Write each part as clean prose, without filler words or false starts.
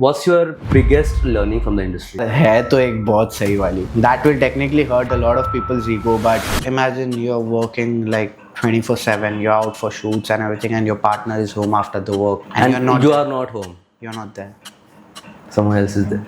What's your biggest learning from the industry? है तो एक बहुत सही वाली. That will technically hurt a lot of people's ego, but imagine you're working like 24/7, you're out for shoots and everything, and your partner is home after the work, and you're not. you are not home. You're not there. Someone else is there.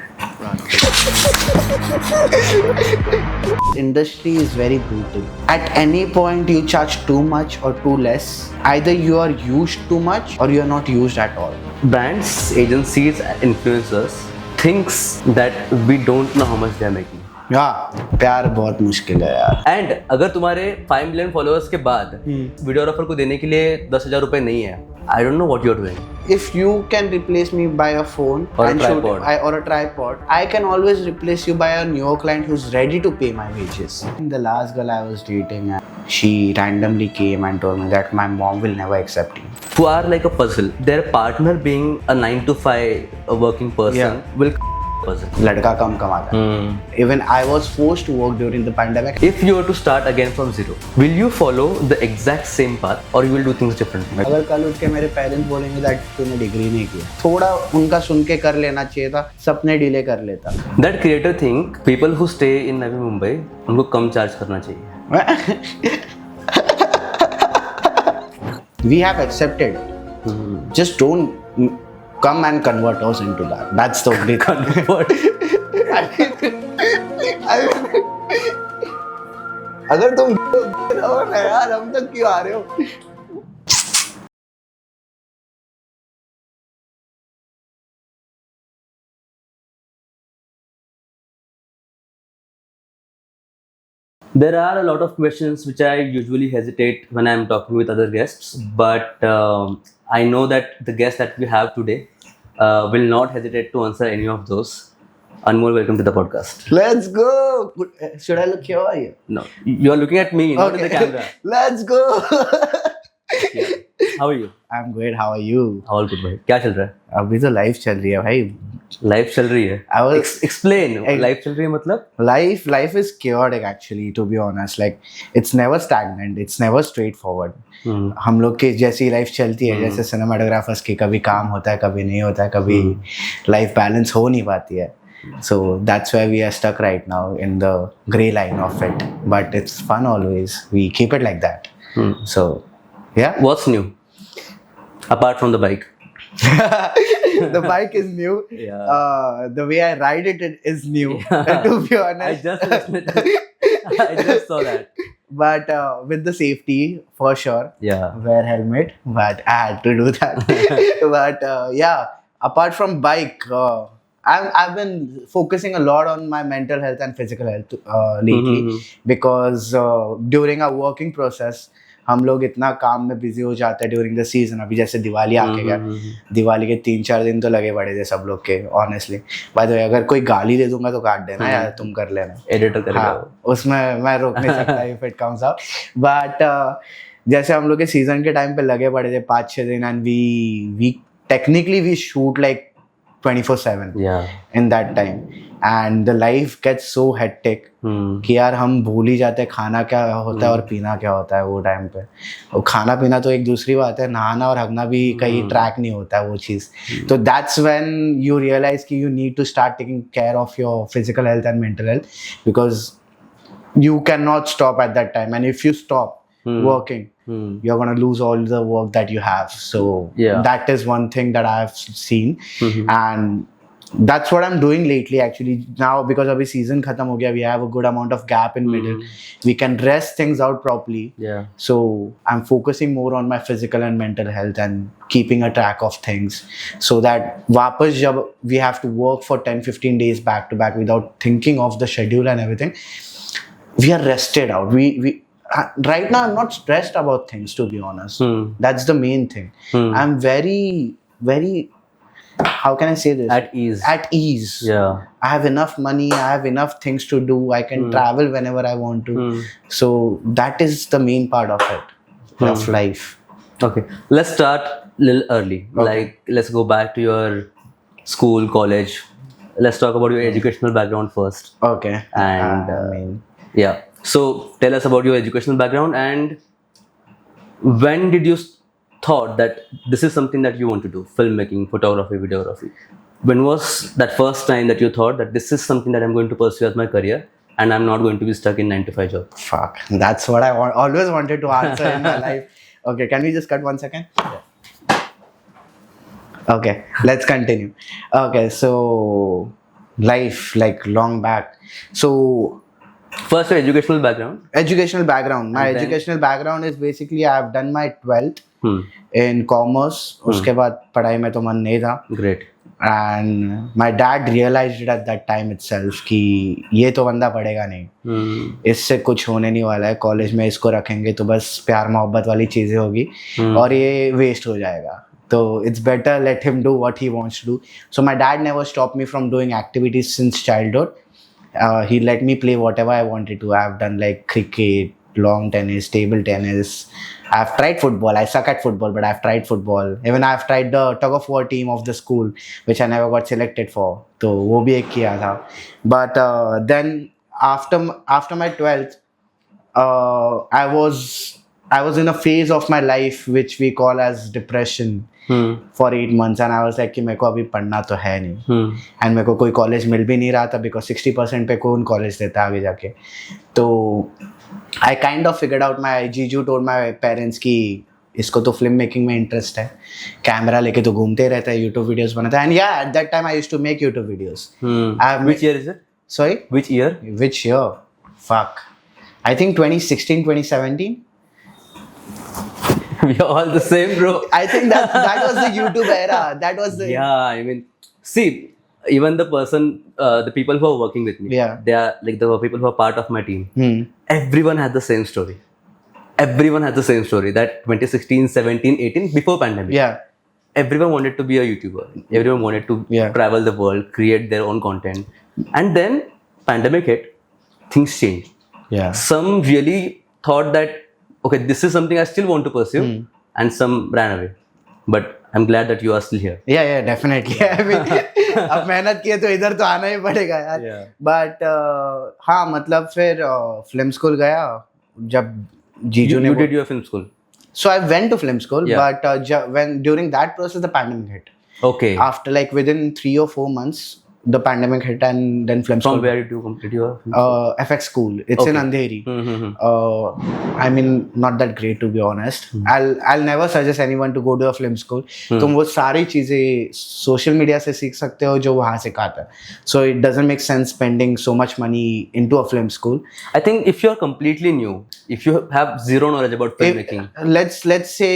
Industry is very brutal. At any point you charge too much or too less, either you are used too much or you are not used at all. Brands, agencies, influencers thinks that we don't know how much they are making. प्यार बहुत मुश्किल है यार. And अगर तुम्हारे 5 million followers के बाद videographer को देने के लिए 10,000 रुपए नहीं है, I don't know what you are doing. If you can replace me by a phone Or a and tripod. or a tripod, I can always replace you by a new client who's ready to pay my wages. The last girl I was dating, she randomly came and told me that my mom will never accept you. Who are like a puzzle. Their partner being a 9 to 5 a working person Yeah. will puzzle. लड़का कम कमाता है. Even I was forced to work during the pandemic. If you were to start again from zero, will you follow the exact same path or you will do things differently? अगर कल उठ के मेरे parents बोलेंगे that तूने degree नहीं किया, थोड़ा उनका सुन के कर लेना चाहिए था, सपने डिले कर लेता. That creator think people who stay in Navi Mumbai उनको कम चार्ज करना चाहिए. We have accepted. Just don't come and convert us into that. That's the only Convert. अगर तुम रहो ना यार, हम तक क्यों आ रहे हो? There are a lot of questions which I usually hesitate when I'm talking with other guests, but I know that the guest that we have today will not hesitate to answer any of those. Anmol, welcome to the podcast. Let's go. Should I look here or here? No, you are looking at me, not at the camera. Let's go. Yeah. How are you? I'm great. How are you? All good, भाई. क्या चल रहा है? अभी तो life चल रही है भाई. Life चल रही है. I was Explain. Life चल रही है मतलब? life is chaotic actually, to be honest. Like it's never stagnant, it's never straightforward. हम लोग की जैसी लाइफ चलती है, जैसे सिनेमाटोग्राफर्स की कभी काम होता है, कभी नहीं होता है, कभी लाइफ बैलेंस हो नहीं पाती है. So that's why we are stuck right now in the gray line of it, but it's fun always. We keep it like that. So yeah. What's new? Apart from the bike. The bike is new. Yeah. The way I ride it is new. Yeah. To be I honest. I just saw that. But with the safety for sure. Yeah. Wear helmet. But I had to do that. But yeah, apart from bike, I've been focusing a lot on my mental health and physical health lately, because during our working process हम लोग इतना काम में busy हो जाते हैं during the season. अभी जैसे दिवाली आके गया, दिवाली के 3-4 दिन तो लगे पड़े थे सब लोग के ऑनेस्टली. बाय द वे, अगर कोई गाली दे दूंगा तो काट देना यार, तुम कर लेना. एडिटर करेगा. हाँ, उसमें मैं रोक नहीं सकता if it comes out. But जैसे हम लोग के सीजन के टाइम पे लगे पड़े थे 5-6 दिन, and we technically we shoot like 24/7 Yeah. in that time, and the life gets so hectic कि यार हम भूल ही जाते हैं खाना क्या होता है और पीना क्या होता है वो टाइम पे. और खाना पीना तो एक दूसरी बात है, नहाना और हगना भी कहीं ट्रैक नहीं होता है वो चीज़. तो दैट्स व्हेन यू रियलाइज कि you need to start taking care of your physical health and mental health, because you cannot stop at that time, and if you stop working, you're going to lose all the work that you have. So Yeah. that is one thing that I have seen, and that's what I'm doing lately actually now, because abhi season khatam ho gaya, we have a good amount of gap in middle, we can rest things out properly. Yeah. So I'm focusing more on my physical and mental health and keeping a track of things, so that wapas jab we have to work for 10-15 days back to back without thinking of the schedule and everything, we are rested out. We right now I'm not stressed about things, to be honest. That's the main thing. I'm very, how can I say this, At ease. at ease. Yeah. I have enough money, I have enough things to do, I can travel whenever I want to. So that is the main part of it, of life. Okay. Let's start a little early. Like, let's go back to your school, college. Let's talk about your educational background first. Okay. And I mean, yeah. So tell us about your educational background, and when did you thought that this is something that you want to do? Filmmaking, photography, videography. when was that first time that you thought that this is something that I'm going to pursue as my career and I'm not going to be stuck in 9 to 5 job? Fuck, that's what I always wanted to answer in my life. Okay, can we just cut 1 second? Okay, let's continue. Okay, so life, like long back. So First, your educational background. educational background. My And then- educational background is basically I've done my 12th Hmm. in commerce. उसके बाद पढ़ाई में तो मन नहीं था. Great. And my dad realized it at that time itself कि ये तो बंदा पढ़ेगा नहीं, Hmm. इससे कुछ होने नहीं वाला है, कॉलेज में इसको रखेंगे तो बस प्यार मोहब्बत वाली चीज़ें होगी और ये वेस्ट हो जाएगा. तो it's better let him do what he wants to do. So my dad never stopped me from doing activities since childhood. He let me play whatever I wanted to. I've done like cricket, long tennis, table tennis. I've tried football. I suck at football, but I've tried football. Even I've tried the tug of war team of the school, which I never got selected for. तो वो भी एक किया था. But then after my 12th, I was in a phase of my life which we call as depression for 8 months, and I was like कि मेरे को अभी पढ़ना तो है नहीं, and मेरे को कोई कॉलेज मिल भी नहीं रहा था because 60% पे कौन कॉलेज देता है आगे जाके. तो I kind of figured out, my जीजू told my parents कि इसको तो फिल्म मेकिंग में इंटरेस्ट है, कैमरा लेके तो घूमते रहता है, यूट्यूब वीडियोस बनाता है. एंड या at that time I used to make YouTube videos. Which year is it? Sorry, Which year? which year? Fuck, I think 2016, 2017. We are all the same, bro. I think that was the YouTube era. That was the Yeah, I mean, see, even the people who are working with me, Yeah. they are like the people who are part of my team. Everyone has the same story. Everyone has the same story. That 2016, 17, 18, before pandemic. Yeah. Everyone wanted to be a YouTuber. Everyone wanted to Yeah. travel the world, create their own content. And then pandemic hit, things changed. Yeah. Some really thought that, okay, this is something I still want to pursue, and some ran away. But I'm glad that you are still here. Yeah, definitely. I mean, अब मेहनत किए तो इधर तो आना ही पड़ेगा यार. Yeah. But हाँ, मतलब फिर फिल्म स्कूल गया जब जीजू ने You did your film school. So I went to film school, Yeah. but when during that process the pandemic hit. Okay. After like within 3 or 4 months, the pandemic hit, and then film From school. where did you complete your film school? FX school. It's in Okay. Andheri. Mm-hmm. I mean, not that great to be honest. I'll never suggest anyone to go to a film school. तुम वो सारी चीजें social media से सीख सकते हो जो वहाँ सिखाता है. So it doesn't make sense spending so much money into a film school. I think if you're completely new, if you have zero knowledge about filmmaking, Let's say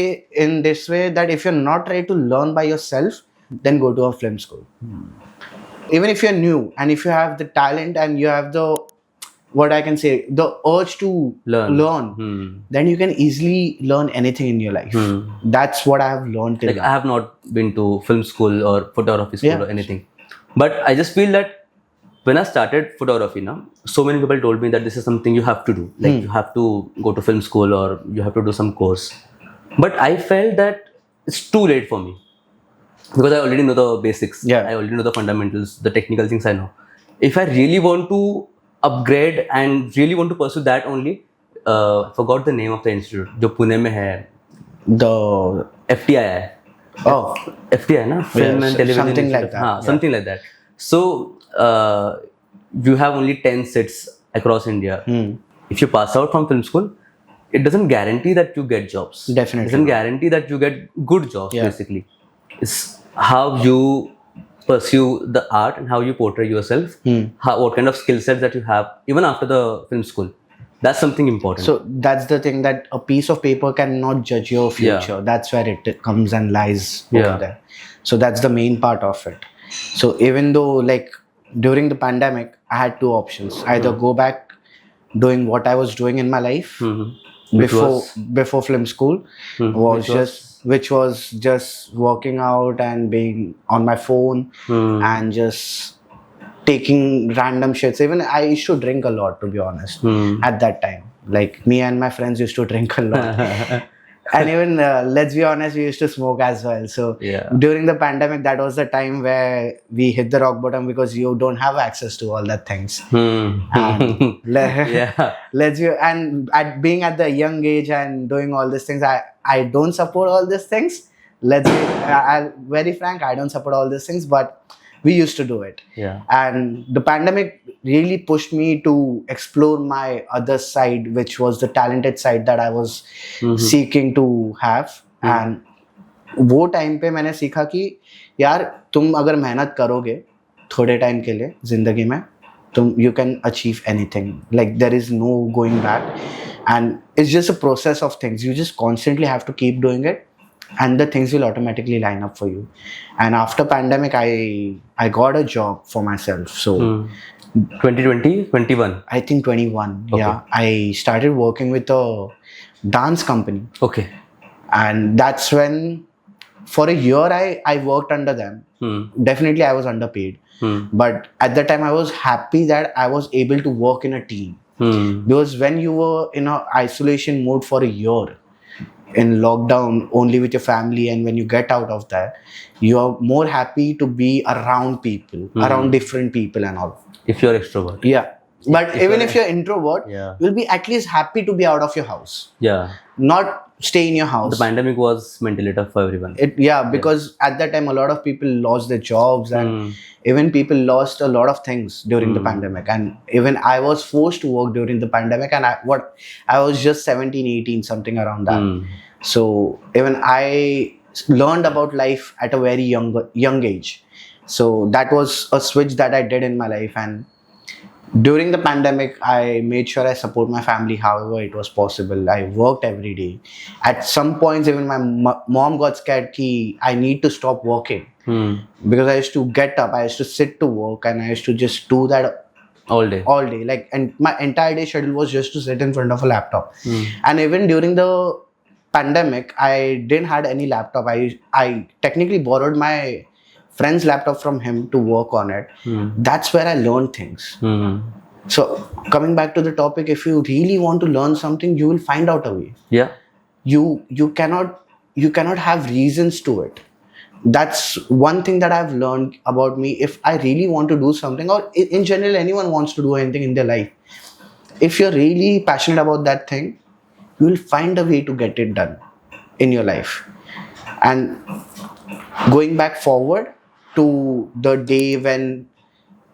in this way that if you're not ready to learn by yourself, then go to a film school. Even if you're new and if you have the talent and you have the, what I can say, the urge to learn. then you can easily learn anything in your life. That's what I have learned till Like now. I have not been to film school or photography school Yeah. or anything, but I just feel that when I started photography now, so many people told me that this is something you have to do, like you have to go to film school or you have to do some course. But I felt that it's too late for me because I already know the basics. Yeah. I already know the fundamentals, the technical things I know. If I really want to upgrade and really want to pursue that only, forgot the name of the institute जो पुणे में है, The FTI है. oh FTI ना, Film and Television something like Institute. that, हाँ, yeah. something like that. So you have only 10 sits across India. If you pass out from film school, it doesn't guarantee that you get jobs. Definitely It doesn't not. guarantee that you get good jobs. Yeah. Basically, it's how you pursue the art and how you portray yourself. What kind of skill sets that you have even after the film school. That's something important. So that's the thing, that a piece of paper cannot judge your future. Yeah. That's where it comes and lies Yeah. over there. So that's the main part of it. So even though like during the pandemic, I had two options: either go back doing what I was doing in my life Which before film school, Which which was just working out and being on my phone and just taking random shits. Even I used to drink a lot, to be honest, at that time. Like me and my friends used to drink a lot. And even let's be honest, we used to smoke as well. So Yeah. during the pandemic, that was the time where we hit the rock bottom because you don't have access to all that things. And Yeah. let's be, and at being at the young age and doing all these things, I don't support all these things. Let's be I'll very frank, I don't support all these things, but we used to do it. Yeah. And the pandemic really pushed me to explore my other side, which was the talented side that I was seeking to have. And वो time पे मैंने सीखा कि यार तुम अगर मेहनत करोगे थोड़े टाइम के लिए जिंदगी में तुम you can achieve anything. Like there is no going back, and it's just a process of things. You just constantly have to keep doing it, and the things will automatically line up for you. And after pandemic, I got a job for myself. So 2020, 21. I think 21. Okay. Yeah, I started working with a dance company, Okay. and that's when for a year I worked under them. Definitely I was underpaid, but at that time I was happy that I was able to work in a team. Because when you were in a isolation mode for a year in lockdown only with your family, and when you get out of that, you are more happy to be around people, around different people and all. If you're extrovert. Yeah, but even if you're introvert, Yeah. you'll be at least happy to be out of your house, Yeah. not stay in your house. The pandemic was mentally tough for everyone. Because at that time a lot of people lost their jobs, and even people lost a lot of things during the pandemic. And even I was forced to work during the pandemic, and I was just 17, 18, something around that. So even I learned about life at a very young age. So that was a switch that I did in my life. And during the pandemic, I made sure I support my family however it was possible. I worked every day. At some points, even my mom got scared that I need to stop working. Because I used to get up, I used to sit to work, and I used to just do that All day. Like, and my entire day schedule was just to sit in front of a laptop. And even during the pandemic, I didn't had any laptop. I technically borrowed my friend's laptop from him to work on it. That's where I learned things. So coming back to the topic, if you really want to learn something, you will find out a way. Yeah. You cannot have reasons to it. That's one thing that I've learned about me. If I really want to do something, or in general anyone wants to do anything in their life, if you're really passionate about that thing, you will find a way to get it done in your life. And going back forward to the day when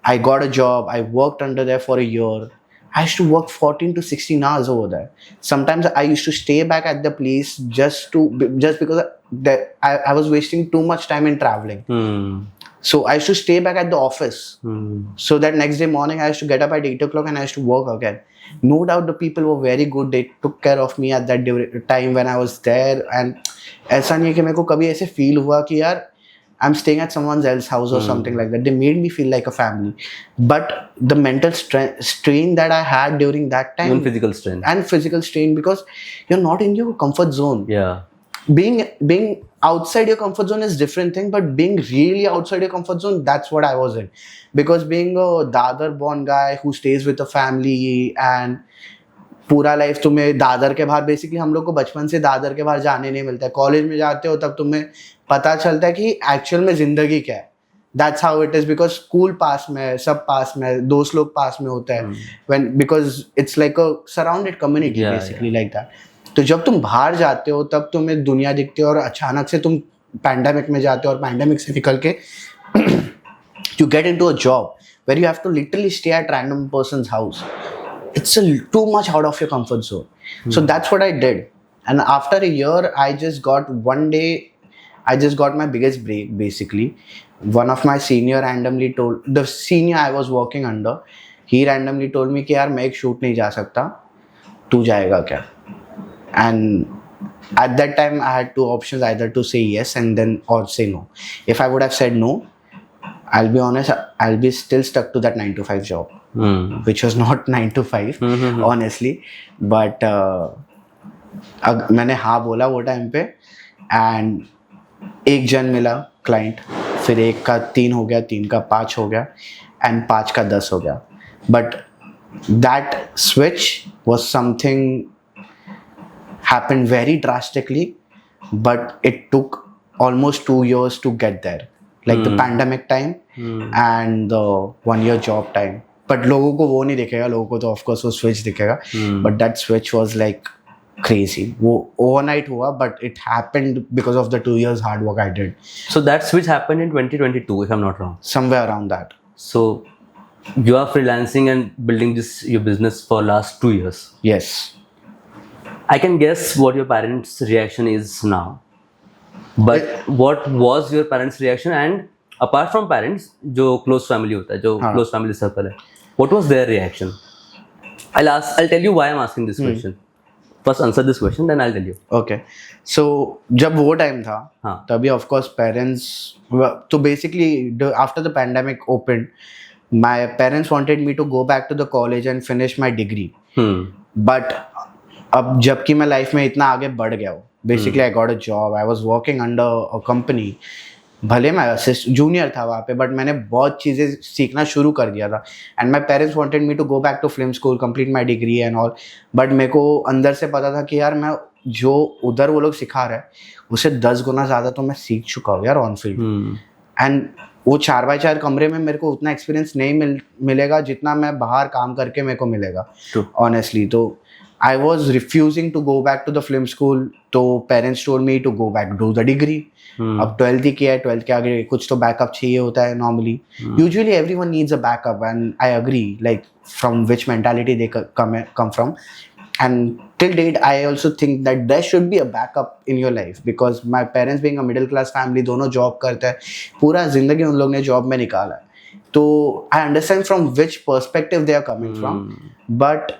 I got a job, I worked under there for a year. I used to work 14 to 16 hours over there. Sometimes I used to stay back at the place just because I was wasting too much time in traveling. So I used to stay back at the office. So that next day morning I used to get up at 8 o'clock and I used to work again. No doubt the people were very good. They took care of me at that time when I was there. And ऐसा नहीं है कि मेरे को कभी ऐसे feel हुआ कि यार I'm staying at someone else's house or something like that. They made me feel like a family. But the mental strain that I had during that time. Even physical strain. And physical strain, because you're not in your comfort zone. Yeah. Being outside your comfort zone is different thing, but being really outside your comfort zone, that's what I was in. Because being a Dadar born guy who stays with a family and पूरा life तुम्हें दादर के बाहर, basically हम लोग को बचपन से दादर के बाहर जाने नहीं मिलता है. कॉलेज में जाते हो तब तुम्हें पता चलता है कि एक्चुअल में जिंदगी क्या है. That's how it is, because school पास में है, सब पास में है, दोस्त लोग पास में होता है. When because it's like a surrounded community basically like that. तो जब तुम बाहर जाते हो तब तुम्हें दुनिया दिखती है, और अचानक से तुम पैंडेमिक में जाते हो, और पैंडेमिक से निकल के you get into a job where you have to literally stay at random person's house. It's too much out of your comfort zone. So that's what I did. And after a year, I just got my biggest break basically. One of my senior randomly told, the senior I was working under, he randomly told me कि यार मैं एक shoot नहीं जा सकता, तू जाएगा क्या? And at that time I had two options, either to say yes and then or say no. If I would have said no, I'll be honest, I'll be still stuck to that 9 to 5 job. Which was not 9 to 5 honestly, but मैंने हाँ बोला वो time पे. And एक जन मिला client, फिर एक का 3 हो गया, 3 का 5 हो गया, एंड 5 का 10 हो गया. But that switch was something happened very drastically, but it took almost 2 years to get there, like the pandemic time and the 1 year job time. But लोगों को वो नहीं दिखेगा, लोगों को तो of course वो switch दिखेगा, but that switch was like crazy. वो overnight हुआ, but it happened because of the 2 years hard work I did. So that switch happened in 2022, if I'm not wrong. Somewhere around that. So you are freelancing and building this your business for last 2 years. Yes. I can guess what your parents' reaction is now. But what was your parents' reaction? And apart from parents, जो close family होता है, जो हाँ. close family circle है, what was their reaction? I'll tell you why I'm asking this question. First answer this question, then I'll tell you. Okay. So जब वो time था हाँ. तभी of course parents तो basically after the pandemic opened, my parents wanted me to go back to the college and finish my degree. But अब जबकि मैं life में इतना आगे बढ़ गया हूँ, basically I got a job, I was working under a company, भले मैं असिस्ट जूनियर था वहाँ पे, बट मैंने बहुत चीज़ें सीखना शुरू कर दिया था. And my parents wanted me to go back to film school, complete my degree and all. But मेरे को अंदर से पता था कि यार मैं जो उधर वो लोग सिखा रहे हैं उससे 10 गुना ज़्यादा तो मैं सीख चुका हूँ यार ऑन फील्ड. एंड वो 4x4 कमरे में मेरे को उतना एक्सपीरियंस नहीं मिलेगा जितना मैं बाहर काम करके मेरे को मिलेगा ऑनेस्टली. तो I was refusing to go back to the film school, तो parents told me to go back do the degree. अब 12th ही किया है, 12th के आगे कुछ तो बैकअप चाहिए होता है normally. Usually everyone needs a backup, and I agree, like from which mentality they come from. And till date, I also think that there should be a backup in your life, because my parents being a middle class family, दोनों job करते हैं, पूरा जिंदगी उन लोग ने job में निकाला है. तो I understand from which perspective they are coming from, but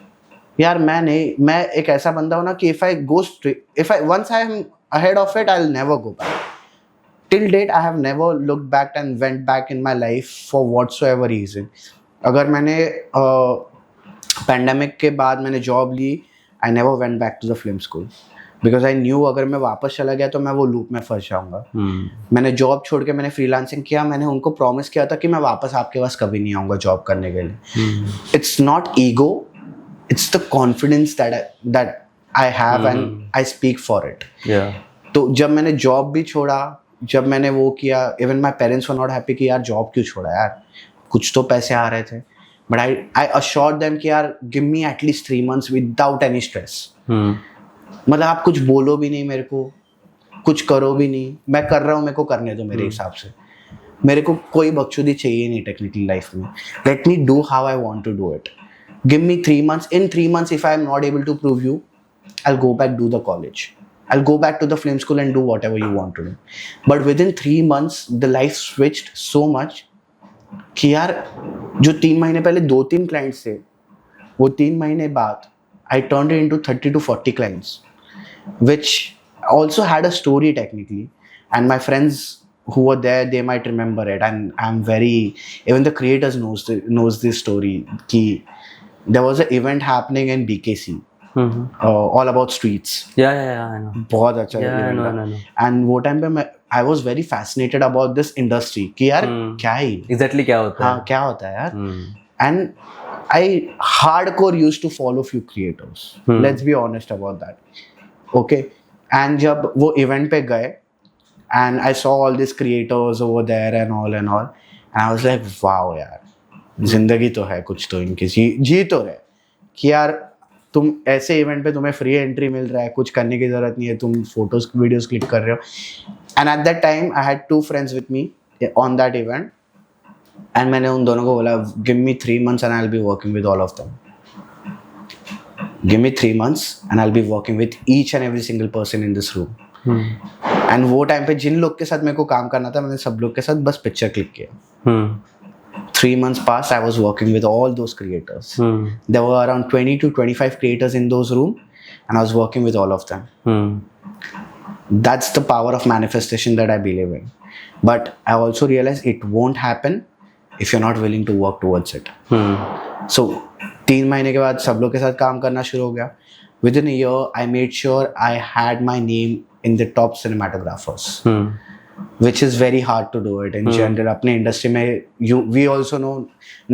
यार मैं एक ऐसा बंदा हूँ ना कि if I once I am ahead of it, I'll never go back. Till date, I have never looked back and went back in my life for whatsoever reason. अगर मैंने पैंडेमिक के बाद मैंने जॉब ली, I never went back to the film school because I knew अगर मैं वापस चला गया तो मैं वो लूप में फंस जाऊंगा. मैंने जॉब छोड़ के मैंने फ्रीलांसिंग किया. मैंने उनको प्रॉमिस किया था कि मैं वापस आपके पास कभी नहीं आऊँगा जॉब करने के लिए. It's not ego. It's the confidence that I have and I speak for it. Yeah. तो जब मैंने जॉब भी छोड़ा, जब मैंने वो किया, even my parents were not happy कि यार जॉब क्यों छोड़ा यार, कुछ तो पैसे आ रहे थे. But I assured them कि यार give me at least 3 months without any stress. मतलब आप कुछ बोलो भी नहीं मेरे को, कुछ करो भी नहीं, मैं कर रहा हूँ, मेरे को करने दो मेरे हिसाब से. मेरे को कोई बकचोदी चाहिए नहीं टेक्निकली लाइफ में. Let me do how I want to do it. Give me 3 months. In 3 months, if I am not able to prove you, I'll go back do the college. I'll go back to the film school and do whatever you want to do. But within 3 months, the life switched so much कि यार जो 3 महीने पहले 2-3 clients थे, वो 3 महीने बाद I turned it into 30 to 40 clients, which also had a story technically. And my friends who were there, they might remember it. And I'm very, even the creators knows this story कि there was an event happening in BKC, all about streets. Yeah, I know. बहुत अच्छा Yeah, event I था. know. And वो time पे I was very fascinated about this industry कि यार क्या है Exactly क्या होता है? हाँ क्या होता है यार. And I hardcore used to follow few creators. Let's be honest about that. Okay. And जब वो event पे गए, and I saw all these creators over there and all, and I was like, wow यार, जिंदगी तो है कुछ तो इनकी, जी तो रहे कि यार तुम ऐसे इवेंट पे तुम्हें फ्री एंट्री मिल रहा है, कुछ करने की जरूरत नहीं है, तुम फोटोज वीडियोस क्लिक कर रहे हो. And eight that time I had 2 friends with me on that event, and मैंने उन दोनों को बोला give me 3 months and I will be working with all of them. Give me 3 months and I will be working with each and every single person in this room. And वो time पे जिन लोग के साथ मेरे को काम करना था, मैंने सब लोग के साथ बस पिक्चर क्लिक किया. 3 months passed, I was working with all those creators. There were around 20 to 25 creators in those rooms, and I was working with all of them. That's the power of manifestation that I believe in. But I also realized it won't happen if you're not willing to work towards it. So 3 महीने के बाद सब लोग के साथ काम करना शुरू हो गया. Within a year, I made sure I had my name in the top cinematographers. Which is very hard to do it in general. अपने इंडस्ट्री में we also know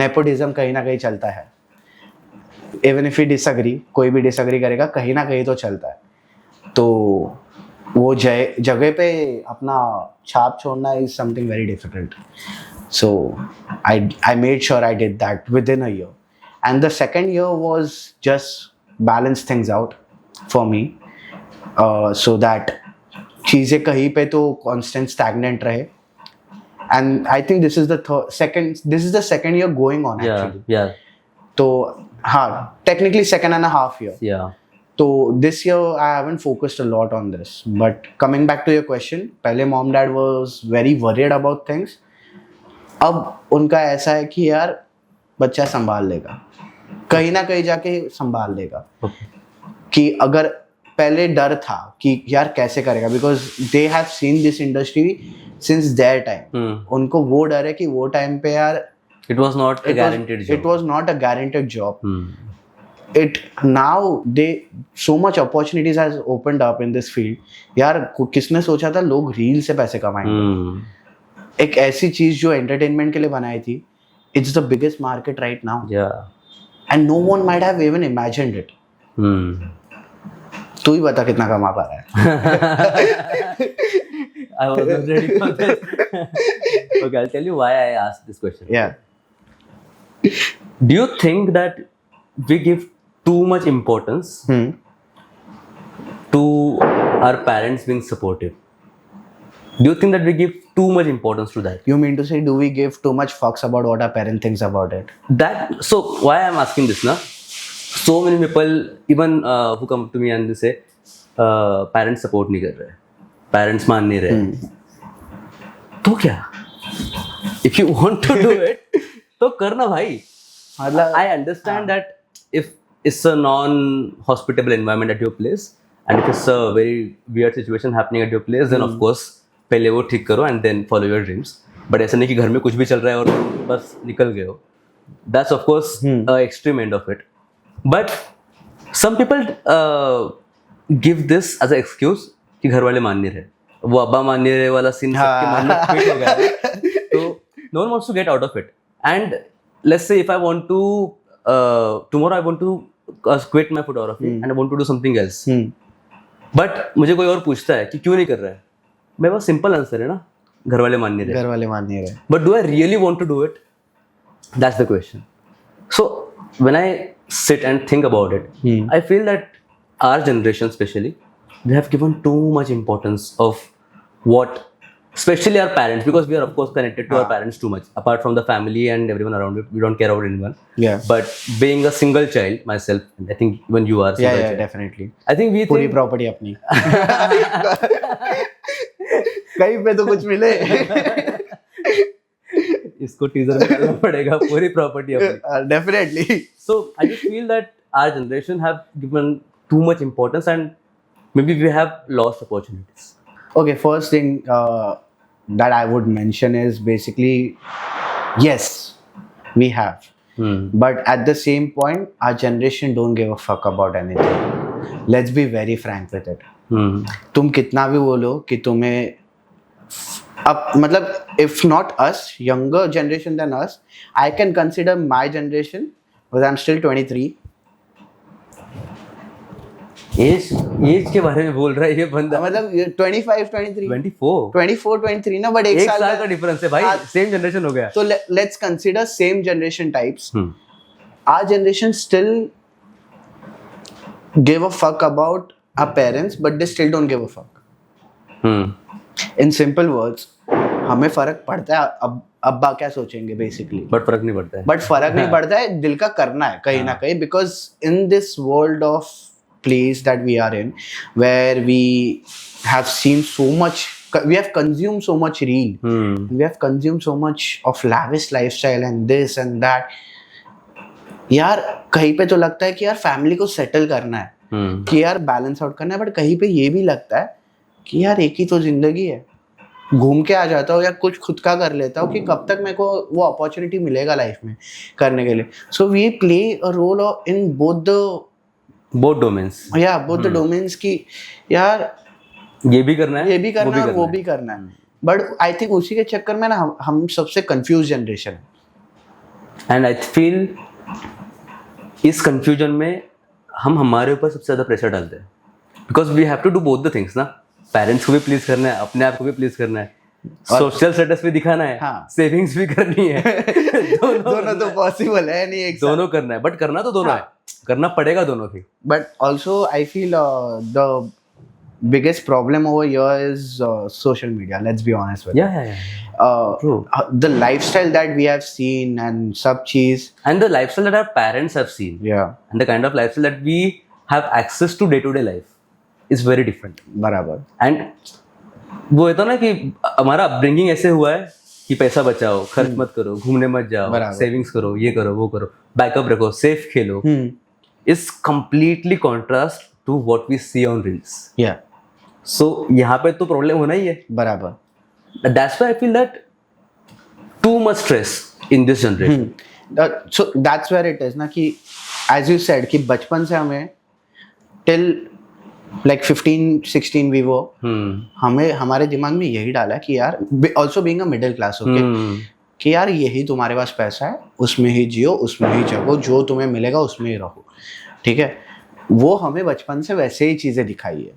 nepotism कहीं ना कहीं चलता है. Even if we disagree, कोई भी disagree करेगा, कहीं ना कहीं तो चलता है. तो वो जगह पे अपना छाप छोड़ना is something very difficult. So I made sure I did that within a year. And the second year was just balance things out. for me, so that चीज़ें कहीं पे तो constant stagnant रहे. And I think this is the second year going on actually. Yeah. तो हाँ, technically 2.5 year. Yeah. So this year I haven't focused a lot on this. But coming back to your question, पहले mom dad was very worried about things. अब उनका ऐसा है कि यार बच्चा संभाल लेगा, कहीं ना कहीं जाके संभाल लेगा. कि अगर पहले डर था कि यार कैसे करेगा, because they have seen this industry since their time. उनको वो डर है कि वो टाइम पे यार It was not a guaranteed job. It was not a guaranteed job. It now so much opportunities has opened up in this field. यार किसने सोचा था लोग रील से पैसे कमाएंगे. एक ऐसी चीज जो एंटरटेनमेंट के लिए बनाई थी, it's the biggest market right now. Yeah. And no one might have even imagined it. तू ही बता कितना कमा पा रहा है. I wasn't ready for this. Okay, I'll tell you why I asked this question. Yeah. Do you think that we give too much importance to our parents being supportive? Do you think that we give too much importance to that? You mean to say, do we give too much fucks about what our parent thinks about it? So why I'm asking this now? So many people, even who come to me and they say, parents support नहीं कर रहे, parents मान नहीं रहे. तो क्या? If you want to do it, तो करना भाई. I understand that if it's a non-hospitable environment at your place and if it's a very weird situation happening at your place, then of course पहले वो ठीक करो and then follow your dreams. But ऐसा नहीं कि घर में कुछ भी चल रहा है और बस निकल गए हो. That's of course extreme end of it. But some people give this as an excuse कि घर वाले मान नहीं रहे. वो अब्बा मान नहीं रहे वाला सीन सबके मन में फिट हो गया है. तो no one wants to get out of it. And let's say if I want to tomorrow I want to quit my photography and I want to do something else. But मुझे कोई और पूछता है कि क्यों नहीं कर रहा है, मेरे पास सिंपल आंसर है ना, घर वाले मान नहीं रहे. But do I really want to do it? That's the question. So when I sit and think about it, I feel that our generation especially, they have given too much importance of what, especially our parents, because we are of course connected to our parents too much. Apart from the family and everyone around it, we don't care about anyone. Yeah. But being a single child myself, I think even you are. Yeah, definitely. I think we पूरी think property अपनी. कहीं पे तो कुछ मिले. इसको teaser में डालना पड़ेगा, पूरी प्रॉपर्टी अपनी. Definitely. So I just feel that our generation have given too much importance and maybe we have lost opportunities. Okay, first thing that I would mention is basically, yes, we have. But at the same point, our generation don't give a fuck about anything. Let's be very frank with it. तुम कितना भी बोलो कि तुम्हें अब मतलब if not us, younger generation than us, I can consider my generation because I'm still 23. As के बारे में बोल रहा है ये बंदा. मतलब 25, 23, 24 23 ना, बट एक साल का डिफरेंस है भाई. सेम जनरेशन हो गया. So let's consider same generation types. Our generation still give a fuck about our parents, but they still don't give a fuck. In simple words, हमें फर्क पड़ता है अब अब्बा क्या सोचेंगे बेसिकली. बट फर्क नहीं पड़ता है. बट फर्क नहीं पड़ता है, दिल का करना है कहीं ना कहीं, because in this world of place that we are in, where we have seen so much, we have consumed so much reel, we have consumed so much of lavish lifestyle and this and that. यार कहीं पे तो लगता है कि यार family को settle करना है, कि यार बैलेंस आउट करना है, बट कहीं पे ये भी लगता है कि यार एक ही तो जिंदगी है, घूम के आ जाता हूँ या कुछ खुद का कर लेता हूँ कि कब तक मेरे को वो अपॉर्चुनिटी मिलेगा लाइफ में करने के लिए. So we play a role in both domains. both the domains की यार ये भी करना है, ये भी करना है, वो भी करना है. बट आई थिंक उसी के चक्कर में ना हम सबसे कंफ्यूज जनरेशन है. एंड आई फील इस कंफ्यूजन में हम हमारे ऊपर सबसे ज्यादा प्रेशर डालते हैं, because we have to do both the things ना. पेरेंट्स को भी प्लीज करना है, अपने आप को भी प्लीज करना है, सोशल स्टेटस भी दिखाना है, सेविंग्स भी करनी है. दोनों तो पॉसिबल है नहीं, एक दोनों करना है, बट करना तो दोनों है. करना पड़ेगा दोनों की. But also, I feel the biggest problem over here is social media. Let's be honest with Yeah. True. the lifestyle that we have seen and sub cheese. And the lifestyle that our parents have seen, Yeah, and the kind of lifestyle that we have access to day life is very different. बराबर. And वो होता ना कि हमारा upbringing ऐसे हुआ है कि पैसा बचाओ, खर्च मत करो, घूमने मत जाओ, बराबर. सेविंग्स करो, ये करो, वो करो, बैकअप रखो, safe Khelo, is completely contrast to what we see on reels. Yeah, So यहाँ पे तो प्रॉब्लम होना ही है. बराबर. That's why I feel that too much stress in this generation. So that's where it is ना कि as you said कि बचपन से हमें till like 15-16 we were हमें हमारे दिमाग में यही डाला कि यार also being a middle class okay कि यार यही तुम्हारे पास पैसा है, उसमें ही जियो, उसमें ही जगो, जो तुम्हें मिलेगा उसमें ही रहो, ठीक है. वो हमें बचपन से वैसे ही चीज़ें दिखाई है.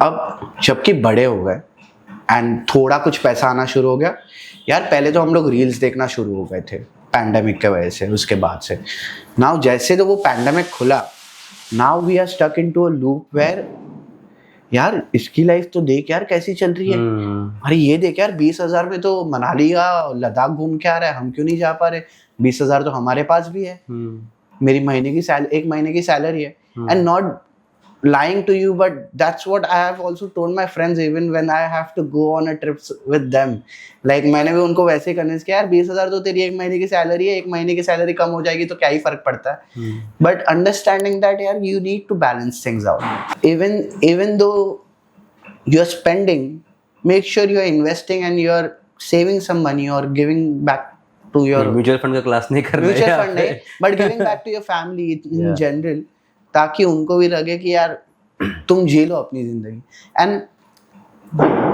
अब जबकि बड़े हो गए एंड थोड़ा कुछ पैसा आना शुरू हो गया, यार पहले तो हम लोग रील्स देखना शुरू हो गए थे पैंडेमिक के वजह से, उसके बाद से नाउ जैसे तो वो पैंडेमिक खुला, now we are stuck into a loop where यार इसकी लाइफ तो देख यार कैसी चल रही है. अरे ये देख यार 20,000 में तो मनाली या लद्दाख घूम के आ रहा है, हम क्यों नहीं जा पा रहे. 20,000 तो हमारे पास भी है, मेरी महीने की एक महीने की सैलरी है. And not lying to you, but that's what I have also told my friends even when I have to go on a trip with them. Like मैंने भी उनको वैसे ही कन्विंस किया यार 20,000 तो तेरी एक महीने की सैलरी है, एक महीने की सैलरी कम हो जाएगी तो क्या ही फर्क पड़ता है. But understanding that यार you need to balance things out. Even though you're spending, make sure you're investing and you're saving some money or giving back to your mutual fund का क्लास नहीं करना है. म्यूचुअल फंड नहीं, but giving back to your family in general, ताकि उनको भी लगे कि यार तुम जी लो अपनी जिंदगी. And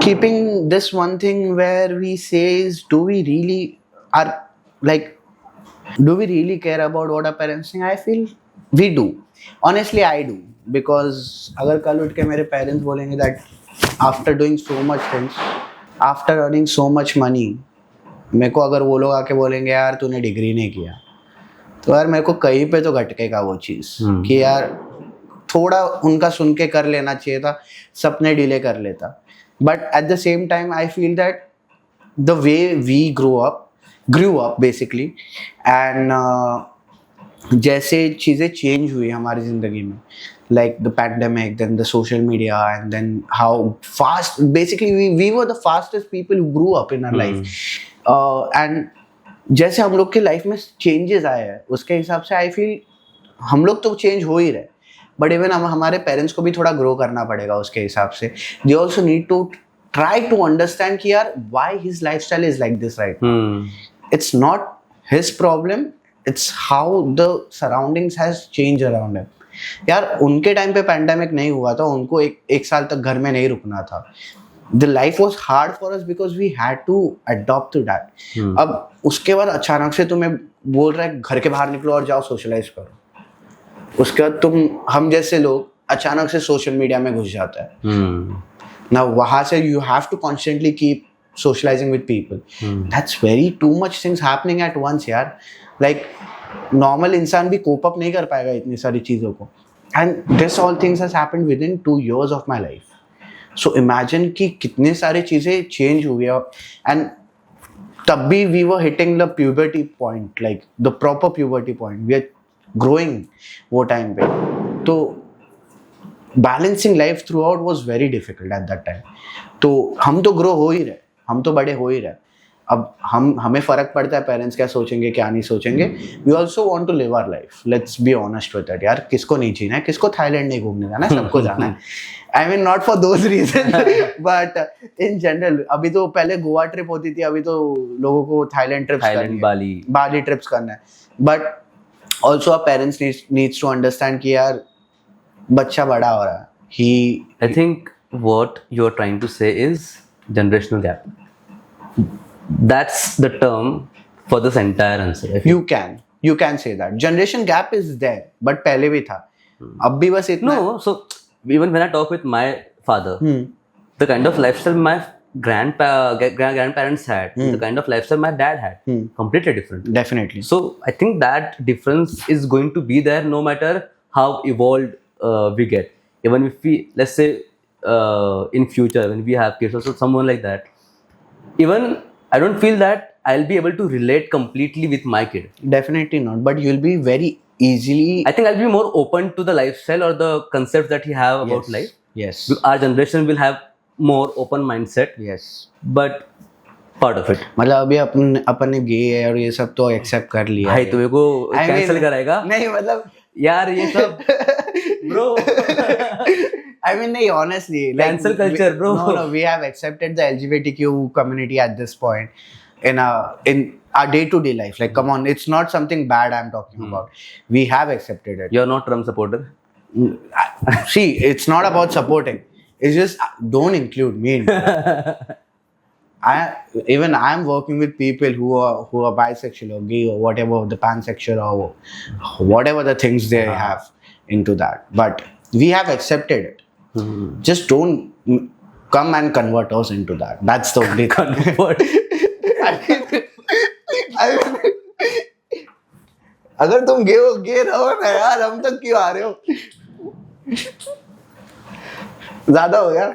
keeping this one thing where we say is do we really care about what our parents think. I feel we do, honestly I do, because अगर कल उठ के मेरे पेरेंट्स बोलेंगे that after doing so much things, after earning so much money, मेरे को अगर वो लोग आके बोलेंगे यार तूने डिग्री नहीं किया, तो यार मेरे को कहीं पे तो घटकेगा वो चीज़ कि यार थोड़ा उनका सुन के कर लेना चाहिए था, सपने डिले कर लेता. But at the same time I feel that the way we grew up basically, and जैसे चीज़ें चेंज हुई हमारी ज़िंदगी में, like the pandemic, then the social media, and then how fast basically we were the fastest people who grew up in our life. And जैसे हम लोग के लाइफ में चेंजेस आए हैं उसके हिसाब से आई फील हम लोग तो चेंज हो ही रहे, बट इवन हम हमारे पेरेंट्स को भी थोड़ा ग्रो करना पड़ेगा उसके हिसाब से. They also need to try to understand कि यार why his lifestyle is like this right. It's not his problem, it's how the surroundings has change around him. यार उनके टाइम पे पैंडेमिक नहीं हुआ था, उनको एक साल तक घर में नहीं रुकना था. The life was hard for us because we had to adopt to that. अब उसके बाद अचानक से तुम्हें बोल रहा है घर के बाहर निकलो और जाओ सोशलाइज करो. उसके बाद हम जैसे लोग अचानक से सोशल मीडिया में घुस जाता है ना, वहां से you have to constantly keep socializing with people. That's very too much things happening at once यार. Like normal इंसान भी cope up नहीं कर पाएगा इतनी सारी चीज़ों को. And this all things has happened within 2 years of my life. So imagine कि कितने सारे चीज़ें change हुई है. And तब भी we were hitting the puberty point, like the proper puberty point. We are growing वो time पे. तो balancing life throughout was very difficult at that time. तो हम तो grow हो ही रहे, हम तो बड़े हो ही रहे. अब हमें फ़र्क पड़ता है पेरेंट्स क्या सोचेंगे क्या नहीं सोचेंगे. We also want to live our life. Let's be honest with that यार. किसको नहीं जीना है, किसको थाईलैंड नहीं घूमने जाना है, सबको जाना है. I mean not for those reason but in general. अभी तो पहले गोवा ट्रिप होती थी, अभी तो लोगों को थाईलैंड ट्रिप्स करनी है, बाली ट्रिप्स करना है. But also our parents needs to understand कि यार बच्चा बड़ा हो रहा है. I think what you're trying to say is generational gap. That's the term for this entire answer. You can say that generation gap is there, but पहले भी था, अब भी बस इतना. No, so even when I talk with my father, the kind of lifestyle my grandparents had, the kind of lifestyle my dad had, completely different. Definitely. So I think that difference is going to be there no matter how evolved we get. Even if we, let's say, in future when we have kids, also someone like that, even I don't feel that I'll be able to relate completely with my kid. Definitely not. But you'll be very easily. I think I'll be more open to the lifestyle or the concepts that he have about life. Yes. Our generation will have more open mindset, Yes. but part of it. मतलब अभी अपन ने गे है और ये सब तो accept कर लिया भाई है. तुम्हें को I mean- कैंसिल कराएगा नहीं मतलब यार ये सब ब्रो. I mean, नहीं, honestly, Cancel culture, bro. No, we have accepted the LGBTQ community at this point in our day-to-day life. Like, come on, it's not something bad I'm talking about. We have accepted it. You're not Trump supporter. See, it's not about supporting. It's just don't include me. I'm working with people who are bisexual or gay or whatever, the pansexual or whatever the things they have into that. But we have accepted it. Just don't come and convert us into that. That's the only Convert. अगर तुम गे रहो ना यार, हम तक क्यों आ रहे हो? ज्यादा हो गया?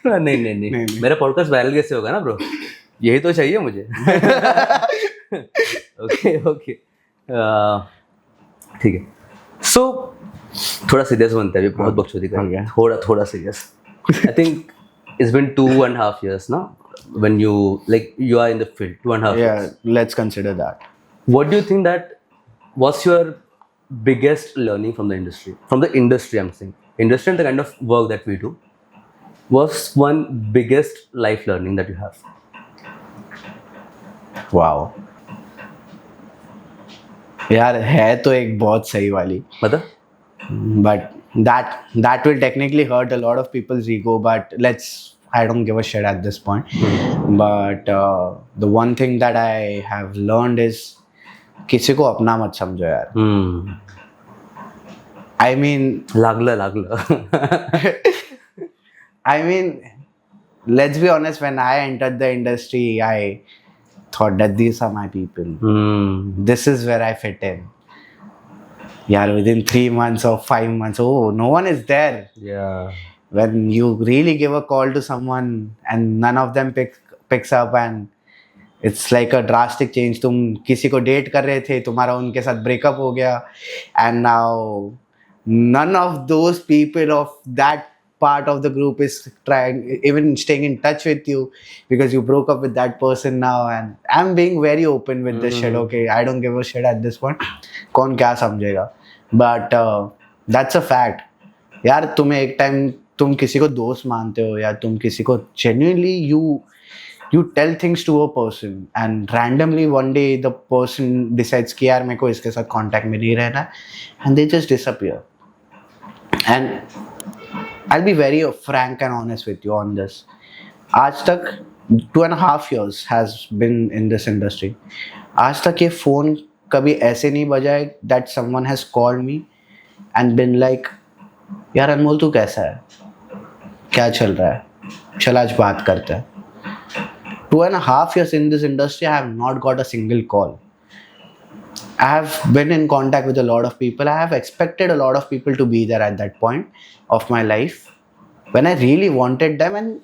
नहीं. मेरा पॉडकास्ट वायरल कैसे होगा ना ब्रो? यही तो चाहिए मुझे. ओके. ठीक है. सो थोड़ा सीरियस बनता है, बहुत बकचोदी कर Okay. थोड़ा serious. I think it's been 2.5 years now when you are in the field. 2.5 Yeah, years. let's consider that. What do you think that was your biggest learning from the industry? From the industry, I'm saying. Industry and the kind of work that we do. What's one biggest life learning that you have? Wow. यार है तो एक बहुत सही वाली. मतलब? But that will technically hurt a lot of people's ego, but I don't give a shit at this point. But the one thing that I have learned is किसी को अपना मत समझो यार. I mean, लागलं. I mean, let's be honest, when I entered the industry, I thought that these are my people. This is where I fit in. Yeah, within 3 months or 5 months, no one is there. Yeah. When you really give a call to someone and none of them picks up, and it's like a drastic change. तुम किसी को date कर रहे थे, तुम्हारा उनके साथ breakup हो गया, and now none of those people of that part of the group is even staying in touch with you because you broke up with that person now. And I'm being very open with this shit. Okay, I don't give a shit at this point. कौन क्या समझेगा? But that's a fact. यार तुम्हें एक time तुम किसी को दोस्त मानते हो या तुम किसी को genuinely you tell things to a person and randomly one day the person decides कि यार मेरे को इसके साथ contact में नहीं रहना, and they just disappear. And I'll be very frank and honest with you on this. आज तक 2.5 years has been in this industry. आज तक ये phone कभी ऐसे नहीं बजा है that someone has called me and been like, यार अनमोल तू कैसा है? क्या चल रहा है? चल आज बात करते हैं. 2.5 years in this industry, I have not got a single call. I have been in contact with a lot of people. I have expected a lot of people to be there at that point of my life when I really wanted them and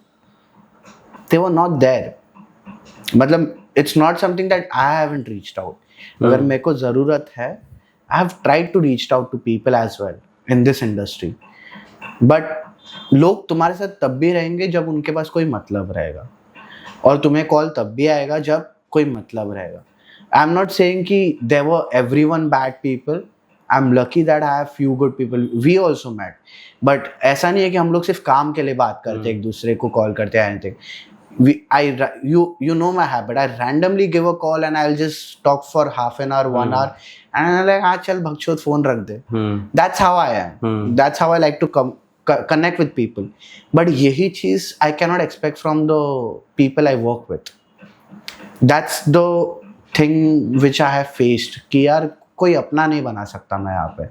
they were not there. मतलब it's not something that I haven't reached out. अगर मेरे को ज़रूरत है, I have tried to reach out to people as well in this industry. But लोग तुम्हारे साथ तब भी रहेंगे जब उनके पास कोई मतलब रहेगा और तुम्हें कॉल तब भी आएगा जब कोई मतलब रहेगा. I'm not saying कि there were everyone bad people. I'm lucky that I have few good people. We also met. But ऐसा नहीं है कि हम लोग सिर्फ काम के लिए बात करते एक दूसरे को कॉल करते हैं anything. You know my habit. I randomly give a call and I'll just talk for half an hour, 1 hour, and I'm like, हाँ चल भगचोद फोन रख दे. That's how I am. That's how I like to connect with people. But यही चीज I cannot expect from the people I work with. That's the thing which I have faced कि यार कोई अपना नहीं बना सकता मैं यहाँ पे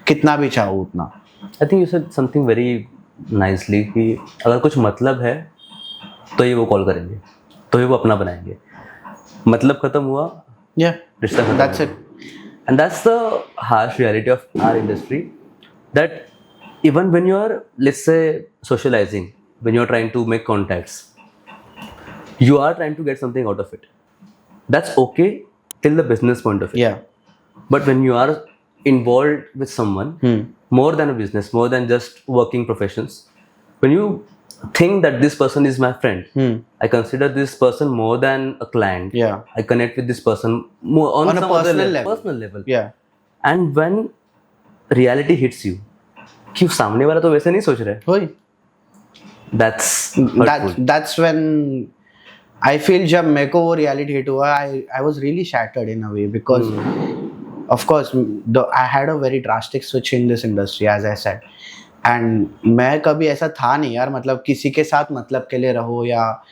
कितना भी चाहूँ उतना. I think you said something very nicely कि अगर कुछ मतलब है तो ही वो कॉल करेंगे, तो ही वो अपना बनाएंगे. मतलब खत्म हुआ, Yeah, रिश्ता खत्म. that's it. And that's the harsh reality of our industry, that even when you are, let's say, socializing, when you are trying to make contacts, you are trying to get something out of it. That's okay till the business point of it. Yeah. But when you are involved with someone, more than a business, more than just working professions, when you think that this person is my friend, I consider this person more than a client. Yeah. I connect with this person more on On a some other personal level. Personal level. Yeah. And when reality hits you, कि सामने वाला तो वैसे नहीं सोच रहा है. वही. That's hurtful. That's when I feel जब मेरे को वो reality hit हुआ, I was really shattered in a way because of course I had a very drastic switch in this industry, as I said. And मैं कभी ऐसा था नहीं यार, मतलब किसी के साथ मतलब के लिए रहो, या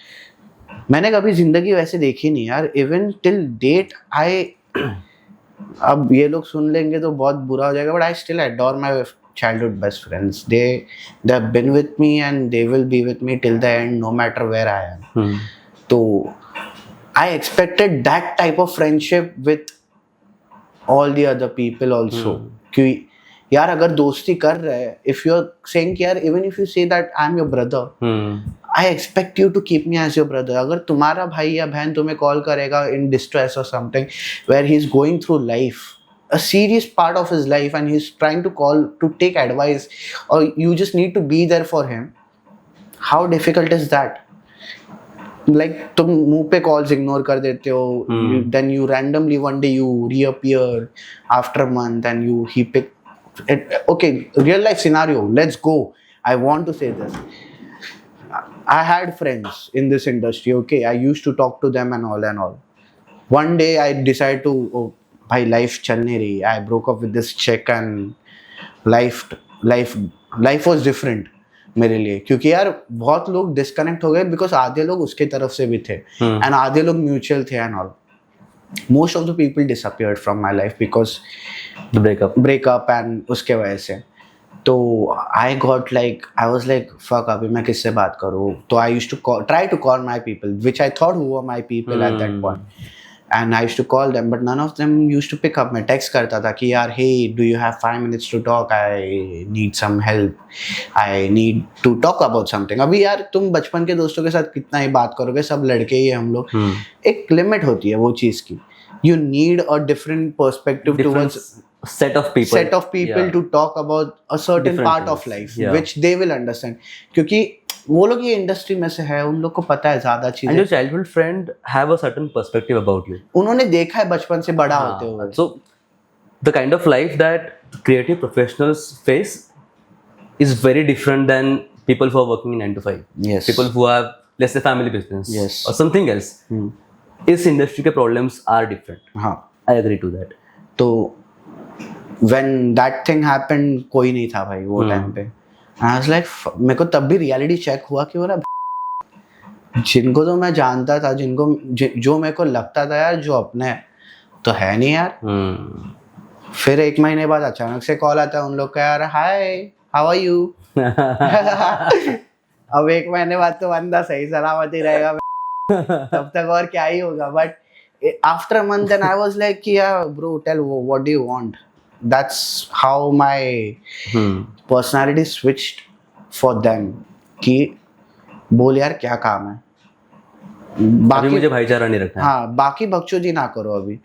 मैंने कभी जिंदगी वैसे देखी नहीं यार. इवन टिल डेट अब ये लोग सुन लेंगे तो बहुत बुरा हो जाएगा, but I still adore my childhood best friends. They have been with me and they will be with me till the end, no matter where I am. So I expected that type of friendship with all the other people also. कि यार अगर दोस्ती कर रहे हैं, if you're saying कि यार even if you say that I'm your brother, I expect you to keep me as your brother. अगर तुम्हारा भाई या बहन तुम्हें कॉल करेगा in distress or something where he's going through life, a serious part of his life, and he's trying to call to take advice, or you just need to be there for him, how difficult is that? Like तुम मुंह पे calls ignore कर देते हो, then you randomly one day you reappear after a month and he pick it. Okay, real life scenario, let's go. I want to say this. I had friends in this industry, okay, I used to talk to them and all. One day I decided to, oh भाई life चल नहीं रही, I broke up with this chick and life was different मेरे लिए, क्योंकि यार बहुत लोग डिस्कनेक्ट हो गए बिकॉज आधे लोग उसके तरफ से भी थे एंड आधे लोग म्यूचुअल थे and all. Most of the people disappeared from my life because breakup and उसके वजह से. तो I got like, I was like fuck, अभी मैं किससे बात करूँ. तो I used to try to call my people which I thought who were my people at that point, and I used to call them, but none of them used to pick up. मैं text करता था कि यार hey, do you have 5 minutes to talk, I need some help, I need to talk about something. अभी यार तुम बचपन के दोस्तों के साथ कितना ही बात करोगे, सब लड़के ही हैं हम लोग. एक लिमिट होती है वो चीज़ की. You need a different perspective towards set of people to talk about a certain different part things. of life, Yeah. which they will understand. क्योंकि वो लोग ये इंडस्ट्री में से है, उन लोग को पता है ज्यादा चीजें. And your childhood friend have a certain perspective about you. उन्होंने देखा है बचपन से बड़ा होते हुए. So the kind of life that creative professionals face is very different than people who are working in 9 to 5. Yes. People who have, let's say, family business. Yes. Or something else. इस industry के problems are different. हाँ. I agree to that. तो when that thing happened, कोई नहीं था भाई वो time पे. I was like, मेरे को तब भी रियलिटी चेक हुआ कि बोला जिनको तो मैं जानता था, जो मेरे को लगता था यार जो अपने हैं, तो है नहीं यार. फिर 1 महीने बाद अचानक से कॉल आता है उन लोग का, यार हाय हाउ आर यू. अब 1 महीने बाद तो बंदा सही सलामत ही रहेगा तब तक और क्या ही होगा. But after a month then I was like कि यार bro tell what do you want. That's how my personality switched for them. कि बोल यार क्या काम है, बाकी मुझे भाईचारा नहीं रखना है. हाँ, बाकी बकचोदी ना करो अभी.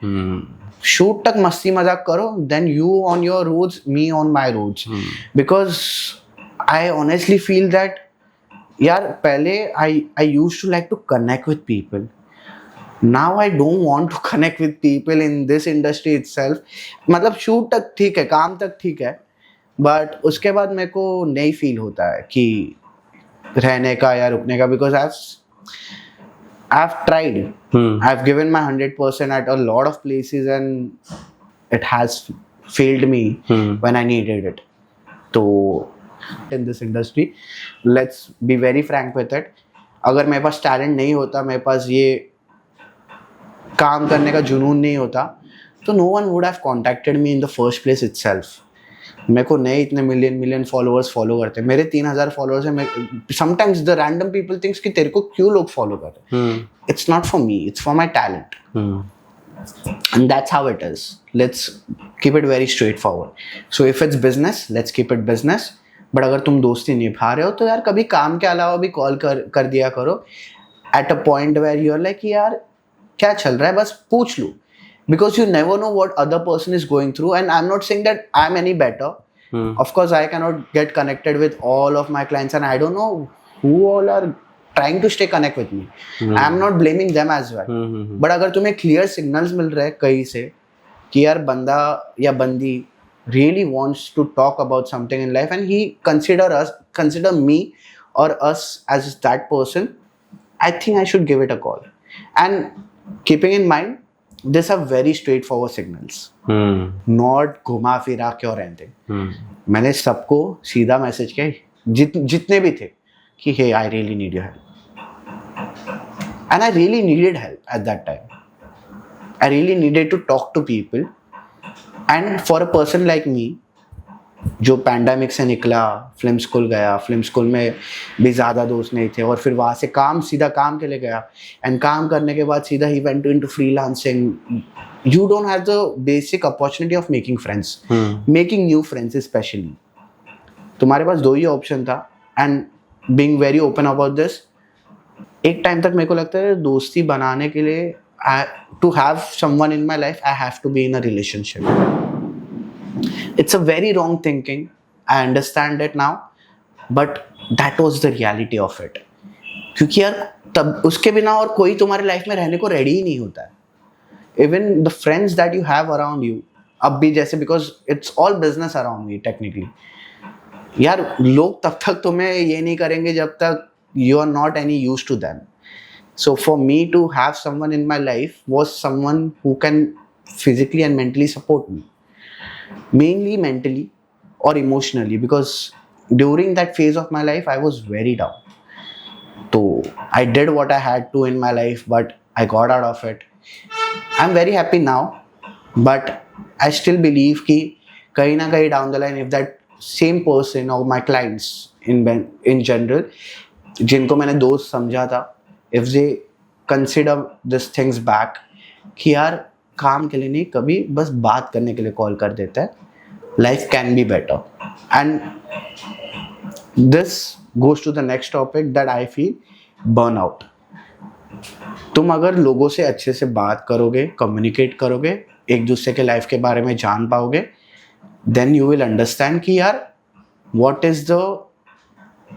शूट तक मस्ती मजाक करो, then you on your roads, me on my roads. Because I honestly feel that यार पहले I used to like to connect with people. Now I don't want to connect with people in this industry itself. मतलब shoot तक ठीक है, काम तक ठीक है, बट उसके बाद मेरे को नहीं फील होता है कि रहने का या रुकने का. Because I've tried. I've given my 100% at a lot of places and it has failed me when I needed it. So in this industry, let's be very frank with it. अगर मेरे पास टैलेंट नहीं होता, मेरे पास ये काम करने का जुनून नहीं होता, तो no one would have contacted me in the first place itself. मेरे को नए इतने मिलियन फॉलोअर्स फॉलो करते हैं, मेरे 3,000 फॉलोअर्स हैं. Sometimes the random people thinks कि तेरे को क्यों लोग फॉलो कर रहे हैं. It's not for me, it's for my talent. And that's how it is. Let's keep it very straightforward. So if it's business, let's keep it business. But अगर तुम दोस्ती निभा रहे हो तो यार कभी काम के अलावा भी कॉल कर दिया करो. At a point where you're like कि यार क्या चल रहा है, बस पूछ लूँ. Because you never know what other person is going through, and I'm not saying that I'm any better. Of course, I cannot get connected with all of my clients, and I don't know who all are trying to stay connect with me. I'm not blaming them as well. But अगर तुम्हें clear signals मिल रहे हैं कहीं से कि यार बंदा या बंदी really wants to talk about something in life and he consider me or us as that person, I think I should give it a call. And keeping in mind, these are very straightforward signals. Not घुमा फिरा के और anything. मैंने सबको सीधा message किया जितने भी थे कि hey, I really need your help. And I really needed help at that time. I really needed to talk to people. And for a person like me, जो पैंडेमिक से निकला, फिल्म स्कूल गया, film school में भी ज़्यादा दोस्त नहीं थे, और फिर वहाँ से सीधा काम के लिए गया, एंड काम करने के बाद सीधा he went into freelancing. You don't have the basic opportunity of making friends, making new friends especially. तुम्हारे पास 2 ही ऑप्शन था. And being very open about this, एक टाइम तक मेरे को लगता है दोस्ती बनाने के लिए to have someone in my life, I have to be in a relationship. It's a very wrong thinking. I understand it now, but that was the reality of it. क्योंकि यार तब उसके बिना और कोई तुम्हारे लाइफ में रहने को रेडी ही नहीं होता है. Even the friends that you have around you, अब भी जैसे, because it's all business around me technically. यार लोग तब तक तुम्हें ये नहीं करेंगे जब तक you are not any use to them. So for me to have someone in my life was someone who can physically and mentally support me. Mainly mentally or emotionally, because during that phase of my life I was very down. So I did what I had to in my life, but I got out of it. I'm very happy now, but I still believe कि कहीं ना कहीं down the line, if that same person or my clients in general, जिनको मैंने दोस्त समझा था, if they consider these things back कि यार काम के लिए नहीं, कभी बस बात करने के लिए कॉल कर देता है, life can be better. And this goes to the next topic that I feel, burnout. तुम अगर लोगों से अच्छे से बात करोगे, कम्युनिकेट करोगे, एक दूसरे के लाइफ के बारे में जान पाओगे, then you will understand कि यार what is the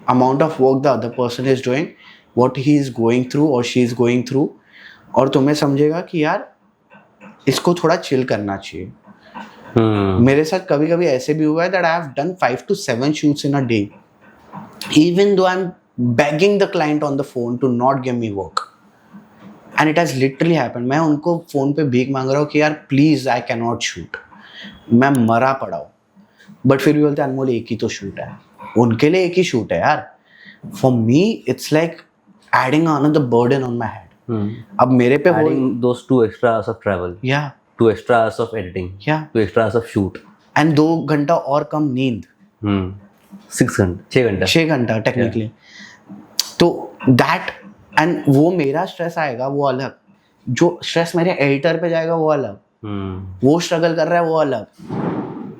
amount of work the other person is doing, what he is going through or she is going through, और तुम्हें समझेगा कि यार इसको थोड़ा चिल करना चाहिए. मेरे साथ कभी कभी ऐसे भी हुआ है that I have done 5 to 7 shoots in a day, even though I'm begging the client on the phone to not give me work, and it has literally happened. मैं उनको फोन पे भीख मांग रहा हूँ कि यार प्लीज I cannot shoot, मैं मरा पड़ा हूँ, बट फिर भी बोलते हैं अनमोल एक ही तो शूट है. उनके लिए एक ही शूट है यार. For me it's like adding another burden on my head. अब मेरे पे adding those 2 extra hours of travel, या 2 extra hours of editing, या 2 extra hours of shoot, and 2 घंटा और कम नींद. 6 घंटा टेक्निकली. तो दैट, एंड वो मेरा स्ट्रेस आएगा वो अलग, जो स्ट्रेस मेरे एडिटर पे जाएगा वो अलग, वो स्ट्रगल कर रहा है वो अलग.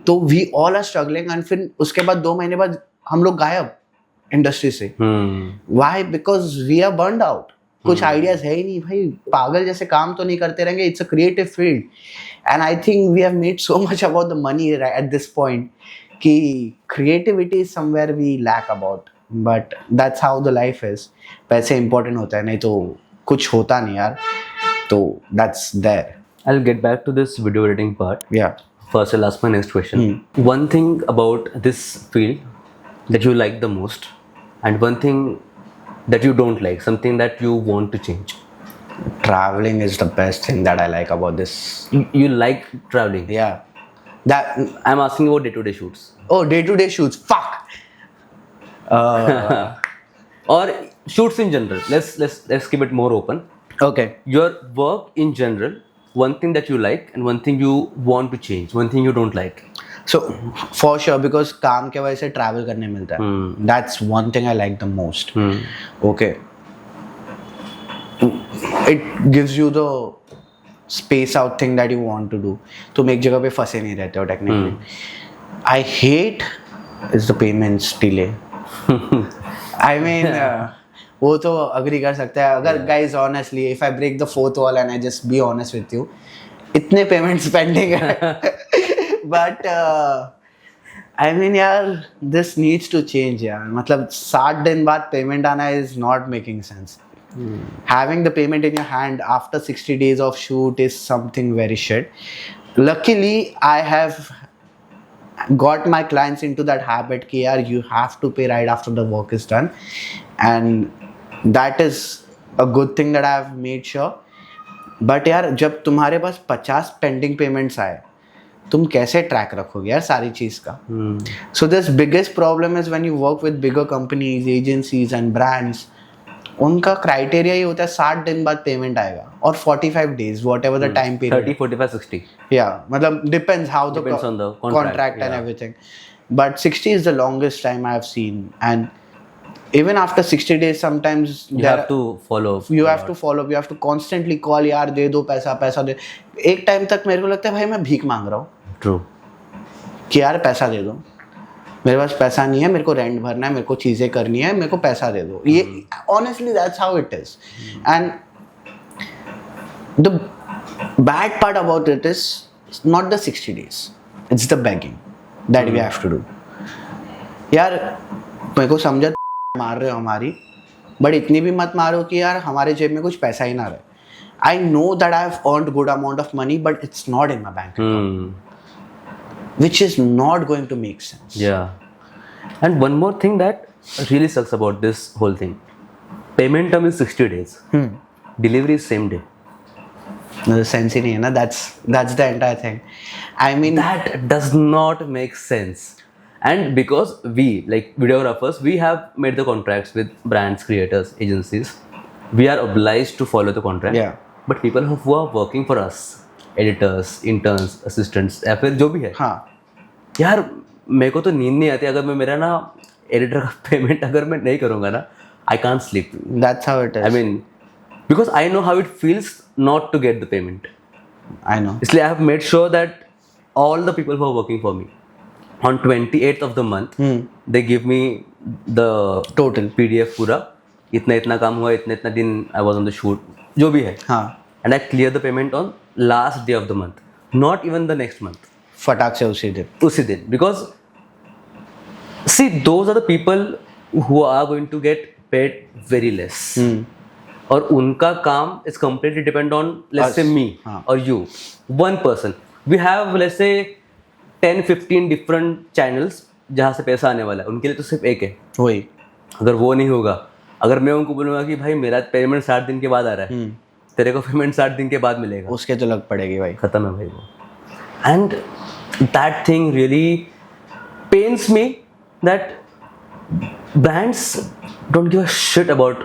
तो we all are struggling, and फिर उसके बाद 2 महीने बाद हम लोग गायब इंडस्ट्री से. Why? Because we are burned out. कुछ आइडियाज है ही नहीं भाई, पागल जैसे काम तो नहीं करते रहेंगे. It's a creative field, and I think we have made so much about the money at this point कि creativity is somewhere we lack about. But that's how the life is. पैसे इंपॉर्टेंट होता है, नहीं तो कुछ होता नहीं यार. तो that's there. I'll get back to this video editing part. Yeah. First, I'll ask my next question. One thing about this field that you like the most, and one thing that you don't like, something that you want to change. Traveling is the best thing that I like about this. You like traveling? Yeah. That I'm asking about day-to-day shoots. Oh, day-to-day shoots. Fuck. Or shoots in general. Let's keep it more open. Okay. Your work in general, one thing that you like and one thing you want to change, one thing you don't like. So for sure, because काम के वजह से travel करने मिलता है. That's one thing I like the most. Okay. It gives you the space out thing that you want to do. तुम एक जगह पे फंसे नहीं रहते हो technically. I hate is the payments delay. I mean, वो तो agree कर सकते हैं. अगर guys honestly, if I break the fourth wall and I just be honest with you, इतने payments pending है. But I mean यार, this needs to change यार. मतलब 60 दिन बाद payment आना is not making sense. Having the payment in your hand after 60 days of shoot is something very shit. Luckily, I have got my clients into that habit कि यार you have to pay right after the work is done, and that is a good thing that I have made sure. But यार जब तुम्हारे पास 50 pending payments आए, तुम कैसे track रखोगे यार सारी चीज का? So this biggest problem is when you work with bigger companies, agencies and brands. उनका क्राइटेरिया ही होता है 60 दिन बाद पेमेंट आएगा और 45 days, whatever the time period. 30, 45, 60. Yeah, मतलब depends how the Depends on the contract and everything. But 60 is the longest time I have seen, and even after 60 days, sometimes You have to follow up. You have to follow up. You have to constantly call. यार दे दो पैसा, पैसा दे. एक time तक मेरे को लगता है भाई मैं भीख मांग रहा हूँ. True. कि यार पैसा दे दो, मेरे पास पैसा नहीं है, मेरे को रेंट भरना है, मेरे को चीज़ें करनी है, मेरे को पैसा दे दो. ये honestly that's how it is. And the bad part about it is not the 60 days, it's the begging that we have to do. यार मेरे को समझा मार रहे हो हमारी, बट इतनी भी मत मारो कि यार हमारे जेब में कुछ पैसा ही ना रहे. I know that I have earned good amount of money, but it's not in my bank account. Which is not going to make sense. Yeah. And one more thing that really sucks about this whole thing. Payment term is 60 days. Delivery is same day. No sense ही नहीं है ना. That's the entire thing. I mean that does not make sense. And because we, like videographers, we have made the contracts with brands, creators, agencies. We are obliged to follow the contract. Yeah. But people who are working for us, editors, interns, assistants, या फिर जो भी है, हाँ यार मेरे को तो नींद नहीं आती अगर मैं मेरा ना एडिटर का पेमेंट अगर मैं नहीं करूँगा ना. I can't sleep. That's how it is. I mean, because I know how it feels not to get the payment. I know. इसलिए I have made sure that all the people who are working for me, on 28th of the month, they give me the Total PDF पूरा, इतना इतना काम हुआ, इतना इतना दिन I was on the shoot, जो भी है. हाँ. And I clear the payment on last day of the month, not even the next month. फटाक से उसी दिन. Because see, those are the people who are going to get paid very less. और उनका काम is completely depend on, let's say me or you, one person. We have let's say 10-15 different channels जहाँ से पैसा आने वाला है. उनके लिए तो सिर्फ एक है. वही. अगर वो नहीं होगा, अगर मैं उनको बोलूँगा कि भाई मेरा पेमेंट 60 दिन के बाद आ रहा है, तेरे को पेमेंट 60 दिन के बाद मिलेगा, उसके तो लग पड़ेगी भाई. खत्म है भाई वो. And that thing really pens me that brands don't give a shit about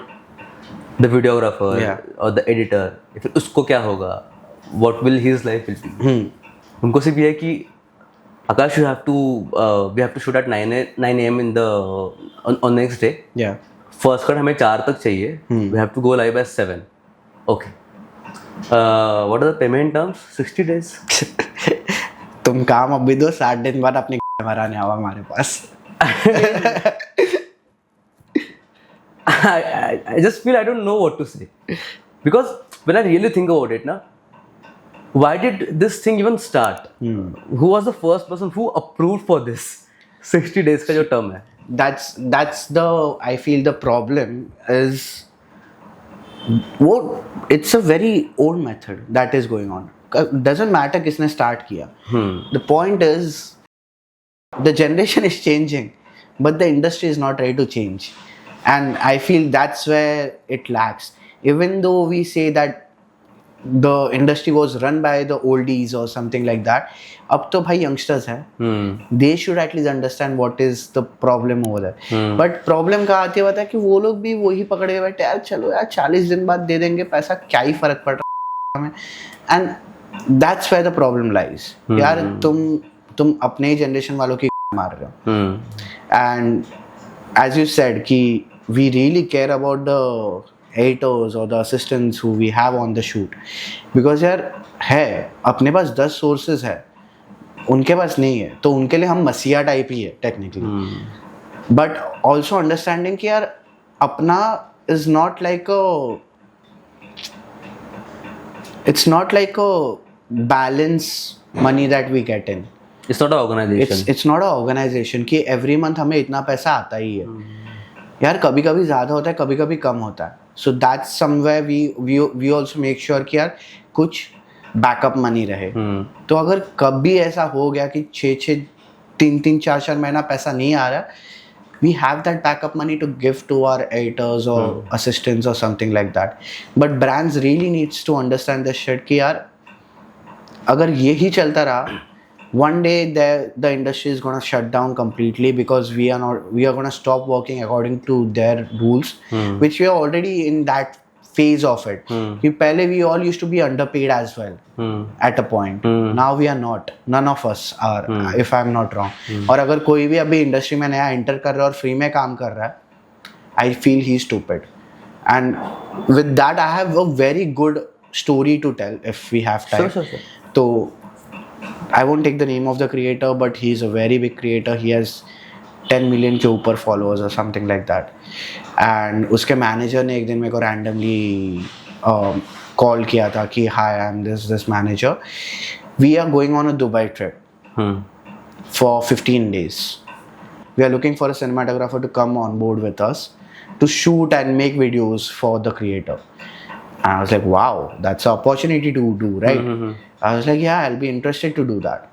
the videographer or the editor. फिर उसको क्या होगा, what will his life will be. उनको सिर्फ ये है कि Akash, we have to shoot at 9 a.m. on next day. Yeah. First cut हमें 4 तक चाहिए. We have to go live by 7. Okay. What are the payment terms? 60 days. तुम काम अभी दो, 60 दिन बाद अपनी भराने आओ हमारे पास. I just feel I don't know what to say, because when I really think about it, why did this thing even start? Who was the first person who approved for this 60 days का जो term है? That's the, I feel the problem is it's a very old method that is going on. Doesn't matter किसने start किया. The point is the generation is changing, but the industry is not ready to change, and I feel that's where it lacks. Even though we say that the industry was run by the oldies or something like that, अब तो भाई youngsters हैं. They should at least understand what is the problem over there. But problem कहाँ आती है पता है कि वो लोग भी वही पकड़े हुए बैठे, यार चलो यार 40 दिन बाद दे देंगे पैसा, क्या ही फर्क पड़ रहा है हमें. And that's where the problem lies. यार तुम तुम अपने ही जनरेशन वालों की मार रहे हो. And as you said कि we really care about the editors or the assistants who we have on the shoot, because यार है अपने पास 10 sources है, उनके पास नहीं है, तो उनके लिए हम मसीहा टाइप ही है technically. But also understanding कि यार अपना is not like it's not like a balance money that we get in. It's not an organization. It's not an organization कि every month हमें इतना पैसा आता ही है. यार कभी कभी ज़्यादा होता है, कभी कभी कम होता है. So that's somewhere we also make sure कि यार कुछ बैकअप मनी रहे. तो अगर कभी ऐसा हो गया कि 6-6, 3-3, 4-4 महीना पैसा नहीं आ रहा, we have that backup money to give to our editors or assistants or something like that. But brands really needs to understand this shit कि यार अगर यही चलता रहा, one day the industry is gonna shut down completely because we are gonna stop working according to their rules, which we are already in that phase of it. कि पहले we all used to be underpaid as well at a point. Now we are not. None of us are, if I'm not wrong. और अगर कोई भी अभी industry में नया enter कर रहा है और फ्री में काम कर रहा है, I feel he's stupid. And with that I have a very good story to tell if we have time. Sure. So I won't take the name of the creator, but he's a very big creator. He has 10 million के ऊपर followers or something like that. And उसके manager ने एक दिन मेरे को randomly call किया था कि hi, I'm this manager. We are going on a Dubai trip for 15 days. We are looking for a cinematographer to come on board with us to shoot and make videos for the creator. And I was like, wow, that's an opportunity to do, right? I was like, yeah, I'll be interested to do that.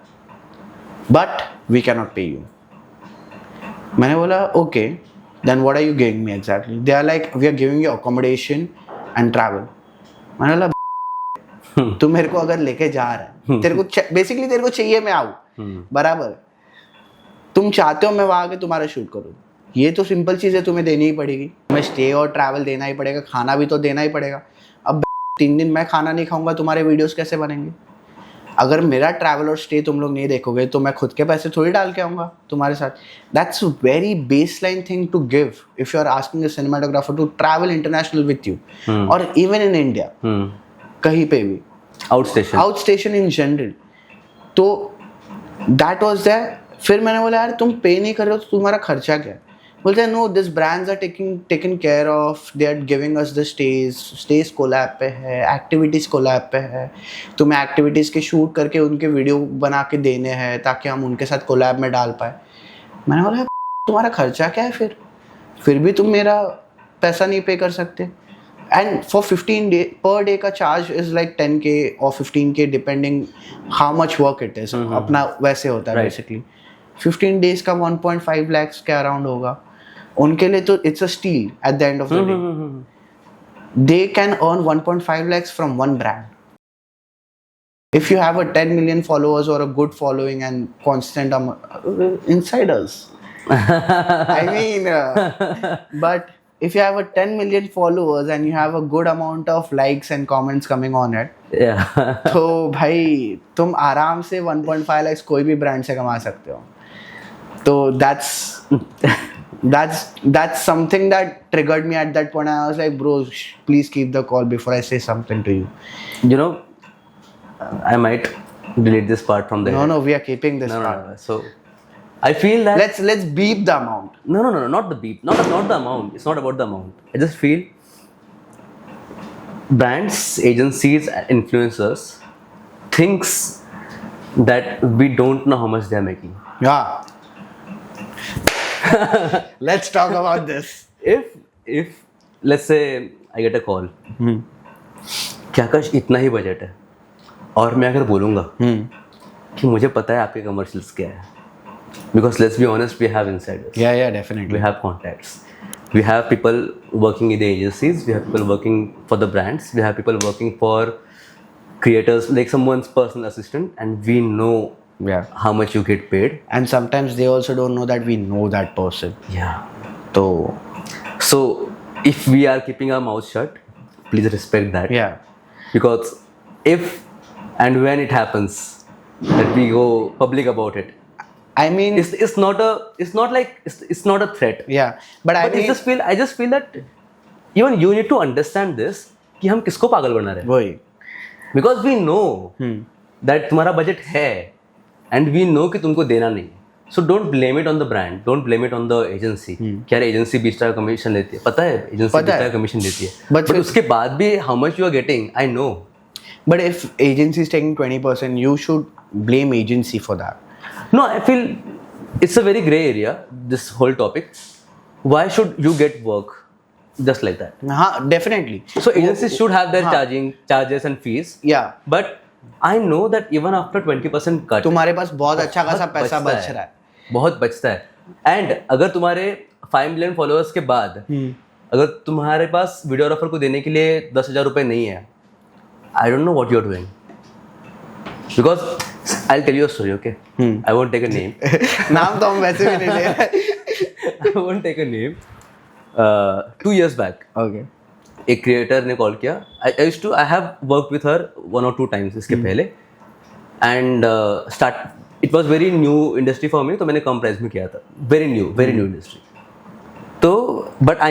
But we cannot pay you. मैंने बोला, okay, then what are you giving me exactly? They are like, we are giving you accommodation and travel. मैंने बोला, तू मेरे को अगर लेके जा रहा है, तेरे को basically तेरे को चाहिए मैं आऊँ, बराबर. तुम चाहते हो मैं वहाँ आके तुम्हारा शूट करूँ. ये तो सिंपल चीज़ है, तुम्हें देनी ही पड़ेगी. मैं स्टे और ट्रैवल देना ही पड़ेगा, खाना भी तो देना ही पड़ेगा. अब 3 दिन मैं खाना नहीं खाऊंगा, तुम्हारे वीडियोस कैसे बनेंगे? अगर मेरा ट्रैवल और स्टे तुम लोग नहीं देखोगे तो मैं खुद के पैसे थोड़ी डाल के आऊँगा तुम्हारे साथ. That's very baseline thing to give if you are asking a cinematographer to travel international with you और इवन इन इंडिया कहीं पे भी आउट स्टेशन इन जनरल. तो दैट वॉज दैट. फिर मैंने बोला यार तुम पे नहीं कर रहे हो तो तुम्हारा खर्चा क्या है? बोलते हैं no, this brands are taking care of, they are giving us the stage collab पे है, एक्टिविटीज़ कोलैब पे है, तुम्हें एक्टिविटीज़ के शूट करके उनके वीडियो बना के देने हैं ताकि हम उनके साथ कोलैब में डाल पाए. मैंने बोला तुम्हारा खर्चा क्या है? फिर भी तुम मेरा पैसा नहीं पे कर सकते. And for 15 day per day का चार्ज इज़ लाइक 10K और 15K depending how much work it is. अपना वैसे होता है बेसिकली. 15 डेज का 1.5 lakhs के अराउंड होगा. उनके लिए तो it's a steel eight the end of the day. They can earn 1.5 lakhs from one brand. If you have a 10 million followers or a good following and constant insiders, I mean, but if you have a 10 million followers and you have a good amount of likes and comments coming on it, तो भाई तुम आराम से 1.5 lakhs कोई भी brand से कमा सकते हो. तो that's something that triggered me at that point. I was like, bro, please keep the call before I say something to you. You know, I might delete this part from there. No, we are keeping this part. No. So I feel that let's beep the amount. No, not the beep, not the amount. It's not about the amount. I just feel brands, agencies, influencers thinks that we don't know how much they are making. Yeah. Let's talk about this. If let's say I get a call, क्या आकाश इतना ही budget है और मैं अगर बोलूँगा कि मुझे पता है आपके कमर्शियल्स क्या है, because let's be honest, we have insiders. Yeah, definitely. We have contacts. We have people working in the agencies. We have people working for the brands. We have people working for creators, like someone's personal assistant, and we know how much you get paid. And sometimes they also don't know that we know that person. Yeah. So if we are keeping our mouth shut, please respect that. Yeah. Because if and when it happens, that we go public about it. I mean, It's not a threat. yeah, but I But mean, I just feel that even you need to understand this कि हम किसको पागल बना रहे हैं. वही. Because we know that तुम्हारा budget है and we know कि तुमको देना नहीं. So don't blame it on the brand. Don't blame it on the agency. कि यार एजेंसी 20 का कमीशन लेती है. पता है एजेंसी 20 का कमीशन लेती है. But But उसके बाद भी how much you are getting, I know. but if agency is taking 20%, you should blame agency for that. No, I feel it's a very gray area, this whole topic. Why should you get work just like that? हाँ, definitely. So agencies should have their charges and fees. Yeah. But I know that even after 20% cut, तुम्हारे पास बहुत अच्छा खासा पैसा बचता बच रहा है. बहुत बचता है. And अगर तुम्हारे 5 million followers के बाद अगर तुम्हारे पास वीडियोग्राफर को देने के लिए 10,000 रुपए नहीं है, I don't know what you're doing. Because I'll tell you a story, okay? I won't take a name. नाम तो हम वैसे भी नहीं ले रहे. I won't take a name. 2 years back, Okay. एक क्रिएटर ने कॉल किया. I have worked with her 1 or 2 times इसके पहले. And it was very new industry for me, तो मैंने कम प्राइस में किया था. Very new industry. तो but I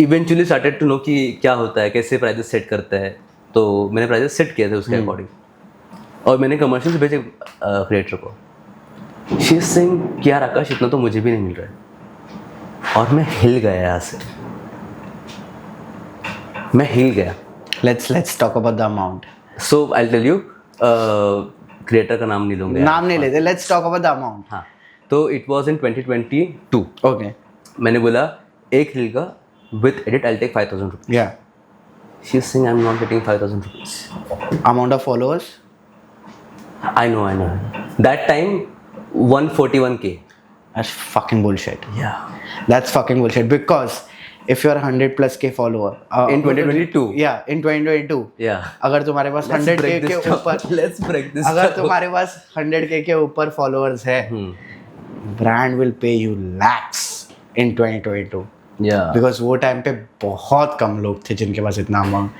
eventually started to know कि क्या होता है, कैसे प्राइसेस सेट करता है. तो मैंने प्राइसेस सेट किए थे उसके अकॉर्डिंग. और मैंने कमर्शियल्स भेजे क्रिएटर को. शी इज सेइंग कि यार आकाश इतना तो मुझे भी नहीं मिल रहा है. और मैं हिल गया यहाँ से. मैं हिल गया. Let's talk about the amount. So I tell you, creator का नाम नहीं लूँगा. नाम नहीं लेते. Let's talk about the amount. हाँ. तो इट वॉज इन 2022. Okay. मैंने बोला एक रील का with edit I take 5,000 rupees. Yeah. She is saying I am not getting 5,000 rupees. Amount of followers? I know. That time 141K. That's fucking bullshit. Yeah. That's fucking bullshit because if you're 100 plus K follower In 2022. Yeah, in 2022. Yeah. अगर तुम्हारे पास 100K के ऊपर Let's break this. अगर तुम्हारे पास 100K के ऊपर followers है, brand will pay you lakhs in 2022. Yeah. Because वो टाइम पे बहुत कम लोग थे जिनके पास इतना amount.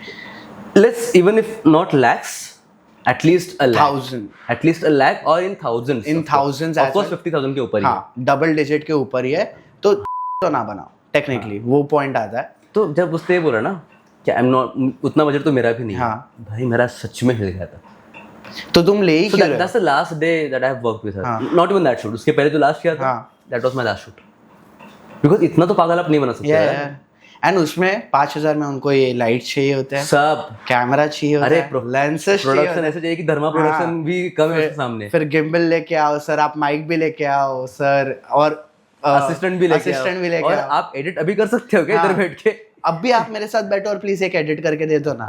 Let's even if not lakhs, at least a lakh. 1,000. At least a lakh or in thousands. In thousands Of as course well. 50,000 के ऊपर ही है. हाँ, डबल डिजिट के ऊपर ही है तो ना बनाओ. टेक्निकली वो पॉइंट आता है. तो जब उसने बोला ना कि आई एम नॉट, उतना बजट तो मेरा भी नहीं है. हाँ. भाई मेरा सच में हिल गया था. तो तुम ले ही So क्यों रहे हो? that's the last day that I have worked with her. हाँ. Not even that shoot. उसके पहले जो लास्ट किया था, हाँ. that was my last shoot. Because इतना तो पागल आप नहीं बना सकते यार. एंड उसमें 5,000 में उनको ये लाइट चाहिए होते हैं, सब कैमरा चाहिए होता है, लेंसेस चाहिए प्रोडक्शन ऐसे चाहिए कि धर्मा प्रोडक्शन हाँ. भी कम है उसके सामने. फिर गिम्बल लेके आओ सर, आप माइक भी लेके आओ सर, और असिस्टेंट भी लेके और आओ. आप एडिट अभी कर सकते हो क्या इधर हाँ. बैठ के? अब भी आप मेरे साथ बैठो और प्लीज एक एडिट करके दे दो ना.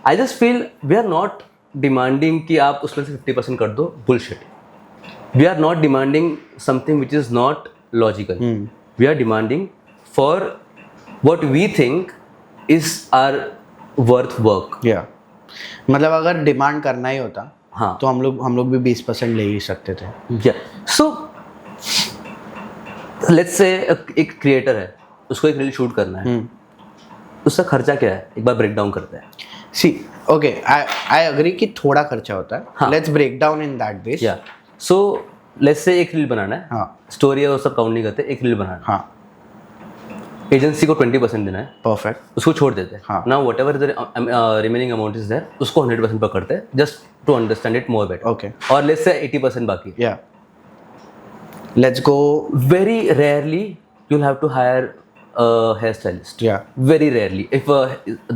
I just feel we are not demanding कि आप उसमें से 50% कर दो. Bullshit. We are not demanding something which is not logical. We are demanding for what we think is our worth work. या मतलब अगर डिमांड करना ही होता हाँ. तो हम लोग भी 20% ले ही सकते थे. Yeah. So let's say एक क्रिएटर है, उसको एक रील शूट करना है. उसका खर्चा क्या है एक बार ब्रेक डाउन करते हैं. सी ओके, आई एग्री कि थोड़ा खर्चा होता है. हाँ. Let's break down in that base. या सो लेट्स से एक रील बनाना है. हाँ. स्टोरी है वो सब काउंट नहीं करते. एक रील बनाना है. हाँ. एजेंसी को 20% देना है. परफेक्ट. उसको छोड़ देते हैं. हाँ. Now whatever the remaining amount is there उसको 100% पकड़ते हैं just to understand it more better. Okay. और लेट्स से 80% बाकी. या let's go. Very rarely you'll have to hire a hairstylist. Yeah. Very rarely. If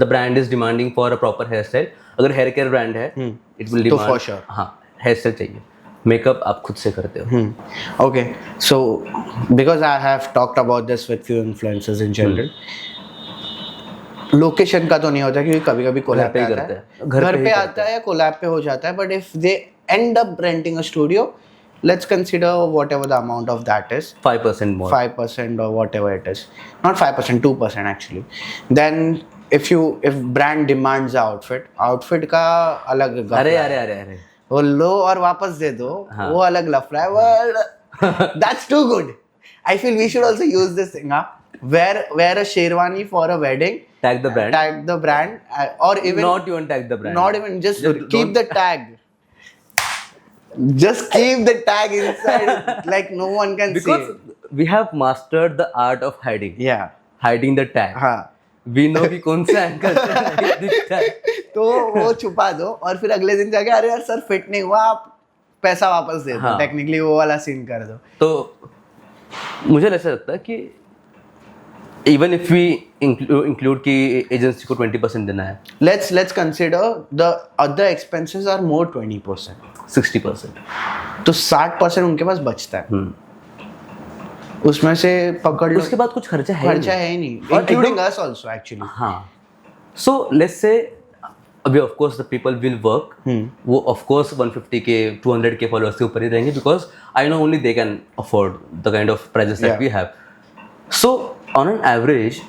the brand is demanding for a proper hairstyle, अगर hair care brand है, it will तो demand. for sure. हाँ, hairstyle चाहिए. Makeup आप खुद से करते हो. Okay, so because I have talked about this with few influencers in general, location का तो नहीं होता क्योंकि कभी कभी कोलैब पे आता है. घर पे आता है या कोलैब पे हो जाता है. But if they and up renting a studio, let's consider whatever the amount of that is, 5% more. 5% or whatever it is, not 5%, 2% actually. Then if brand demands outfit का अलग गफला अरे है. अरे अरे अरे वो लो और वापस दे दो. हाँ. वो अलग लफड़ा है. That's too good. I feel we should also use this thing. Wear a sherwani for a wedding. Tag the brand. Tag the brand, or even Not even tag the brand. not even just keep the tag. just keep the tag inside, like no one can Because see it. we have mastered the art of hiding. Yeah. Hiding the tag. हाँ. We know कि कौन सा anchor नहीं दिखता है. तो वो छुपा दो और फिर अगले दिन जाके अरे यार सर फिट नहीं हुआ, आप पैसा वापस दे दो. हाँ. टेक्निकली वो वाला सीन कर दो. तो मुझे ऐसा लगता है कि इवन इफ वी इंक्लूड कि एजेंसी को 20% देना है, Let's consider the other expenses are more 20%. 60%. तो 60% उनके पास बचता है. उसमें से पकड़ लो. उसके बाद कुछ खर्चा है खर्चा है ही नहीं. Including us also actually. हाँ. So let's say अभी of course the people will work. वो of course 150 के 200 के followers के ऊपर ही रहेंगे because I know only they can afford the kind of prices that we have. So on an average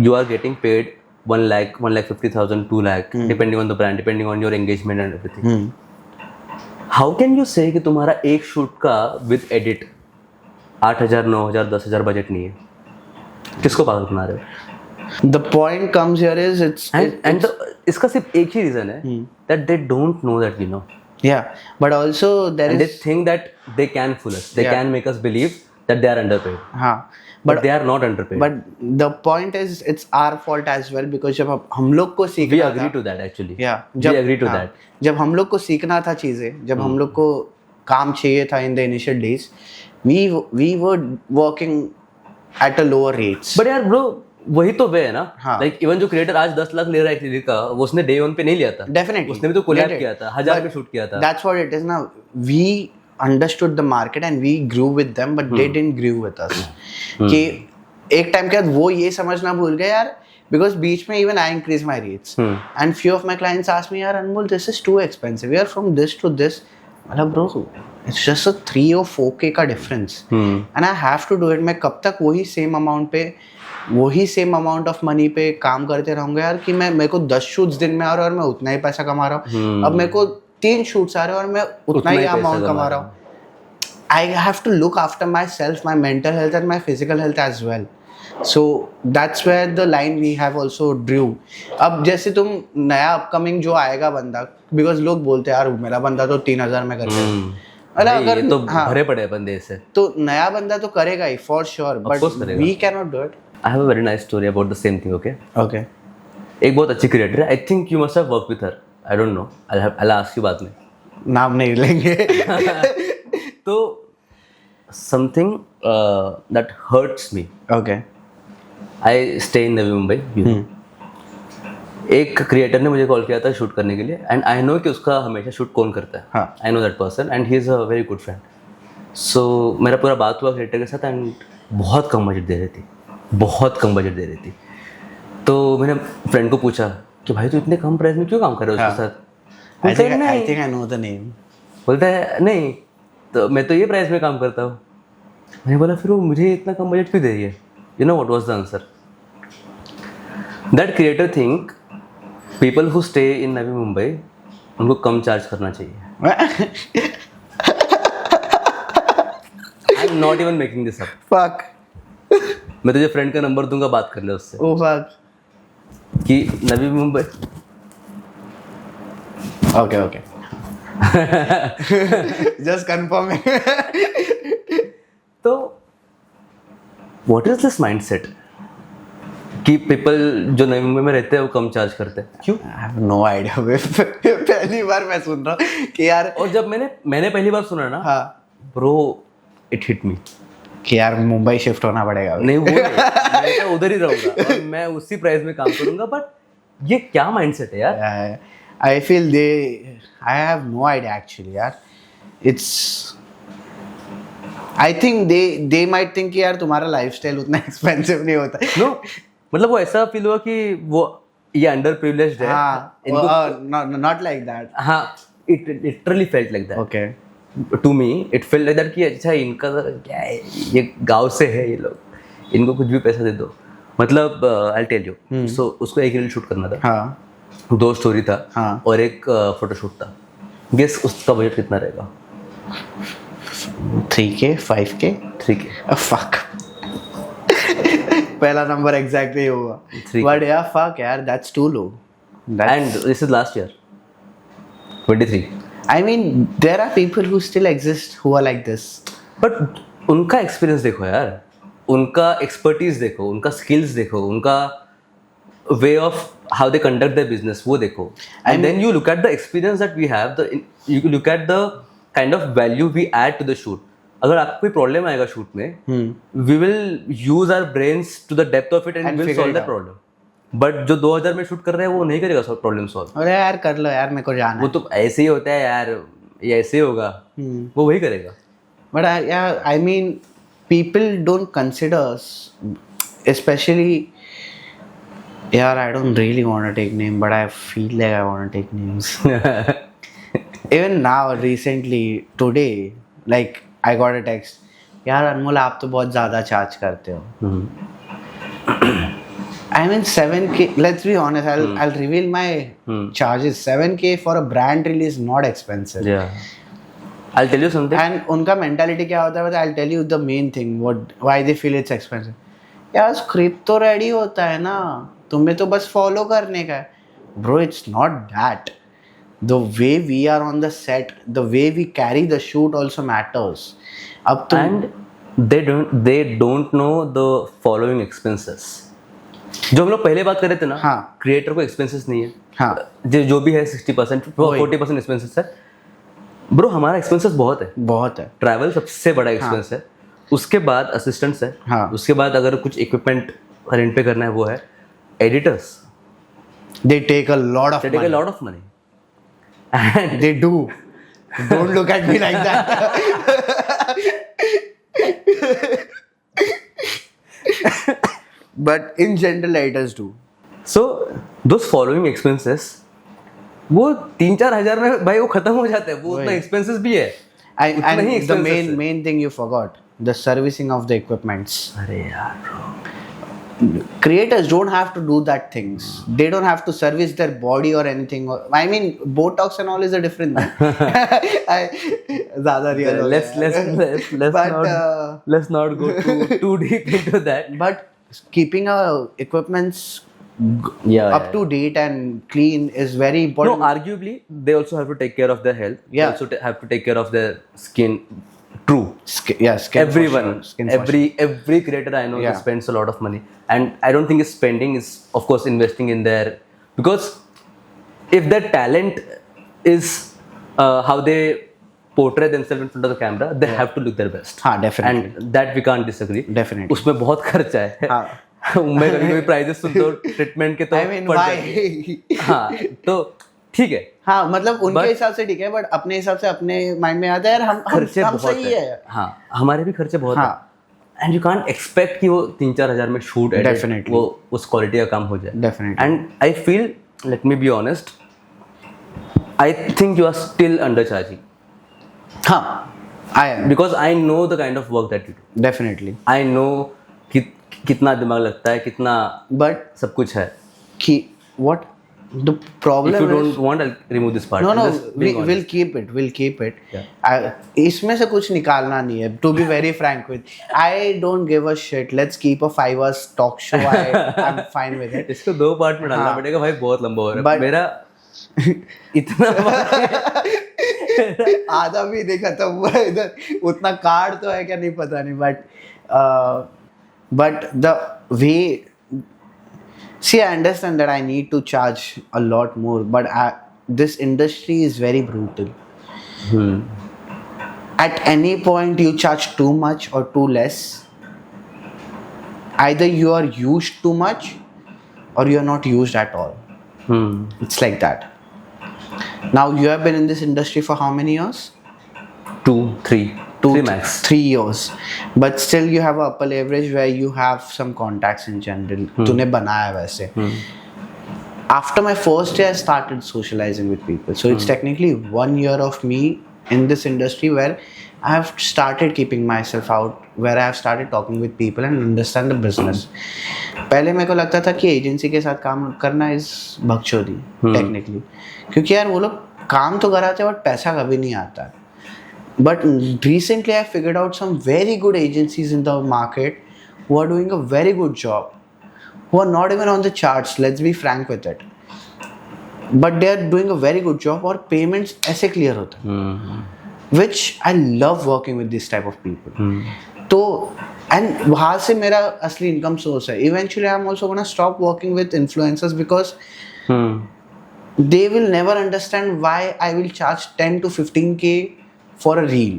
you are getting paid 1 lakh, 1,50,000, 2 lakh depending on the brand, depending on your engagement and everything. How can you say कि तुम्हारा एक shoot का with edit 8,000, 9,000, 10,000 budget नहीं है? किसको पागल बना रहे हो? The point comes here is and इसका सिर्फ एक ही रीजन है that they don't know that we know. Yeah, but also there And they is think that they can fool us. They can make us believe that they are underpaid. हाँ. But they are not underpaid. But the point is it's our fault as well because जब हम लोग को We सीखना agree था. to that actually. Yeah, We agree to हाँ, that. जब हम लोग को सीखना था चीजें, जब हम लोग को काम चाहिए था in the initial days, we were working at a lower rates. But यार bro, वही तो वे है ना. हाँ. Like even जो creator आज 10 लाख ले रहा है क्लिक का, वो उसने day one पे नहीं लिया था. Definitely. उसने भी तो कोलैब Get it. किया था, 1000 पे But शूट किया था. That's what it is now. We understood the market and we grew with them, but they didn't grow with us. कि एक टाइम के बाद वो ये समझना भूल गए यार, because बीच में even I increased my rates and few of my clients asked me यार अनमोल this is too expensive, we are from this to this. मतलब bro it's just a 3 or 4K का difference and I have to do it. मैं कब तक वही same amount पे वही same amount of money पे काम करते रहूंगा यार कि मैं मेरे को 10 शूट्स दिन में आ रहा है और मैं उतना ही पैसा कमा रहा हूँ. अब मेरे को 3 शूट्स आ रहे हैं और मैं उतना ही अमाउंट कमा रहा हूँ. I have to look after myself, my mental health and my physical health as well. So that's where the line we have also drew. अब जैसे तुम नया अपकमिंग जो आएगा बंदा, because लोग बोलते हैं यार मेरा बंदा तो 3,000 में करता है. अरे अगर ये तो भरे पड़े हैं बंदे से. तो नया बंदा तो करेगा ही for sure, but we cannot do it. I have a very nice story about the same thing. Okay. Okay. एक बहुत अच्छी क्रिएटर है. I think you must have worked with her. I don't know. I'll ask you बाद में. नाम नहीं लेंगे. तो something that hurts me. Okay. I stay in Navi Mumbai. एक क्रिएटर ने मुझे कॉल किया था शूट करने के लिए एंड आई नो कि उसका हमेशा शूट कौन करता है. I know that person and he is a very good friend. So मेरा पूरा बात हुआ क्रिएटर के साथ एंड बहुत कम बजट दे रही थी, बहुत कम बजट दे रही थी. तो मैंने फ्रेंड को पूछा कि भाई तू इतने कम प्राइस में क्यों काम कर रहा है उसके साथ. I think I know the name. बोलता है नहीं तो मैं तो ये प्राइस में काम करता हूँ. मैंने बोला फिर वो मुझे इतना कम बजट क्यों दे रही है. You know what was the answer. That creator think people who stay in Navi Mumbai उनको कम चार्ज करना चाहिए. I am not even making this up. Fuck. मैं तुझे फ्रेंड का नंबर दूंगा, बात कर ले उससे Oh fuck. कि Navi Mumbai. Okay, okay. Just confirming. तो व्हाट इज दिस माइंडसेट कि पीपल जो नवी मुंबई में रहते हैं वो कम चार्ज करते हैं. क्यों? I have no idea. पहली बार मैं सुन रहा हूँ कि यार और जब मैंने पहली बार सुना ना हाँ ब्रो इट हिट मी कि यार मुंबई शिफ्ट होना पड़ेगा. नहीं वो नहीं, मैं तो उधर ही रहूंगा और मैं उसी प्राइस में काम करूंगा. बट ये क्या माइंडसेट है यार. I feel I have no idea actually यार. It's I think they might think कि यार तुम्हारा लाइफस्टाइल उतना एक्सपेंसिव नहीं होता. नो मतलब वो ऐसा फील हुआ कि वो ये अंडर प्रिविलेज्ड है. हाँ, not like that. हाँ, it literally felt like that. Okay. To me it felt like that कि अच्छा इनका क्या है, ये गांव से है ये लोग, इनको कुछ भी पैसा दे दो. मतलब I'll tell you. So उसको एक रील शूट करना था. हाँ 2 स्टोरी था हाँ. और एक फोटोशूट था. गेस उसका बजट कितना रहेगा? 3K 5K 3K. fuck. पहला नंबर एग्जैक्टली होगा. 3K. But yeah fuck यार that's too low. And this is last year 23. I mean, there are people who still exist who are like this. But उनका experience देखो यार, उनका expertise देखो, उनका skills देखो, उनका way of how they conduct the business वो देखो, and then you look at the experience that we have, the you look at the kind of value we add to the shoot. अगर आपको कोई problem आएगा shoot में, we will use our brains to the depth of it and will solve the problem. But जो 2000 में shoot कर रहे हैं वो नहीं करेगा प्रॉब्लम सॉल्व. अरे यार कर लो यार, मेरे को जाना वो तो ऐसे ही होता है यार, ये ऐसे ही होगा, वो वही करेगा. But I mean, people don't consider, especially, I don't really want to take name, but I feel like I want to take names. Even now, recently, today, like, I got a text, यार अनमोल आप तो बहुत ज़्यादा charge करते हो. I mean 7K, let's be honest, I'll reveal my charges. 7K for a brand release not expensive. Yeah. I'll tell you something. And उनका mentality क्या होता है, I'll tell you the main thing, why they feel it's expensive. यार script तो ready होता है ना, तुम्हें तो बस follow करने का है. Bro, it's not that. The way we are on the set, the way we carry the shoot also matters. अब तुम And they don't know the following expenses. जो हम लोग पहले बात कर रहे थे ना, हाँ. क्रिएटर को एक्सपेंसेस नहीं है. हाँ. जो भी है 60% 40% एक्सपेंसेस है. ब्रो हमारा एक्सपेंसेस बहुत है. बहुत है. ट्रैवल सबसे बड़ा एक्सपेंस है. उसके बाद असिस्टेंट्स है. हाँ. उसके बाद अगर कुछ इक्विपमेंट रेंट पे करना है वो है. Editors, they take a lot of money. and they do. Don't look at me like that. But in general editors do. So those following expenses, वो 3-4 हजार में भाई वो खत्म हो जाता है. वो उतना एक्सपेंसेस भी है. And the main thing you forgot, the servicing of the equipments. अरे यार Creators don't have to do that things. They don't have to service their body or anything. I mean, Botox and all is a different thing. ज़्यादा real हो गया. let's not go too deep into that. But keeping our equipments up to date and clean is very important. No, arguably they also have to take care of their health. Yeah. They also have to take care of their skin. True. Skin Everyone, for sure. every creator I know spends a lot of money, and I don't think it's spending, is of course investing in their, because if their talent is how they portray themselves in front of the camera, they have to look their best. हाँ, definitely. And that we can't disagree. Definitely. उसमें बहुत खर्चा है. हाँ. मैं कभी prices सुनता हूँ ट्रीटमेंट के तो I mean, why? हाँ तो ठीक है. हाँ मतलब उनके हिसाब से ठीक है, बट अपने हिसाब से अपने माइंड में आता है यार हम बहुत सही है. हाँ हमारे भी खर्चे बहुत हाँ. है. एंड यू कांट एक्सपेक्ट कि वो 3-4 हजार में शूट Definitely. वो उस क्वालिटी का काम हो जाए. Definitely. And I feel, let me be honest, I think you are still undercharging. हाँ, I am, because I know the kind of work that you do. Definitely. I know कितना दिमाग लगता है, कितना बट सब कुछ है. कि what the problem If you is, don't want, I'll remove this part. no, Just being honest. we'll keep it. Yeah. इसमें से कुछ निकालना नहीं है. To be very frank with, I don't give a shit. Let's keep a 5 hours talk show. I'm fine with it. इसको 2 part में डालना हाँ. पड़ेगा भाई, बहुत लंबा हो रहा है. But- मेरा इतना आधा भी नहीं खत्म हुआ है इधर. उतना कार्ड तो है क्या नहीं पता नहीं, but the way, see, I understand that I need to charge a lot more, but this industry is very brutal. At any point you charge too much or too less, either you are used too much or you are not used at all. It's like that. Now you have been in this industry for how many years? 2-3 max. 3 years, but still you have a upper leverage where you have some contacts in general. तूने बनाया वैसे. After my first year I started socializing with people, so it's technically 1 year of me in this industry where I have started keeping myself out, where I have started talking with people and understand the business. पहले मेरे को लगता था कि agency के साथ काम करना इज बकचोदी टेक्निकली, क्योंकि यार वो लोग काम तो कराते हैं बट पैसा कभी नहीं आता. But recently I figured out some very good agencies in the market who are doing a very good job, who are not even on the charts, let's be frank with it. But they are doing a very good job और payments ऐसे clear होते हैं, which I love working with this type of people. तो and वहाँ से मेरा असली income source है. Eventually I am also gonna stop working with influencers because they will never understand why I will charge 10 to 15K for a reel.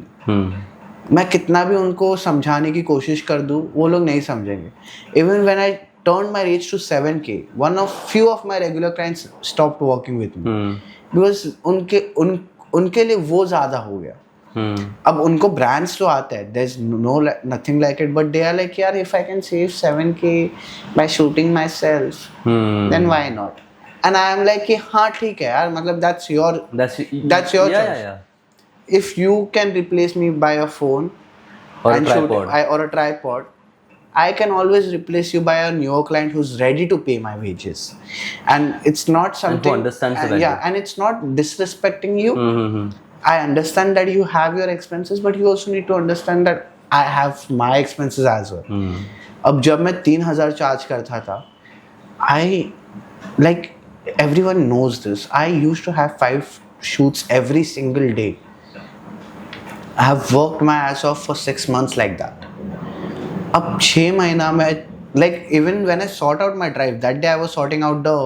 मैं कितना भी उनको समझाने की कोशिश कर दूँ वो लोग नहीं समझेंगे. Even when I turned my reach to 7K, few of my regular clients stopped working with me because उनके लिए वो ज़्यादा हो गया. अब उनको brands तो आते हैं, there's nothing like it, but they are like यार if I can save 7K by shooting myself, then why not? And I am like कि हाँ ठीक है यार, मतलब that's your choice. If you can replace me by a phone or and a tripod or a tripod, I can always replace you by a newer client who's ready to pay my wages, and it's not something. And who understands the value. Yeah, and it's not disrespecting you. I understand that you have your expenses, but you also need to understand that I have my expenses as well. अब जब मैं 3,000 charge करता था, like everyone knows this, I used to have 5 shoots every single day. I have worked my ass off for 6 months like that. अब 6 महीना में, like even when I sort out my drive, that day I was sorting out the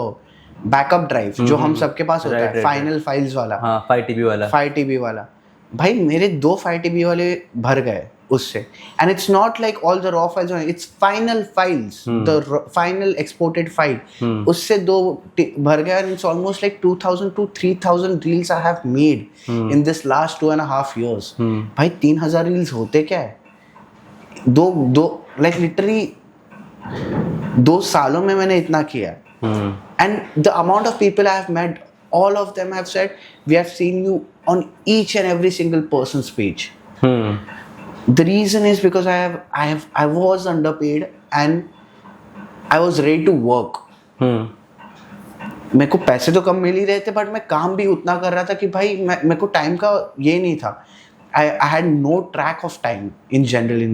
backup drive जो हम सबके पास होता है, final files वाला, 5 TB वाला. भाई मेरे 2 5 TB वाले भर गए उससे. And it's not like all the raw files, it's final files, the final exported file. उससे 2 भर गया, and it's almost like 2,000 to 3,000 reels I have made in this last 2.5 years. भाई 3,000 reels होते क्या है? दो like literally 2 सालों में मैंने इतना किया. And the amount of people I have met, all of them have said, we have seen you on each and every single person's page. The reason is because I was underpaid and I was ready to work. मेरे को पैसे तो कम मिल ही रहे थे, but मैं काम भी उतना कर रहा था कि भाई मेरे को टाइम का ये नहीं था. I had no track of time in general in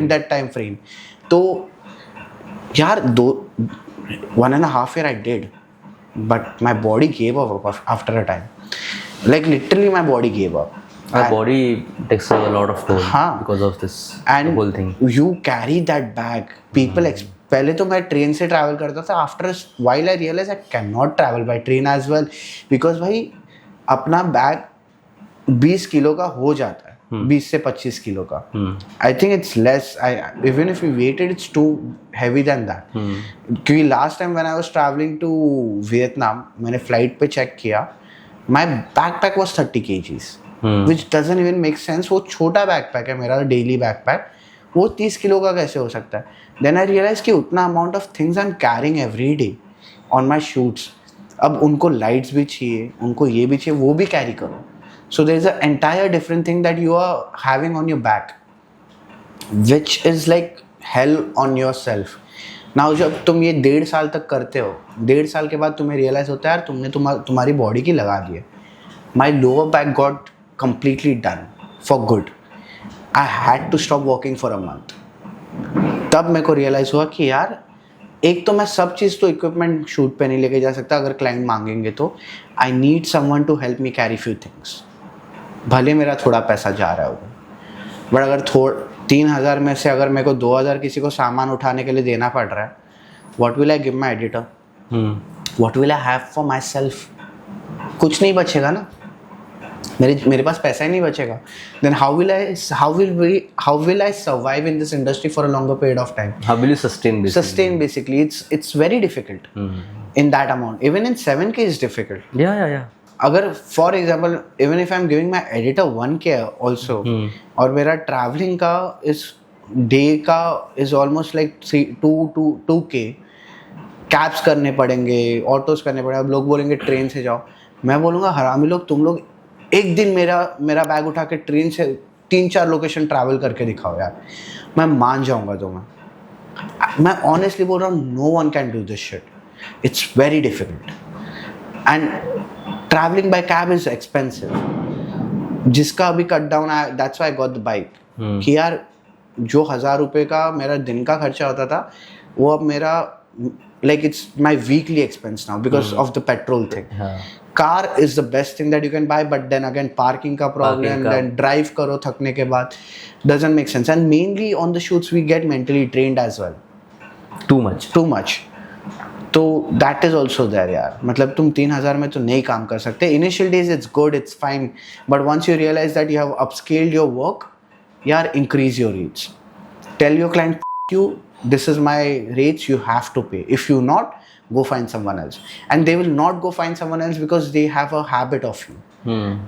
that time frame. तो यार 1.5 year I did, but my body gave up after a time. Like literally my body gave up. Our body takes a lot of toll because of this whole thing. You carry that bag. People पहले तो मैं train से travel करता था. After while I realized I cannot travel by train as well because भाई अपना bag 20 kilo का हो जाता है, 20 से 25 किलो का. I think it's less. Even if we weighted, it's too heavy than that. क्योंकि last time when I was traveling to Vietnam, मैंने फ्लाइट पे चेक किया, my backpack was 30 kgs, which doesn't even make sense. वो छोटा backpack है मेरा, daily backpack, वो 30 kilo का कैसे हो सकता है? Then I realized कि उतना amount of things I'm carrying every day on my shoots. अब उनको लाइट्स भी चाहिए, उनको ये भी चाहिए, वो भी कैरी करो. So there is an entire different thing that you are having on your back, which is like hell on yourself. Now जब तुम ये 1.5 साल तक करते हो, 1.5 साल के बाद तुम्हें रियलाइज होता है यार तुमने तुम्हारी बॉडी की लगा दी है. My lower back got completely done for good. I had to stop working for a month. तब मेरे को रियलाइज हुआ कि यार एक तो मैं सब चीज़ तो इक्विपमेंट शूट पे नहीं लेके जा सकता, अगर क्लाइंट मांगेंगे तो. I need someone to help me carry few things. भले मेरा थोड़ा पैसा जा रहा होगा, बट अगर 3,000 में से अगर मेरे को 2,000 किसी को सामान उठाने के लिए देना पड़ रहा है, what will I give my editor? What will I have for my self? कुछ नहीं बचेगा ना. मेरे पास पैसा ही नहीं बचेगा. Then how will I survive in this industry for a longer period of time? How will you sustain basically? Sustain basically. It's very difficult in that amount. Even in 7K is difficult. Yeah. अगर for example, even if I'm giving my editor 1K also, और मेरा traveling का इस day का is almost like 2K. Cabs करने पड़ेंगे, autos करने पड़ेंगे. अब लोग बोलेंगे ट्रेन से जाओ, मैं बोलूँगा हरामी लोग, तुम लोग एक दिन मेरा बैग उठा के ट्रेन से 3-4 लोकेशन ट्रैवल करके दिखाओ यार, मैं मान जाऊंगा. तो मैं ऑनेस्टली बोल रहा हूँ, no one can do this shit. It's very difficult and travelling by cab is expensive. जिसका अभी कट डाउन आया, that's why I got the bike. कि यार जो 1,000 रुपये का मेरा दिन का खर्चा होता था, वो अब मेरा like it's my weekly expense now because of the petrol thing. हाँ. Car is the best thing that you can buy, but then again parking का problem, then drive करो थकने के बाद, doesn't make sense. And mainly on the shoots we get mentally trained as well. Too much. तो that is also there यार. मतलब तुम 3,000 में तो नहीं काम कर सकते. Initial days it's good, it's fine, but once you realize that you have upscaled your work, यार increase your rates. Tell your client, you, this is my rates, you have to pay. If you not, go find someone else. And they will not go find someone else because they have a habit of you,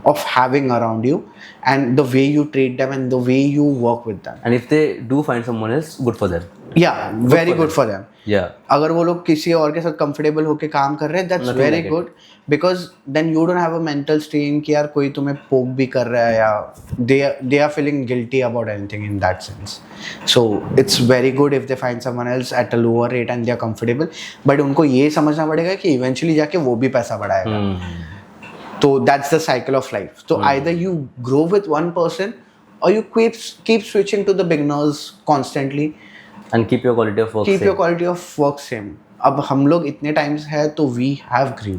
of having around you, and the way you treat them and the way you work with them. And if they do find someone else, good for them. Yeah, very good for them. Yeah. अगर वो लोग किसी और के साथ comfortable होके काम कर रहे हैं, that's Nothing very like good, because then you don't have a mental strain कि यार कोई तुम्हें poke भी कर रहा है या they are feeling guilty about anything in that sense. So it's very good if they find someone else at a lower rate and they are comfortable, but उनको ये समझना पड़ेगा कि eventually जाके वो भी पैसा बढ़ाएगा. So that's the cycle of life. So either you grow with one person or you keep switching to the beginners constantly. And keep your quality of work Keep same. your quality of work same. अब हम लोग इतने times है तो we have grew.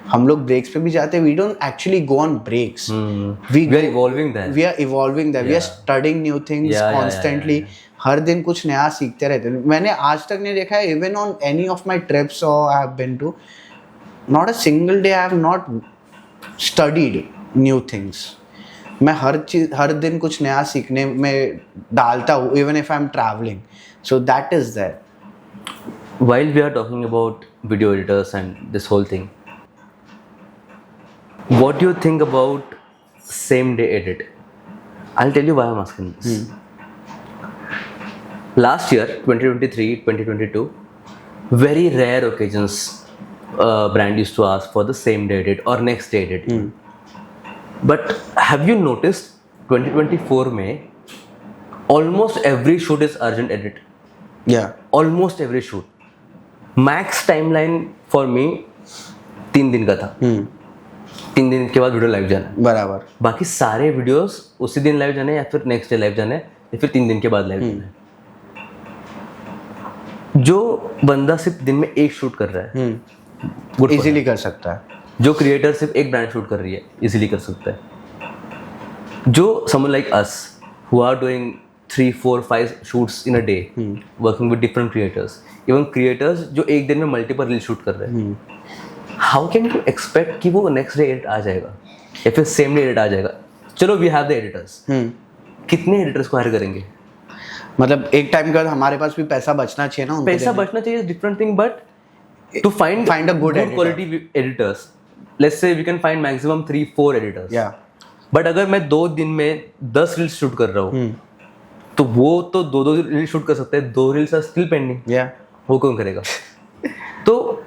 हम लोग breaks पे भी जाते हैं. We don't actually go on breaks. We are evolving there. We are evolving there. We are studying new things constantly. हर दिन कुछ नया सीखते रहते हैं. मैंने आज तक नहीं देखा है, even on any of my trips or I have been to, not a single day I have not studied new things. मैं हर दिन कुछ नया सीखने में डालता हूँ, even if I am traveling. So that is there. While we are talking about video editors and this whole thing, what do you think about same day edit? I'll tell you why I'm asking this. Last year, 2023, 2022, very rare occasions brand used to ask for the same day edit or next day edit. But have you noticed 2024 में almost every shoot is urgent edit. Yeah. Almost every shoot. Max timeline for me 3 दिन का था. 3 दिन के बाद video live जाना है. बराबर. बाकी सारे वीडियोस उसी दिन लाइव जाने या फिर नेक्स्ट डे लाइव जाने या फिर 3 दिन के बाद लाइव जाना है. जो बंदा सिर्फ दिन में एक शूट कर रहा है, इजीली कर सकता है. जो क्रिएटर सिर्फ एक ब्रांड शूट कर रही है, इजीली कर सकता है. जो someone like us who are doing 3, 4, 5 shoots in a day, working with different creators, even creators जो एक दिन में multiple रील शूट कर रहे हैं, how can you expect कि वो next day edit आ जाएगा या फिर same day edit आ जाएगा? चलो we have the editors. कितने editors को hire करेंगे? मतलब एक टाइम के बाद हमारे पास भी पैसा बचना चाहिए ना. पैसा बचना चाहिए, different thing, but to find a good quality editors, let's say we can find maximum 3, 4 editors. Yeah. But अगर मैं 2 दिन में 10 रील्स शूट कर रहा हूँ, तो वो तो 2 रील शूट कर सकते हैं. 2 रील्स आर स्टिल पेंडिंग. वो कौन करेगा? तो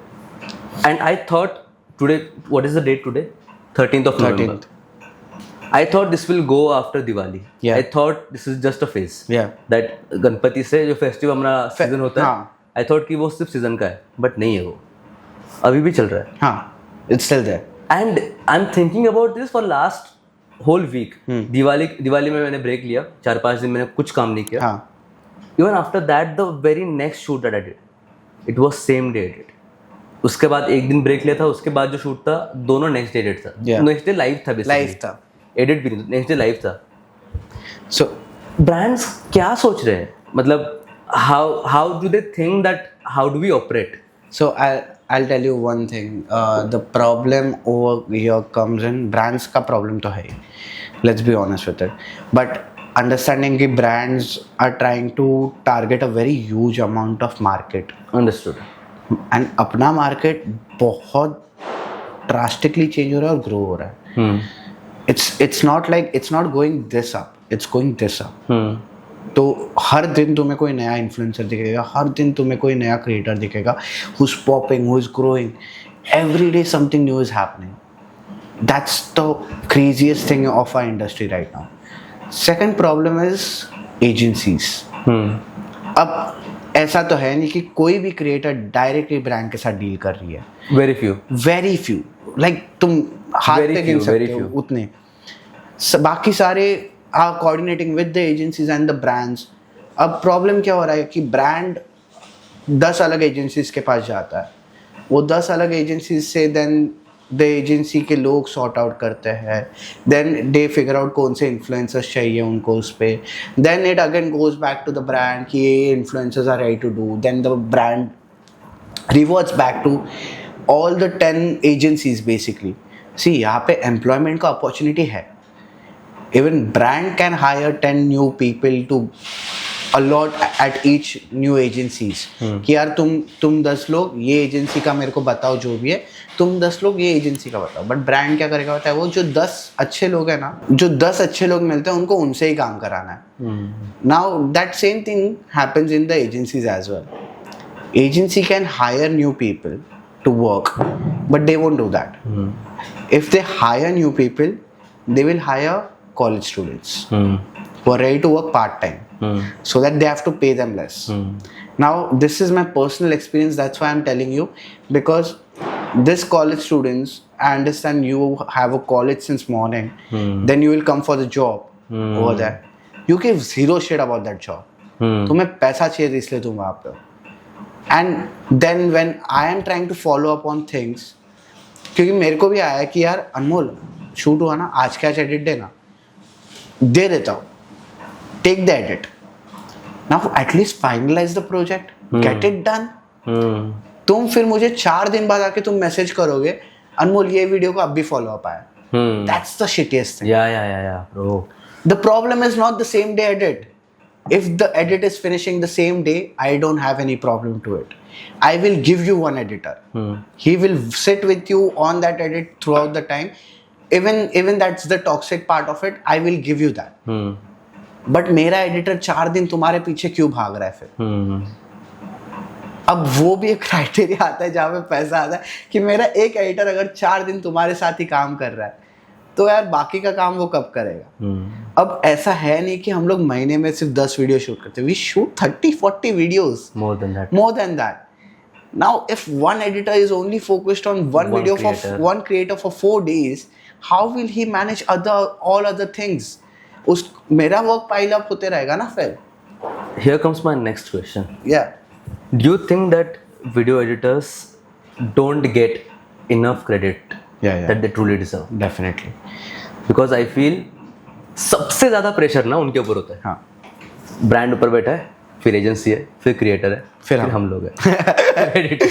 and I thought today, what is the date today? 13th of November. I thought this will go after Diwali. I thought this is just a phase. That Ganpati से जो festive हमारा season होता है, I thought कि वो सिर्फ season का है, बट नहीं है. वो अभी भी चल रहा है. हाँ, it's still there. And I'm thinking about this for last whole week. Diwali में मैंने ब्रेक लिया, 4-5 दिन मैंने कुछ काम नहीं किया. Even after that, the very next shoot that I did, it was same day edit. उसके बाद एक दिन ब्रेक लिया था, उसके बाद जो शूट था दोनों नेक्स्ट डे एडिट था. नेक्स्ट डे लाइव था, लाइव था, एडिट भी नहीं, नेक्स्ट डे लाइव था. सो ब्रांड्स क्या सोच रहे हैं? मतलब how do they think that, how do we operate? So I'll tell you one thing. The problem over here comes in brands का problem तो है. Let's be honest with it. But understanding कि brands are trying to target a very huge amount of market. Understood. And अपना market बहुत drastically change हो रहा है और grow हो रहा है. It's not like it's not going this up. It's going this up. तो हर दिन तुम्हें कोई नया इन्फ्लुएंसर दिखेगा, हर दिन तुम्हें कोई नया क्रिएटर दिखेगा, who's popping, who's growing. Every day something new is happening. That's the craziest thing of our industry right now. Second problem is agencies. अब ऐसा तो है नहीं कि कोई भी क्रिएटर डायरेक्टली ब्रांड के साथ डील कर रही है. Very few. Like तुम हाथ पे गिन सकते हो उतने. बाकी सारे are coordinating with the agencies and the brands. अब प्रॉब्लम क्या हो रहा है कि ब्रांड 10 अलग एजेंसीज के पास जाता है, वो 10 अलग एजेंसीज से देन द एजेंसी के लोग सॉर्ट आउट करते हैं, देन दे फिगर आउट कौन से इन्फ्लुएंसर्स चाहिए उनको उस पर, then it again goes back to the brand कि ये influencers are ready to do, then the brand reverts back to all the 10 agencies basically. See, यहाँ पे employment का opportunity है. Even brand can hire 10 new people to allot at each new agencies. कि यार तुम 10 लोग ये एजेंसी का मेरे को बताओ जो भी है, तुम 10 लोग ये एजेंसी का बताओ. बट ब्रांड क्या करेगा होता है, वो जो 10 अच्छे लोग हैं ना, जो 10 अच्छे लोग मिलते हैं उनको उनसे ही काम कराना है. Now that same thing happens in the agencies as well. Agency can hire new people to work, but they won't do that. If they hire new people, they will hire college students who are ready to work part-time, so that they have to pay them less. Now, this is my personal experience, that's why I'm telling you, because this college students, I understand you have a college since morning, then you will come for the job over there. You give zero shit about that job. तुम्हें पैसा चाहिए इसलिए तुम वहाँ पे हो. And then when I am trying to follow up on things, क्योंकि मेरे को भी आया कि यार अनमोल शूट हुआ ना, आज का एडिट देना, दे देता हूँ, take the edit, now at least finalise the project, get it done. तुम फिर मुझे 4 दिन बाद आके तुम मैसेज करोगे अनमोल ये वीडियो को अब भी फॉलो अप आया. That's the shittiest thing. Yeah, bro. The problem is not the same day edit. If the edit is finishing the same day, I don't have any problem to it. I will give you one editor. He will sit with you on that edit throughout the time. Even that's the toxic part of it. I will give you that. But मेरा editor 4 दिन तुम्हारे पीछे क्यों भाग रहा है फिर? अब वो भी एक क्राइटेरिया आता है जहाँ पे पैसा आता है कि मेरा एक एडिटर अगर 4 दिन तुम्हारे साथ ही काम कर रहा है, तो यार बाकी का काम वो कब करेगा? अब ऐसा है नहीं कि हम लोग महीने में सिर्फ 10 वीडियो शूट करते हैं. We shoot 30-40 videos. More than that. More than that. Now, if one editor is only focused on one video creator. for one creator for 4 days, how will he manage all other things? मेरा work pile up होते रहेगा ना फिर. Here comes my next question. Yeah. Do you think that video editors don't get enough credit Yeah. that they truly deserve? Definitely. Because I feel सबसे ज़्यादा pressure ना उनके ऊपर होता है. हाँ. ब्रांड ऊपर बैठा है, फिर एजेंसी है, फिर क्रिएटर है, फिर हम लोग हैं एडिटर.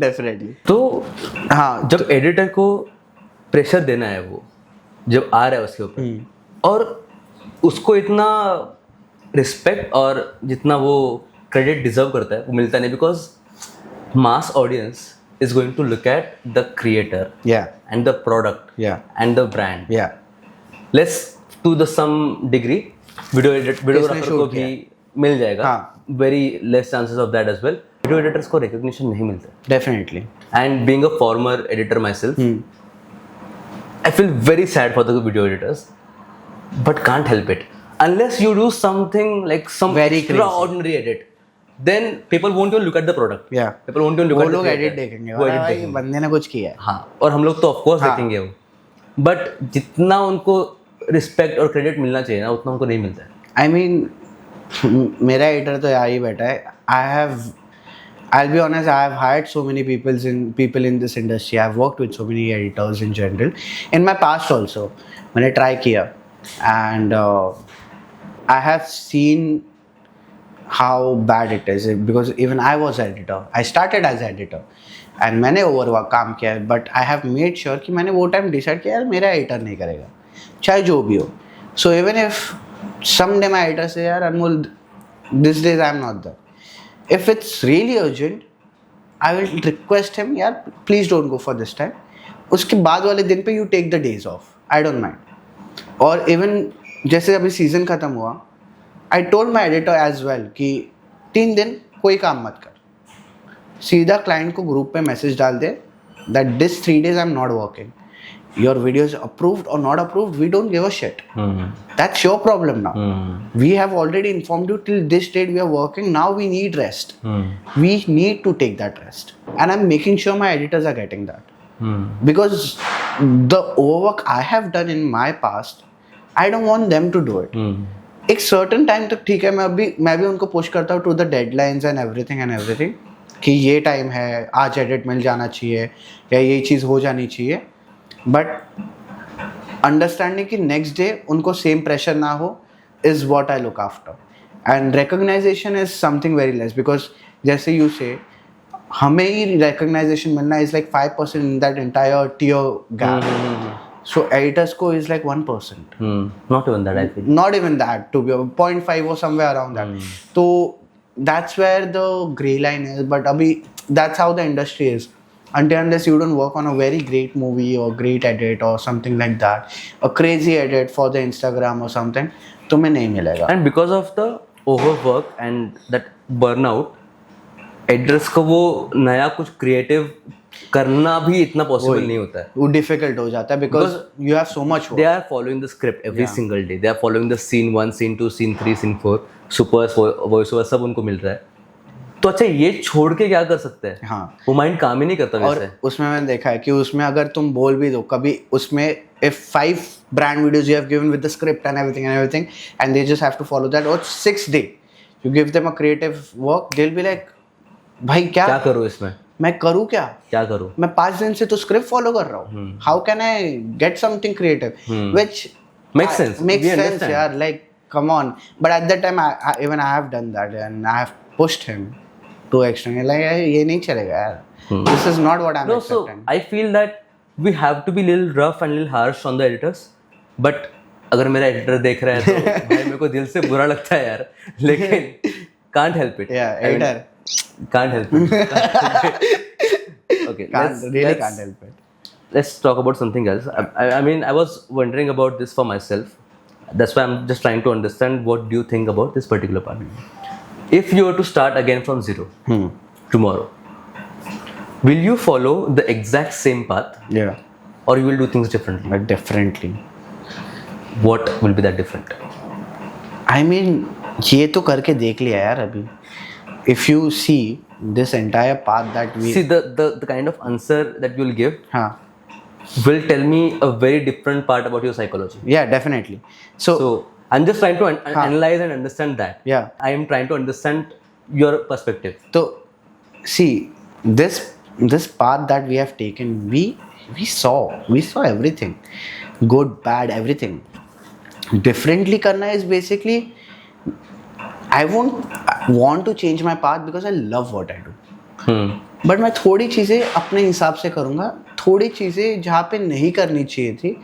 Definitely. तो हाँ, जब एडिटर को प्रेशर देना है, वो जब आ रहा है उसके ऊपर, और उसको इतना रिस्पेक्ट और जितना वो क्रेडिट डिजर्व करता है वो मिलता नहीं, because mass audience is going to look at the creator Yeah. and the product Yeah. and the brand. Yeah. Let's to the some degree videographer shoot को भी मिल जाएगा. हाँ. Very less chances of that as well. Video editors को recognition नहीं मिलता. Definitely. And being a former editor myself, I feel very sad for the video editors, but can't help it. Unless you do something like some Very crazy. extraordinary edit, then people won't even look at the product. Yeah. People won't even look वो at the लोग creator. Edit देखेंगे, वो edit भाई देखेंगे. बंदे ने कुछ किया है. हाँ, और हम लोग तो ऑफकोर्स हाँ. देखेंगे वो, बट जितना उनको रिस्पेक्ट और क्रेडिट मिलना चाहिए ना, उतना उनको नहीं मिलता है. I mean, मेरा एडिटर तो यहाँ ही बैठा है. I'll be honest, I have hired so many people in this industry. I've worked with so many editors in general. In my past also, मैंने try किया, and I have seen how bad it is, because even I was an editor. I started as an editor, and मैंने overwork काम किया है, but I have made sure कि मैंने वो time decide किया यार मेरा editor नहीं करेगा, चाहे जो भी हो. So even if someday my editor say यार अनमोल these days I am not there, if it's really urgent, I will request him यार please don't go for this time. उसके बाद वाले दिन पे you take the days off. I don't mind. और even जैसे अभी season खत्म हुआ, I told my editor as well कि 3 दिन कोई काम मत कर, सीधा क्लाइंट को ग्रुप पे मैसेज डाल दे that this 3 days I'm not working. Your video is approved or not approved, we don't give a shit. That's your problem now. We have already informed you till this date we are working. Now we need rest. We need to take that rest. And I'm making sure my editors are getting that. Because the overwork I have done in my past, I don't want them to do it. एक certain time तक ठीक है, मैं भी उनको push करता हूँ to the deadlines and everything कि ये टाइम है, आज एडिट मिल जाना चाहिए या ये चीज़ हो जानी चाहिए, बट अंडरस्टैंडिंग कि नेक्स्ट डे उनको सेम प्रेशर ना हो is what I look after. And recognition is something very less, because जैसे यू से हमें ही रिकग्नाइजेशन मिलना is like 5% in that entire tier gap. So editors को is like 1%. Not even that, I feel. Not even that, to be 0.5 or somewhere around that. So that's where the gray line is. But abhi, that's how the industry is. Until unless you don't work on a very great movie or great edit or something like that, a crazy edit for the Instagram or something, तुम्हें नहीं मिलेगा. And because of the overwork and that burnout, editors को वो नया कुछ creative करना भी इतना पॉसिबल नहीं होता है. वो डिफिकल्ट हो जाता है because you have so much They are following the script every single day. They are following the scene 1, scene 2, scene 3, scene 4, supers, voice over सब उनको मिल रहा है. तो अच्छा ये छोड़ के क्या कर सकते हैं? हाँ, वो माइंड काम ही नहीं करता वैसे. और उसमें मैंने देखा है कि उसमें अगर तुम बोल भी दो कभी उसमें if 5 brand videos you have given with the script and everything and they just have to follow that, or 6th day you give them a creative work, they'll be like भाई क्या करूँ इसमें, मैं करूँ क्या करूँ, मैं 5 दिन से तो स्क्रिप्ट फॉलो कर रहा हूँ, how can I get something creative which makes sense यार, like come on. But at that time even I have done that and I have pushed him to extend, like ये नहीं चलेगा यार, this is not what I am expecting. I feel that we have to be little rough and little harsh on the editors, but अगर मेरा editor देख रहा है तो भाई मेरे को दिल से बुरा लगता है यार, लेकिन can't help it. Editor Can't help it. Okay, can't help it. Let's talk about something else. I mean, I was wondering about this for myself. That's why I'm just trying to understand what do you think about this particular part. If you were to start again from zero tomorrow, will you follow the exact same path, Yeah, or you will do things differently? but differently. What will be that different? I mean, ये तो करके देख लिया यार अभी. If you see this entire path that we See, the kind of answer that you'll give हाँ, will tell me a very different part about your psychology. yeah, definitely. So I'm just trying to analyze and understand that. Yeah. I am trying to understand your perspective. So, see, this path that we have taken, we saw everything, good, bad, everything. Differently करना is basically, I won't want to change my path because I love what I do. But मैं थोड़ी चीज़ें अपने हिसाब से करूँगा, थोड़ी चीज़ें जहाँ पे नहीं करनी चाहिए थी,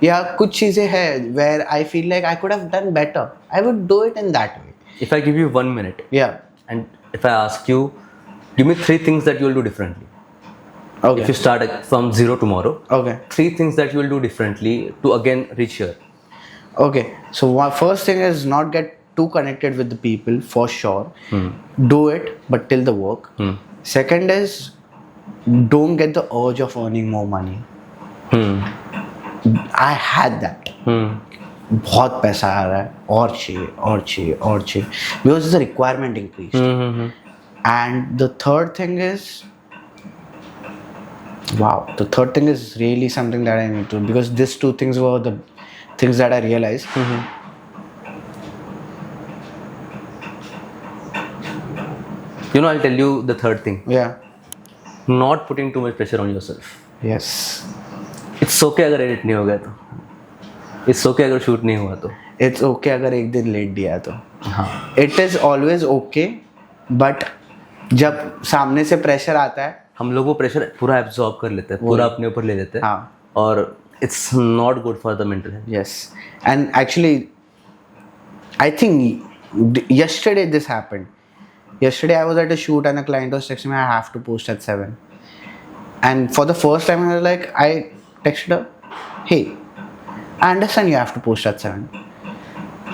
या कुछ चीज़ें हैं where I feel like I could have done better, I would do it in that way. If I give you 1 minute, Yeah. and if I ask you, give me 3 things that you will do differently. Okay. If you start from zero tomorrow, Okay. 3 things that you will do differently to again reach here. Okay. So first thing is not get too connected with the people, for sure. Do it, but till the work. Second is don't get the urge of earning more money. I had that. बहुत पैसा आ रहा है, और चाहिए because the requirement increased. And the third thing is, wow, the third thing is really something that I need to, because these 2 things were the things that I realized. You know, I'll tell you the third thing. Yeah. Not putting too much pressure on yourself. Yes. It's okay अगर edit नहीं हो गया तो. It's okay अगर shoot नहीं हुआ तो. It's okay अगर एक दिन लेट दिया तो. हाँ. It is always okay, but जब सामने से प्रेशर आता है, हम लोग वो प्रेशर पूरा एब्जॉर्ब कर लेते हैं, पूरा अपने ऊपर ले लेते हैं. हाँ. और it's not good for the mental health. Yes. And actually, I think yesterday this happened. Yesterday I was at a shoot and a client was texting me, I have to post at 7. And for the first time I was like, I texted her, hey, I understand you have to post at 7,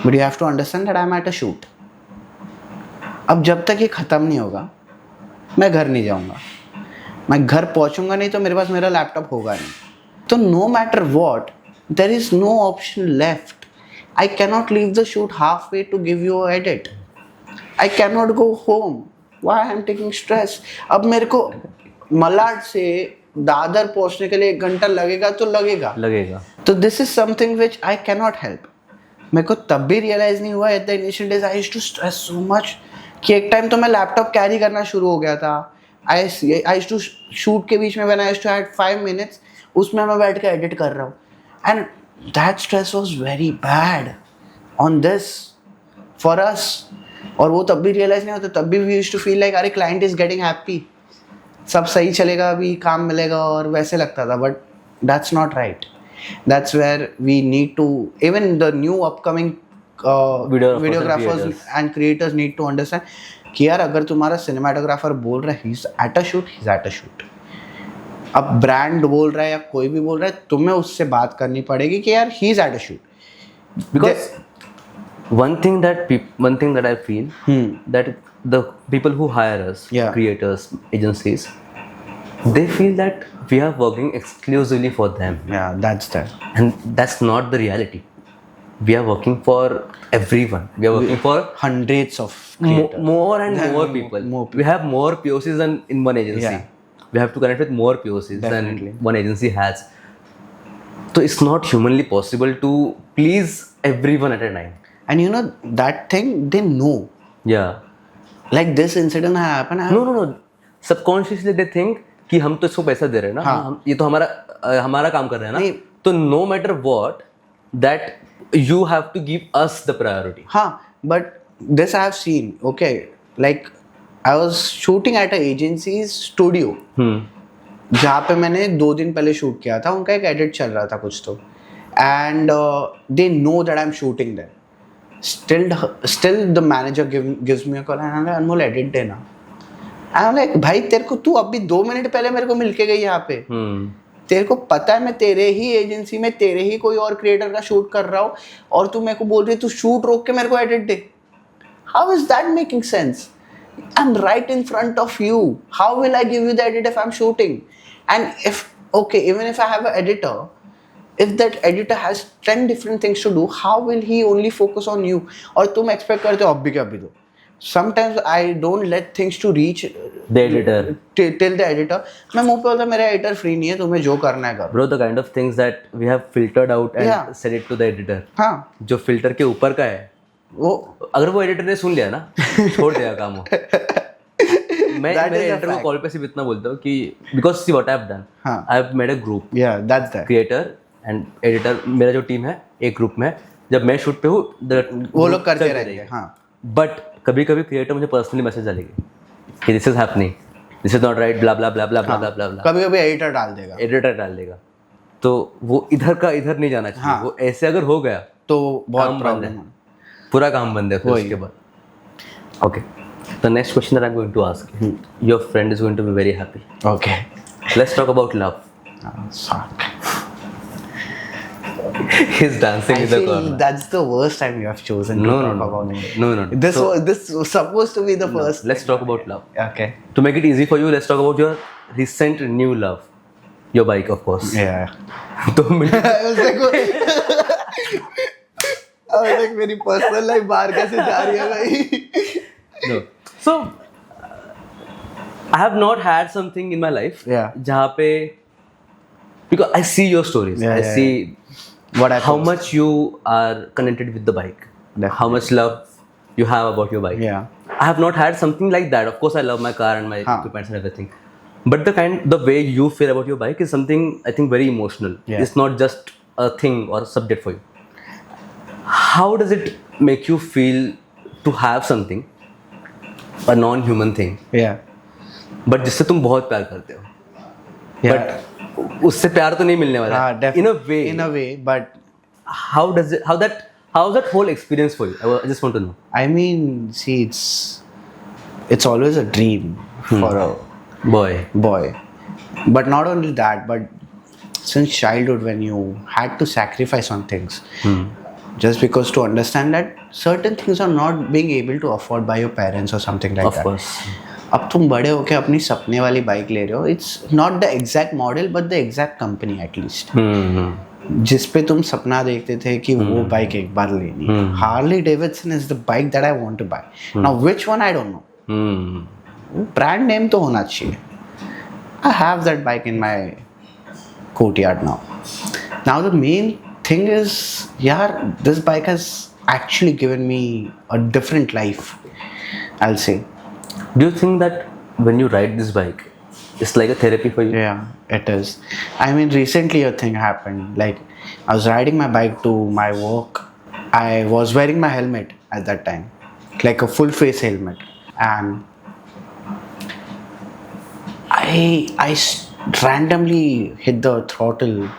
but you have to understand that I'm at a shoot. अब जब तक ये ख़त्म नहीं होगा मैं घर नहीं जाऊँगा, मैं घर पहुँचूँगा नहीं तो मेरे पास मेरा लैपटॉप होगा नहीं. तो no matter what, there is no option left. I cannot leave the shoot halfway to give you an edit. I cannot go home. Why I am taking stress? अब मेरे को मलाड से दादर पहुंचने के लिए 1 घंटा लगेगा तो लगेगा. लगेगा. तो this is something which I cannot help. मेरे को तब भी रियलाइज नहीं हुआ at the initial days I used to stress so much कि एक टाइम तो मैं लैपटॉप कैरी करना शुरू हो गया था. आई यूज्ड टू शूट के बीच में when I used to had 5 minutes उसमें मैं बैठ के एडिट कर रहा हूँ. And that stress was very bad on this for us. और वो तब भी रियलाइज नहीं होता. तब भी we used to feel like अरे क्लाइंट इज गेटिंग हैप्पी, सब सही चलेगा, अभी काम मिलेगा, और वैसे लगता था. But that's not right. That's where we need to, even the new upcoming videographers and creators need to understand कि यार अगर तुम्हारा cinematographer बोल रहा है he's at a shoot. अब brand बोल रहा है या कोई भी बोल रहा है, तुम्हें उससे बात करनी पड़ेगी कि यार he's at a shoot. Because one thing that I feel that the people who hire us, creators, agencies, they feel that we are working exclusively for them. Yeah, that's that. And that's not the reality. We are working for everyone. We are working for hundreds of creators. More and more people. We have more POCs than in one agency. Yeah. We have to connect with more POCs Definitely. than one agency has. So it's not humanly possible to please everyone at a time. And you know that thing they know. Yeah. Like this incident happened. No. Subconsciously they think कि हम तो इसको पैसा दे रहे हैं ना. हाँ. हम ये तो हमारा काम कर रहे हैं ना. तो no matter what that you have to give us the priority. हाँ, but this I have seen. Okay, like I was shooting at a agency's studio. जहाँ पे मैंने 2 दिन पहले शूट किया था. उनका एक एडिट चल रहा था कुछ तो. And they know that I'm shooting there. Still the manager gives me a call and I'm like, Anmol edit देना. I'm like, भाई तेरे को तू अभी 2 मिनट पहले मेरे को मिलके गई यहाँ पे. तेरे को पता है मैं तेरे ही एजेंसी में तेरे ही कोई और क्रिएटर का शूट कर रहा हूँ और तू मेरे को बोल रही है तू शूट रोक के मेरे को edit they. How is that making sense? I am right in front of you. How will I give you the edit if I am shooting? And if okay even if I have a editor, if that editor has 10 different things to do, how will he only focus on you? और तुम expect करते हो अभी के अभी दो. Sometimes I don't let things to reach the editor till the editor. मैं मुंह पे बोलता मेरा editor free नहीं है, तुम्हें जो करना है करो. Bro, the kind of things that we have filtered out and said it to the editor. हाँ. जो filter के ऊपर का है, वो अगर वो editor ने सुन लिया ना, छोड़ देगा काम वो. मैं मेरे editor को कॉल पे सिर्फ इतना बोलता हूँ कि because see what I have done. I have made a group. Yeah, that's that. Creator and editor, मेरा जो टीम है एक ग्रुप में, जब मैं शूट पे हूँ वो लोग करते रहेंगे. हाँ. बट कभी कभी क्रिएटर मुझे पर्सनली मैसेज डालेगी कि this is happening, this is not right, blah blah blah blah blah blah blah. कभी कभी एडिटर डाल देगा. तो वो इधर का इधर नहीं जाना चाहिए. वो ऐसे अगर हो गया तो बहुत प्रॉब्लम है, पूरा काम बंद है फिर उसके बाद. Okay, the next question that I am going to ask, your friend is going to be very happy. Okay, let's talk about love. He's dancing in the corner. That's the worst time you have chosen to talk about it. No. This was supposed to be the first. Let's talk about love. Okay. To make it easy for you, let's talk about your recent new love. Your bike, of course. Yeah. I was like मेरी personal life बाहर कैसे जा रही है भाई? No. So, I have not had something in my life. Yeah. जहाँ पे, because I see your stories. I see how much you are connected with the bike. Definitely. How much love you have about your bike. Yeah. I have not had something like that. Of course, I love my car and my equipments and everything. But the way you feel about your bike is something I think very emotional. Yeah. It's not just a thing or a subject for you. How does it make you feel to have something, a non-human thing, but जिससे तुम बहुत प्यार करते हो? Yeah. But उससे प्यार तो नहीं मिलने वाला. In a way, but how's that whole experience for you? I just want to know. I mean, see, it's always a dream for a boy. But not only that, but since childhood, when you had to sacrifice on things, just because to understand that certain things are not being able to afford by your parents or something like that. Of course. अब तुम बड़े होके अपनी सपने वाली bike ले रहे हो. It's not the exact model but the exact company at least, जिस पे तुम सपना देखते थे कि वो बाइक एक बार लेनी है. Harley Davidson is the bike that I want to buy. Now which one I don't know. Brand name तो होना चाहिए. I have that bike in my courtyard now. Now the main thing is, yaar, this bike has actually given me a different life, I'll say. Do you think that when you ride this bike, it's like a therapy for you? Yeah, it is. I mean, recently a thing happened. Like, I was riding my bike to my work. I was wearing my helmet at that time, like a full face helmet, and randomly hit the throttle,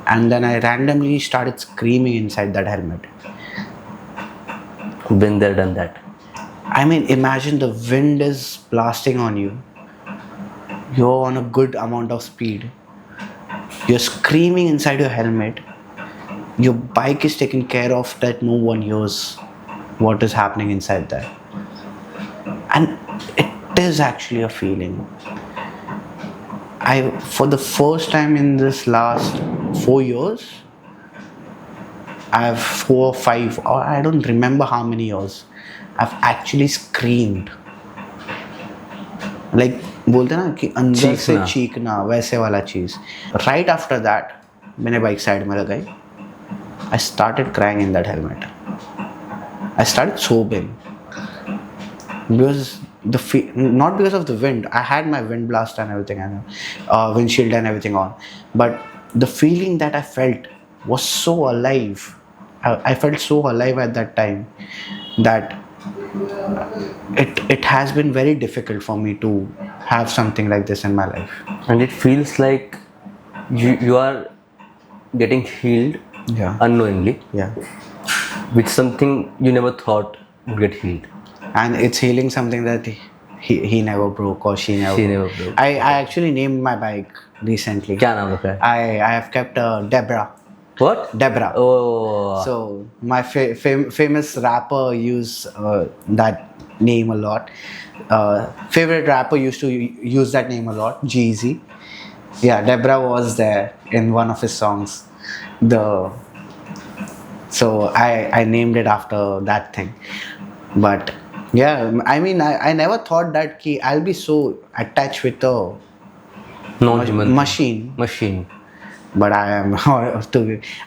and then I randomly started screaming inside that helmet. Been there, done that. I mean, imagine the wind is blasting on you. You're on a good amount of speed. You're screaming inside your helmet. Your bike is taken care of that no one hears what is happening inside there. And it is actually a feeling. For the first time in this last 4 years, I have 4 or 5, or I don't remember how many years, I've actually screamed. Like, बोलते ना कि अंदर से चीखना, वैसे वाला चीज. Right after that, मैंने bike side में लगाई. I started crying in that helmet. I started sobbing because not because of the wind. I had my wind blast and everything, and windshield and everything on, but the feeling that I felt was so alive. I felt so alive at that time that it has been very difficult for me to have something like this in my life. And it feels like you are getting healed unknowingly. Yeah. With something you never thought would get healed. And it's healing something that he never broke or she never broke. I actually named my bike recently. क्या नाम रखा है? I have kept Debra. What? Debra. Oh. So my famous rapper used that name a lot. Favorite rapper used to use that name a lot. Jeezy. Yeah, Debra was there in one of his songs. So I named it after that thing. But yeah, I mean, I never thought that I'll be so attached with a non-human machine. But I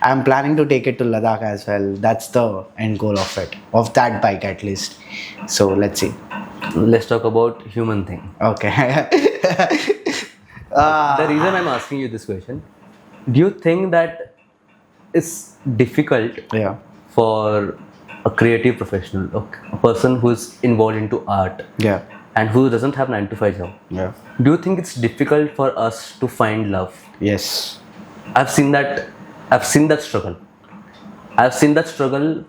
am planning to take it to Ladakh as well. That's the end goal of it, of that bike at least. So let's see. Let's talk about human thing. Okay. The reason I'm asking you this question, do you think that it's difficult for a creative professional, a person who's involved into art, and who doesn't have 9 to 5 job? Do you think it's difficult for us to find love? Yes. I've seen that struggle. I've seen that struggle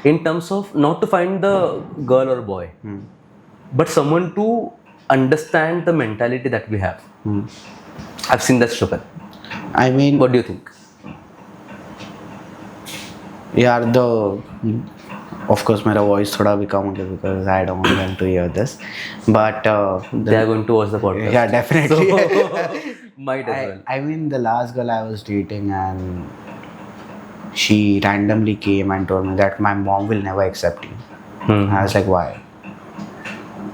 in terms of not to find the girl or boy, but someone to understand the mentality that we have. I've seen that struggle. I mean, what do you think? Yeah, of course, my voice thoda bhi kam ho gaya because I don't want them to hear this. But they are going to watch the podcast. Yeah, definitely. So, might as well. I mean, the last girl I was dating, and she randomly came and told me that my mom will never accept you. I was like, why?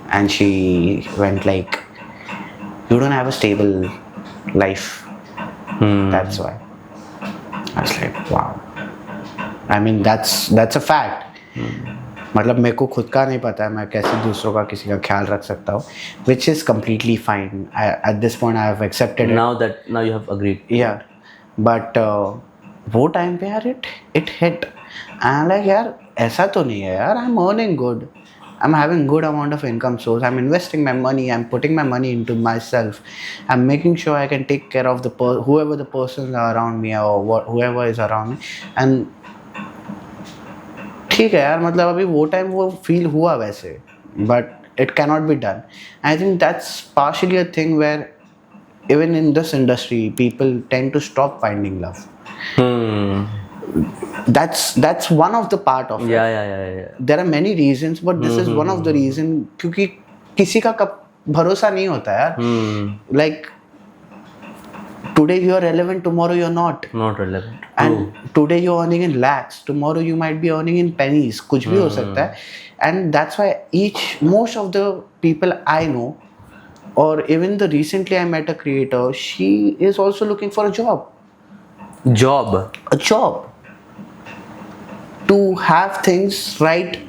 And she went like, you don't have a stable life. That's why. I was like, wow. I mean, that's a fact. मतलब मेरे को खुद का नहीं पता है मैं कैसे दूसरों का किसी का ख्याल रख सकता हूँ, which is completely fine. At this point I have accepted it. Now you have agreed. Yeah, but वो time पे यार it hit. And like यार ऐसा तो नहीं है यार. I'm earning good. I'm having good amount of income source. I'm investing my money. I'm putting my money into myself. I'm making sure I can take care of whoever the persons are around me or whoever is around me. And ठीक है यार, मतलब अभी वो time वो feel हुआ वैसे, but it can not be done. I think that's partially a thing where even in this industry people tend to stop finding love. That's one of the part of it. Yeah. There are many reasons, but this is one of the reason, क्योंकि किसी का कब भरोसा नहीं होता यार. Like today you are relevant, tomorrow you are not relevant. And today you are earning in lakhs, tomorrow you might be earning in pennies. कुछ भी हो सकता है. And that's why most of the people I know, or even the recently I met a creator, she is also looking for a job. Job. A job. To have things right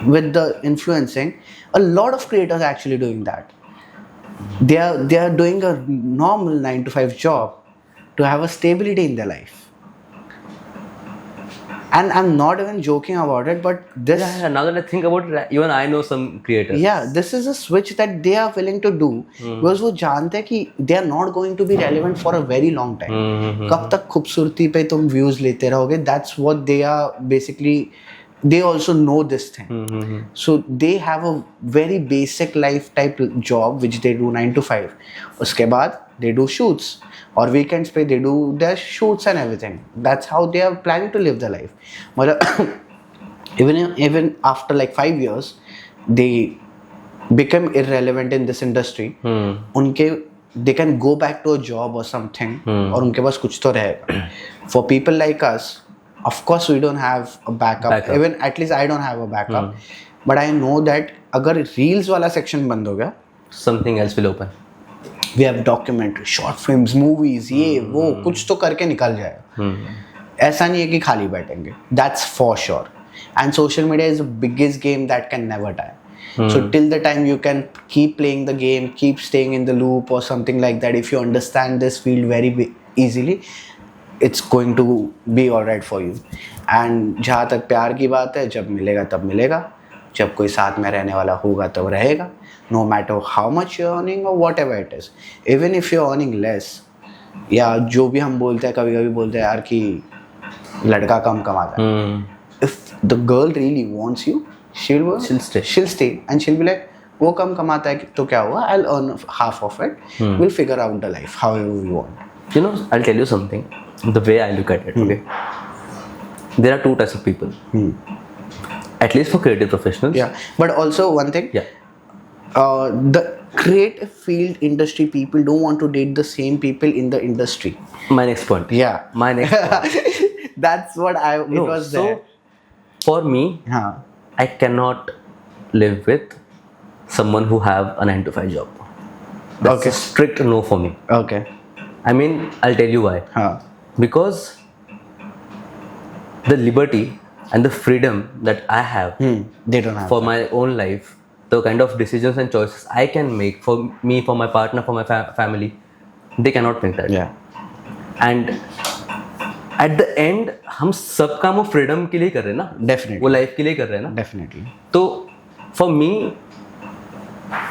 with the influencing, a lot of creators are actually doing that. They are doing a normal 9 to 5 job to have a stability in their life. And I'm not even joking about it, but this Yeah, now that I think about it, even I know some creators. yeah, this is a switch that they are willing to do because वो जानते हैं कि they are not going to be relevant for a very long time. कब तक खूबसूरती पे तुम views लेते रहोगे? That's what they are basically. They also know this thing. So they have a very basic life type job which they do 9 to 5. उसके बाद they do shoots or weekends पे they do their shoots and everything. That's how they are planning to live their life. मतलब even after like 5 years they become irrelevant in this industry. उनके they can go back to a job or something और उनके पास कुछ तो रहेगा. For people like us, of course we don't have a backup. Even at least I don't have a backup. But I know that अगर reels वाला section बंद हो गया, something else will open. We have documentary, short films, movies, ये वो कुछ तो करके निकल जाएगा. ऐसा नहीं है कि खाली बैठेंगे. That's for sure. And social media is the biggest game that can never die. So till the time you can keep playing the game, keep staying in the loop or something like that, if you understand this field very easily, it's going to be alright for you. And जहाँ तक प्यार की बात है, जब मिलेगा तब मिलेगा, जब कोई साथ में रहने वाला होगा तब रहेगा. No matter how much you're earning or whatever it is, even if you're earning less, या जो भी हम बोलते हैं कभी कभी बोलते हैं यार कि लड़का कम कमाता है. If the girl really wants you, she'll stay and she'll be like, वो कम कमाता है तो क्या हुआ, I'll earn half of it. We'll figure out the life however we want. You know, I'll tell you something. The way I look at it, okay. There are two types of people. At least for creative professionals. Yeah, but also one thing. Yeah. The creative field industry people don't want to date the same people in the industry. My next point. Yeah. My next point. That's what it was there. So, for me, I cannot live with someone who have a 9 to 5 job. That's a strict no for me. Okay. I mean, I'll tell you why. Because the liberty and the freedom that I have they don't have for my own life, the kind of decisions and choices I can make for me, for my partner, for my family, they cannot make that. Yeah. And at the end, हम सब काम वो freedom के लिए कर रहे हैं ना. Definitely. वो life के लिए कर रहे हैं ना. Definitely. तो for me,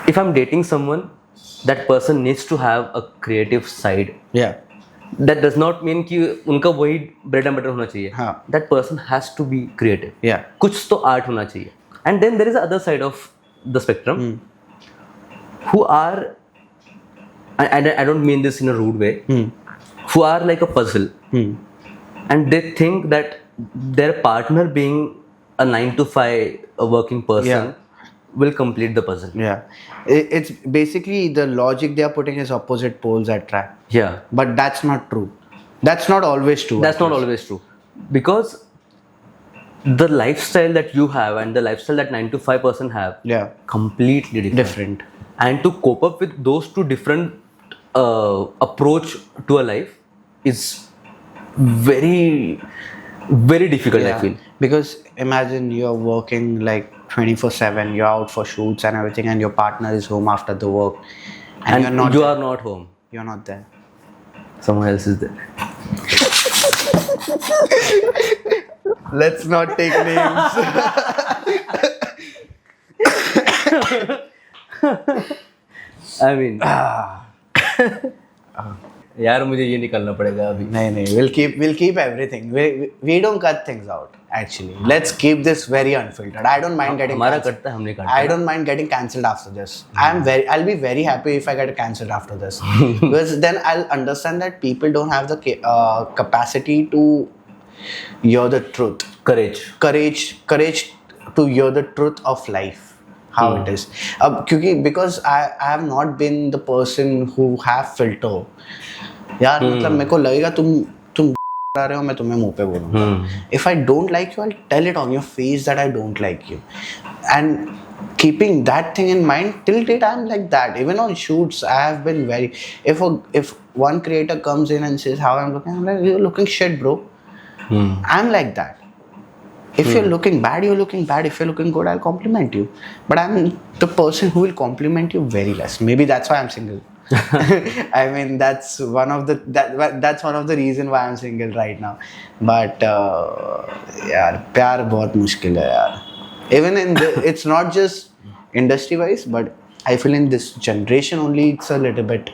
if I'm dating someone, that person needs to have a creative side. Yeah. That does not mean कि उनका वही bread and butter होना चाहिए. हाँ. That person has to be creative. Yeah. कुछ तो art होना चाहिए. And then there is the other side of the spectrum who are, I don't mean this in a rude way, who are like a puzzle. And they think that their partner being a 9 to 5 a working person will complete the puzzle. Yeah. It's basically the logic they are putting is opposite poles attract. Yeah. But that's not true. That's not always true. That's not always true. Because the lifestyle that you have and the lifestyle that 9 to 5 person have, completely different. And to cope up with those two different approach to a life is very, very difficult, I feel. Because imagine you're working like 24/7, you're out for shoots and everything, and your partner is home after the work, and you're not. You are not home. You're not there. Someone else is there. Let's not take names. I mean, यार मुझे ये निकलना पड़ेगा अभी. नहीं, we'll keep everything. We don't cut things out. Actually, let's keep this very unfiltered. I don't mind getting. हमारा कटता है, हमने काटा. I don't mind getting cancelled after this. I'll be very happy if I get cancelled after this, because then I'll understand that people don't have the capacity to hear the truth. Courage to hear the truth of life. How it is. Because I have not been the person who have filter. यार मतलब मेरे को लगेगा तुम आ रहे हो मैं तुम्हें मुंह पे बोलूंगा. If I don't like you, I'll tell it on your face that I don't like you. And keeping that thing in mind, till date I'm like that. Even on shoots, I have been very. If one creator comes in and says how I'm looking, I'm like, you're looking shit, bro. I'm like that. If you're looking bad, you're looking bad. If you're looking good, I'll compliment you. But I'm the person who will compliment you very less. Maybe that's why I'm single. I mean, that's one of the reason why I'm single right now. But यार प्यार बहुत मुश्किल है यार. Even it's not just industry wise, but I feel in this generation only it's a little bit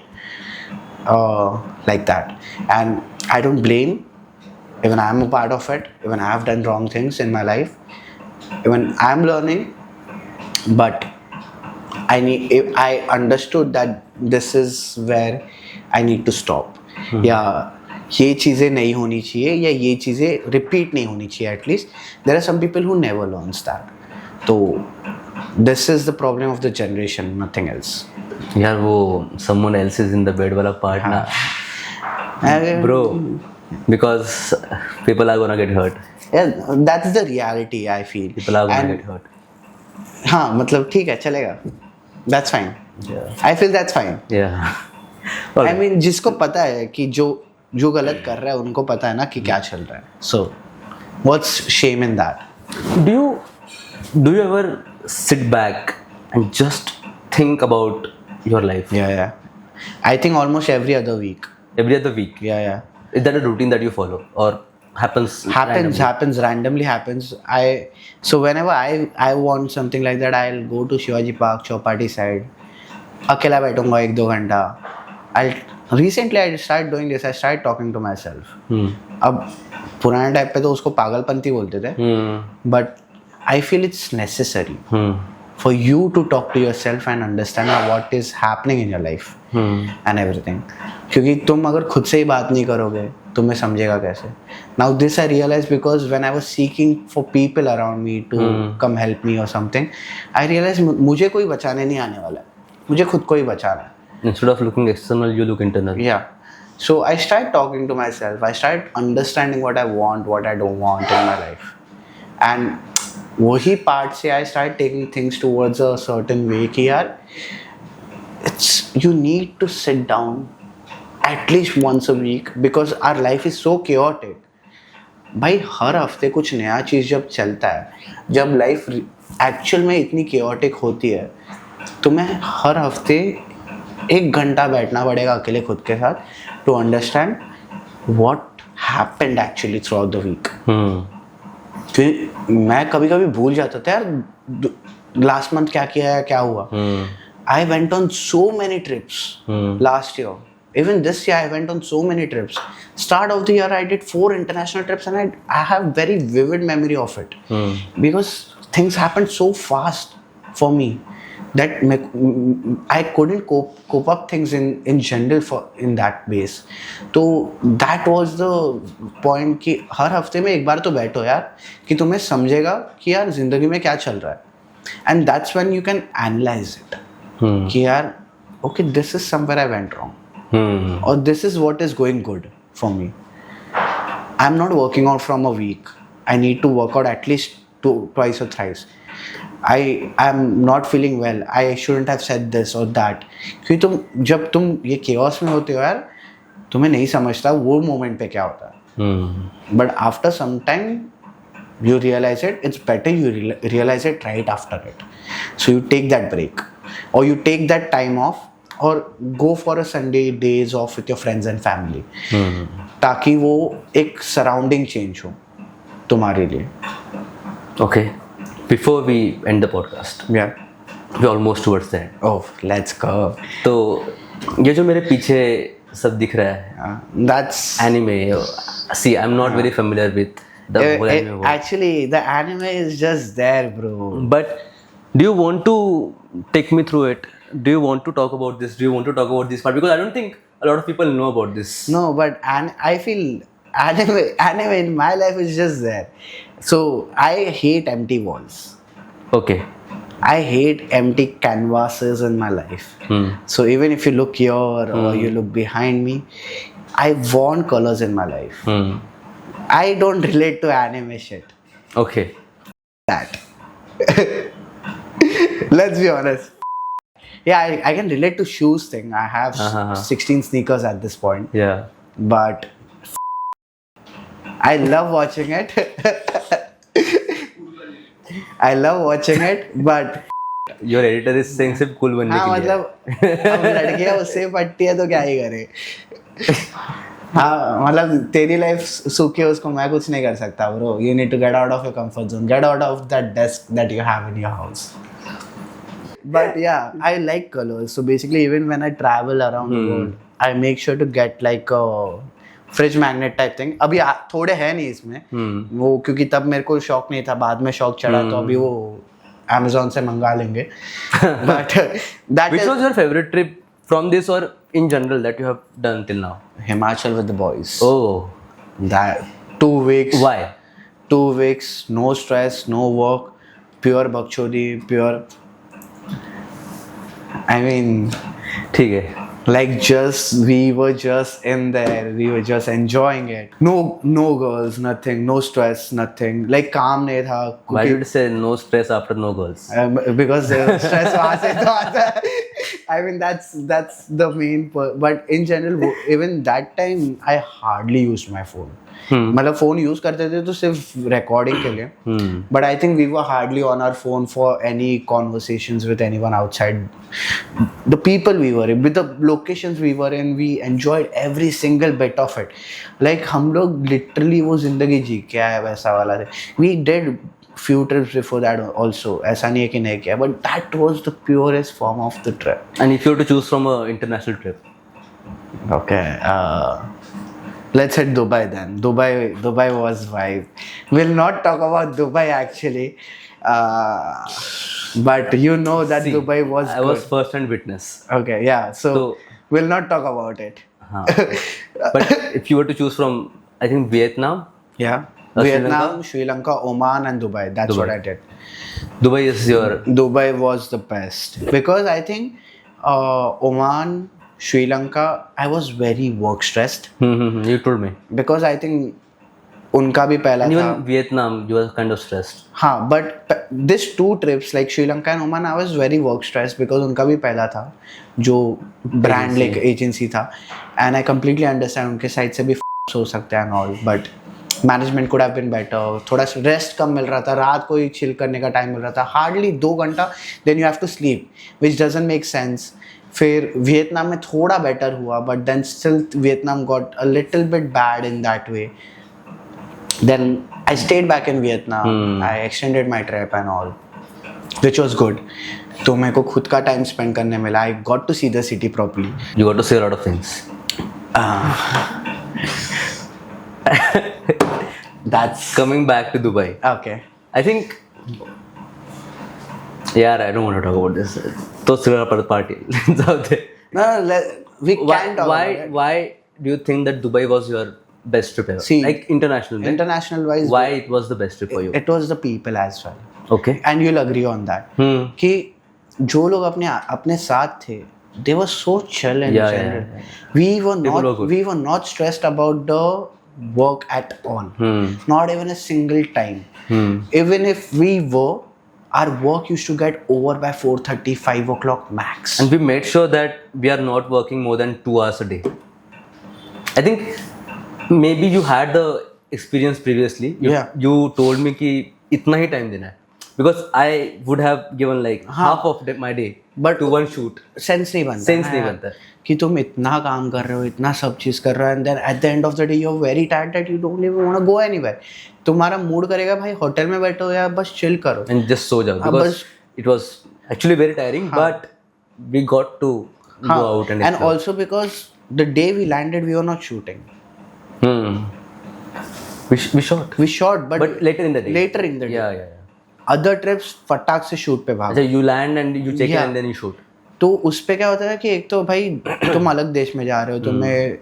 like that. And I don't blame. Even I'm a part of it. Even I've done wrong things in my life. Even I'm learning, but I understood that this is where I need to stop. या ये चीज़ें नहीं होनी चाहिए या ये चीज़ें repeat नहीं होनी चाहिए. At least there are some people who never learns that. तो this is the problem of the generation, nothing else. यार वो someone else is in the bed वाला part ना, bro, because people are gonna get hurt. Yeah, that's the reality I feel. People are gonna get hurt. हाँ मतलब ठीक है चलेगा. That's fine. Yeah. I feel that's fine. Yeah. I mean जिसको पता है कि जो गलत कर रहा है उनको पता है ना कि क्या चल रहा है. So what's shame in that? Do you ever sit back and just think about your life? Yeah. I think almost every other week. Every other week. Yeah. Is that a routine that you follow or happens randomly happens. So whenever I want something like that, I'll go to Shivaji Park, Chowpatty side. अकेला बैठूंगा 1-2 घंटा. Recently I started doing this. I started talking to myself. अब पुराने type पे तो उसको पागलपंती बोलते थे. But I feel it's necessary for you to talk to yourself and understand what is happening in your life and everything. क्योंकि तुम अगर खुद से ही बात नहीं करोगे तुम्हें समझेगा कैसे. Now this I realized because when I was seeking for people around me to come help me or something, I realized मुझे कोई बचाने नहीं आने वाला है. मुझे खुद को ही बचाना है. Instead of looking external, you look internal. Yeah. So I started talking to myself. I started understanding what I want, what I don't want in my life. And वही part से I started taking things towards a certain way कि यार you need to sit down at least once a week because our life is so chaotic. भाई हर हफ्ते कुछ नया चीज़ जब चलता है, जब लाइफ एक्चुअल में इतनी chaotic होती है, तुम्हें हर हफ्ते 1 घंटा बैठना पड़ेगा अकेले खुद के साथ to understand what happened actually throughout the week. फिर मैं कभी कभी भूल जाता था यार लास्ट मंथ क्या किया है क्या हुआ. I went on so many trips last year. Even this year I went on so many trips. Start of the year I did 4 international trips and I have very vivid memory of it. Because things happened so fast for me that I couldn't cope up things in general in that base. तो that was the point कि हर हफ्ते में एक बार तो बैठो यार कि तुम्हें समझेगा कि यार जिंदगी में क्या चल रहा है. And that's when you can analyze it. कि यार okay this is somewhere I went wrong. Or this is what is going good for me. I'm not working out from a week. I need to work out at least twice or thrice. I am not feeling well. I shouldn't have said this or that. क्योंकि जब तुम ये chaos में होते हो यार तुम्हें नहीं समझता वो moment पे क्या होता है. But after some time you realize it. It's better you realize it right after it. So you take that break or you take that time off or go for a Sunday days off with your friends and family. ताकि वो एक surrounding change हो तुम्हारे लिए. Okay. Before we end the podcast, Yeah. we're almost towards the end. Oh, let's go. तो ये जो मेरे पीछे सब दिख रहा है, That's anime. See, I'm not very familiar with the whole anime world. Actually, the anime is just there, bro. But do you want to take me through it? Do you want to talk about this? Do you want to talk about this part? Because I don't think a lot of people know about this. No, but I feel anime in my life is just there. So I hate empty walls. Okay. I hate empty canvases in my life. So even if you look here or you look behind me, I want colors in my life. I don't relate to anime shit. Okay. That. Let's be honest. Yeah, I can relate to shoes thing. I have Uh-huh. 16 sneakers at this point, Yeah. but I love watching it. I love watching it, but Your editor is saying सिर्फ cool बनने हाँ के लिए. मतलब अब लड़कियां उससे पटती है तो क्या ही करे. हाँ मतलब तेरी लाइफ सूखी है उसको मैं कुछ नहीं कर सकता bro. You need to get out of your comfort zone. Get out of that desk that you have in your house. But yeah, I like colors. So basically, even when I travel around the world, I make sure to get like a fridge magnet type thing. अभी थोड़े हैं नहीं इसमें वो क्योंकि तब मेरे को शौक नहीं था. बाद में शौक चढ़ा तो अभी वो Amazon से मंगा लेंगे. But that Which is was your favorite trip from this or in general that you have done till now? Himachal with the boys. Oh, That 2 weeks. why? 2 weeks, no stress, no work, pure bakchodi, pure. I mean, ठीक है. like just we were just in there, we were just enjoying it. No girls, nothing, no stress, nothing. Like calm नहीं था. Why did you say no stress after no girls? Because stress वहाँ से तो आता है. I mean that's the main. But in general, even that time, I hardly used my phone. मतलब phone use करते थे तो सिर्फ रिकॉर्डिंग के लिए. But I think we were hardly on our phone for any conversations with anyone outside the people we were in, with the locations we were in. We enjoyed every single bit of it. Like हम लोग literally वो जिंदगी जी क्या है वैसा वाला थे. We did few trips before that also. ऐसा नहीं है कि नहीं किया, but that was the purest form of the trip. And if you were to choose from a international trip? Okay, let's hit Dubai then. Dubai was vibe. We'll not talk about Dubai actually, but you know that See, Dubai was I good. was first hand witness. Okay, yeah. So we'll not talk about it. But if you were to choose from, I think Vietnam. Yeah. Sri Vietnam, Sri Lanka, Oman, and Dubai. That's what I did. Dubai is your. Dubai was the best because I think Oman, Sri Lanka, I was very work stressed You told me. because I think उनका भी पहला And था. even Vietnam, you were kind of stressed. हाँ, but this 2 trips like Sri Lanka and Oman, I was very work stressed because उनका भी पहला था जो brand like agency था, and I completely understand उनके साइड से भी हो सकता है and all, but management could have been better. थोड़ा रेस्ट कम मिल रहा था. रात को ही चिल करने का टाइम मिल रहा था. हार्डली 2 घंटा. Then you have to sleep which doesn't make sense. फिर वियतनाम में थोड़ा बेटर हुआ but then still Vietnam got a little bit bad in that way. Then I stayed back in Vietnam. I extended my trip and all which was good. तो मेरे को खुद का time spend करने मिला. I got to see the city properly. You got to see a lot of things. That's Coming back to Dubai. okay. I think. Yeah, I don't want to talk about this. तो सिर्फ पर party. No, we can talk Why? about it. Why do you think that Dubai was your best trip ever? See, like international. right? International wise, Why it was the best trip for you? it was the people as well. Okay. And you'll agree on that. कि जो लोग अपने साथ थे, they were so chill and Yeah, general. yeah. We were not stressed about the work at all. Not even a single time. Even if we were, our work used to get over by 4:30, 5 o'clock max. And we made sure that we are not working more than 2 hours a day. I think maybe you had the experience previously. You told me कि इतना ही time देना है. Because I would have given like half of my day But to one shoot. Sense नहीं बनता. Sense नहीं बनता. कि तुम इतना काम कर रहे हो, इतना सब चीज कर रहे हो, and then at the end of the day you are very tired that you don't even want to go anywhere. तुम्हारा मूड करेगा भाई होटल में बैठो या बस चिल करो. And just सो जाओ. Because it was actually very tiring, but we got to go out and explore. also because the day we landed we were not shooting. We shot. We shot but later in the day. later in the day. Yeah. Other trips फटाक से shoot पे भाग. अच्छा, you land and you check in and then you shoot. तो उस पे क्या होता है कि एक तो भाई तुम अलग देश में जा रहे हो, तुम्हें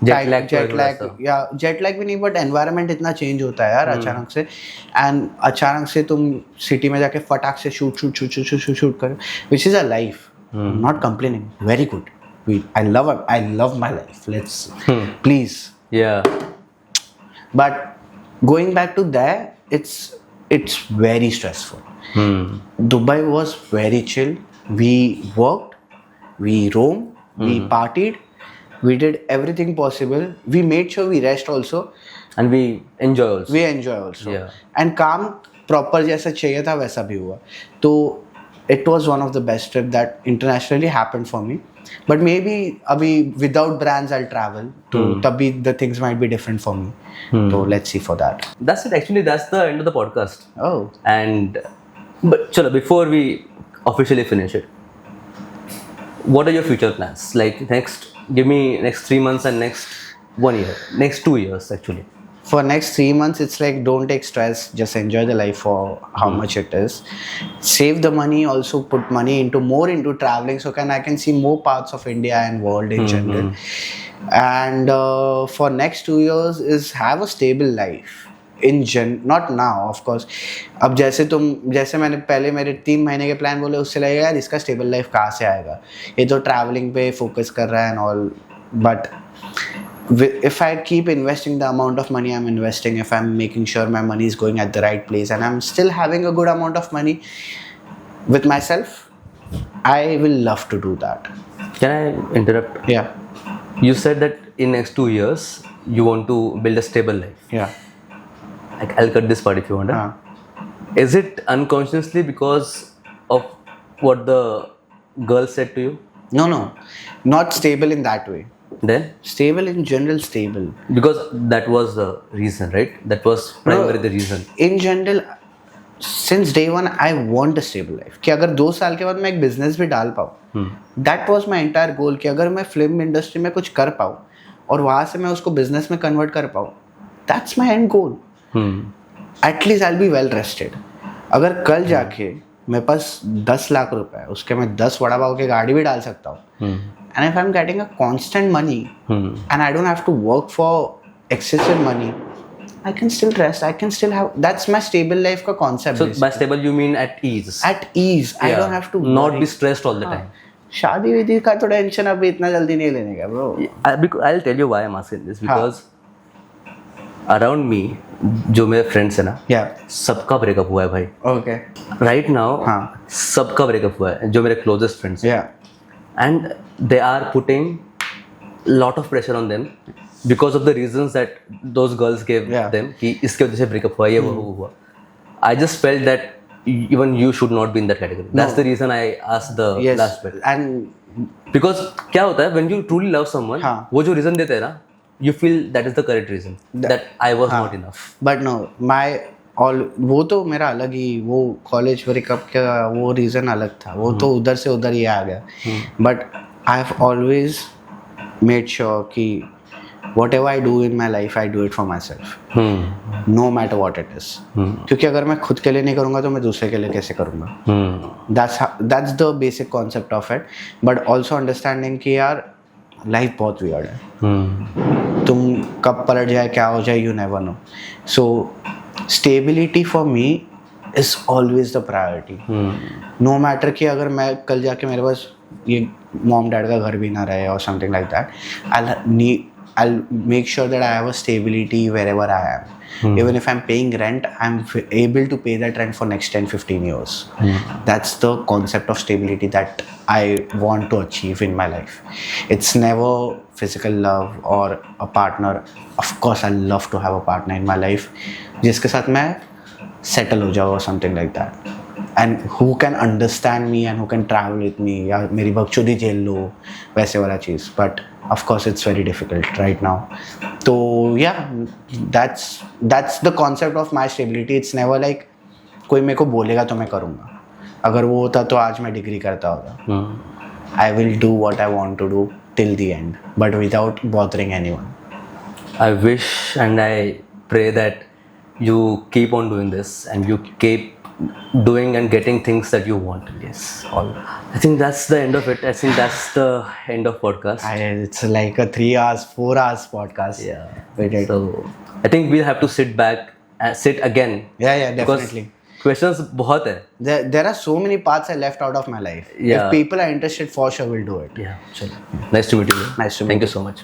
जेट लैग भी नहीं बट एनवायरनमेंट इतना चेंज होता है यार अचानक से. एंड अचानक से तुम सिटी में जाके फटाक से शूट करो which is a life. Not complaining, very good. I love my life. Let's please. Yeah. But going back to there, it's very stressful. Dubai was very chill. We worked, we roamed, we partied, we did everything possible. We made sure we rest also. And we enjoy also. We enjoy also. Yeah. And काम proper जैसा चाहिए था वैसा भी हुआ. तो it was one of the best trip that internationally happened for me. But maybe अभी without brands I'll travel. तो तभी the things might be different for me. So let's see for that. That's it. Actually, that's the end of the podcast. Oh. And but chalo, before we officially finish it, what are your future plans? Like give me next 3 months and next 1 year, next 2 years actually. For next 3 months, it's like don't take stress, just enjoy the life for how much it is. Save the money, also put money more into traveling, so I can see more parts of India and world in general. And for next 2 years is have a stable life. Not now, of course. अब जैसे मैंने पहले मेरे 3 महीने के plan बोले, उससे लगेगा यार इसका स्टेबल लाइफ कहाँ से आएगा, ये तो ट्रैवलिंग पे फोकस कर रहा है and all. But if I keep investing the amount of money I'm investing, if I'm making sure my money is going at the right place and I'm still having a good amount of money with myself, I will love to do that. Can I interrupt? Yeah. You said that in next 2 years you want to build a stable life. Yeah. Like, I'll cut this part if you want. Is it unconsciously because of what the girl said to you? No. Not stable in that way. Then? Stable in general, stable. Because that was the reason, right? That was primarily the reason. In general, since day one, I want a stable life. कि अगर 2 साल के बाद मैं एक business भी डाल पाऊँ, that was my entire goal. कि अगर मैं film industry में कुछ कर पाऊँ और वहाँ से मैं उसको business में convert कर पाऊँ, that's my end goal. At least I'll be well rested. अगर कल जाके मेरे पास 10 लाख रुपए है, उसके मैं 10 वड़ा पाव की गाड़ी भी डाल सकता हूँ. And if I'm getting a constant money and I don't have to work for excessive money, I can still rest. I can still have. That's my stable life का concept. So by stable you mean at ease. At ease. I don't have to not be stressed all the time. शादी विधि का तो tension अभी इतना जल्दी नहीं लेने का bro. I'll tell you why I'm asking this, because around me जो मेरे फ्रेंड्स है ना, सबका ब्रेकअप हुआ है भाई. Okay. Right now सबका ब्रेकअप हुआ है, जो मेरे closest friends. And they are putting lot of pressure on them because of the reasons that those girls gave them कि इसके वजह से breakup हुआ, ये वो हुआ. I just felt that even you should not be in that category. That's the reason I asked the last bit. And because क्या होता है when you truly love someone, वो जो reason देते हैं ना, you feel that is the correct reason, that I was not enough. But no, वो तो मेरा अलग ही, वो कॉलेज ब्रेकअप का वो रीज़न अलग था, वो तो उधर से उधर ही आ गया. But I have always made sure कि whatever I do in my life I do it for myself, no matter what it is. क्योंकि अगर मैं खुद के लिए नहीं करूँगा तो मैं दूसरे के लिए कैसे करूँगा. That's the basic concept of it. But also understanding कि यार लाइफ बहुत वियर्ड है, तुम कब पलट जाए क्या हो जाए, you never know. So stability for me is always the priority. No matter कि अगर मैं कल जाके मेरे पास ये मॉम डैड का घर भी ना रहे or something like that, I'll make sure that I have a stability wherever I am. Even if I'm paying rent, I'm able to pay that rent for next 10-15 years. That's the concept of stability that I want to achieve in my life. It's never physical love or a partner. Of course, I love to have a partner in my life जिसके साथ मैं settle हो जाऊँ or something like that. And who can understand me and who can travel with me, या मेरी बकचोदी झेल लो, वैसे वाला चीज़. But of course it's very difficult right now. So yeah, that's the concept of my stability. It's never like कोई मेरे को बोलेगा तो मैं करूँगा. अगर वो होता तो आज मैं डिग्री करता होता. I will do what I want to do till the end, but without bothering anyone. I wish and I pray that you keep on doing this and you keep doing and getting things that you want. Yes. I think that's the end of it. I think that's the end of podcast. It's like a 3 hours, 4 hours podcast. Yeah. So I think we'll have to sit back and sit again. Yeah, definitely. Questions बहुत है. There are so many parts I left out of my life. If people are interested, for sure we'll do it. Yeah. Chalo. Nice to meet you. Nice to meet you. Thank you so much.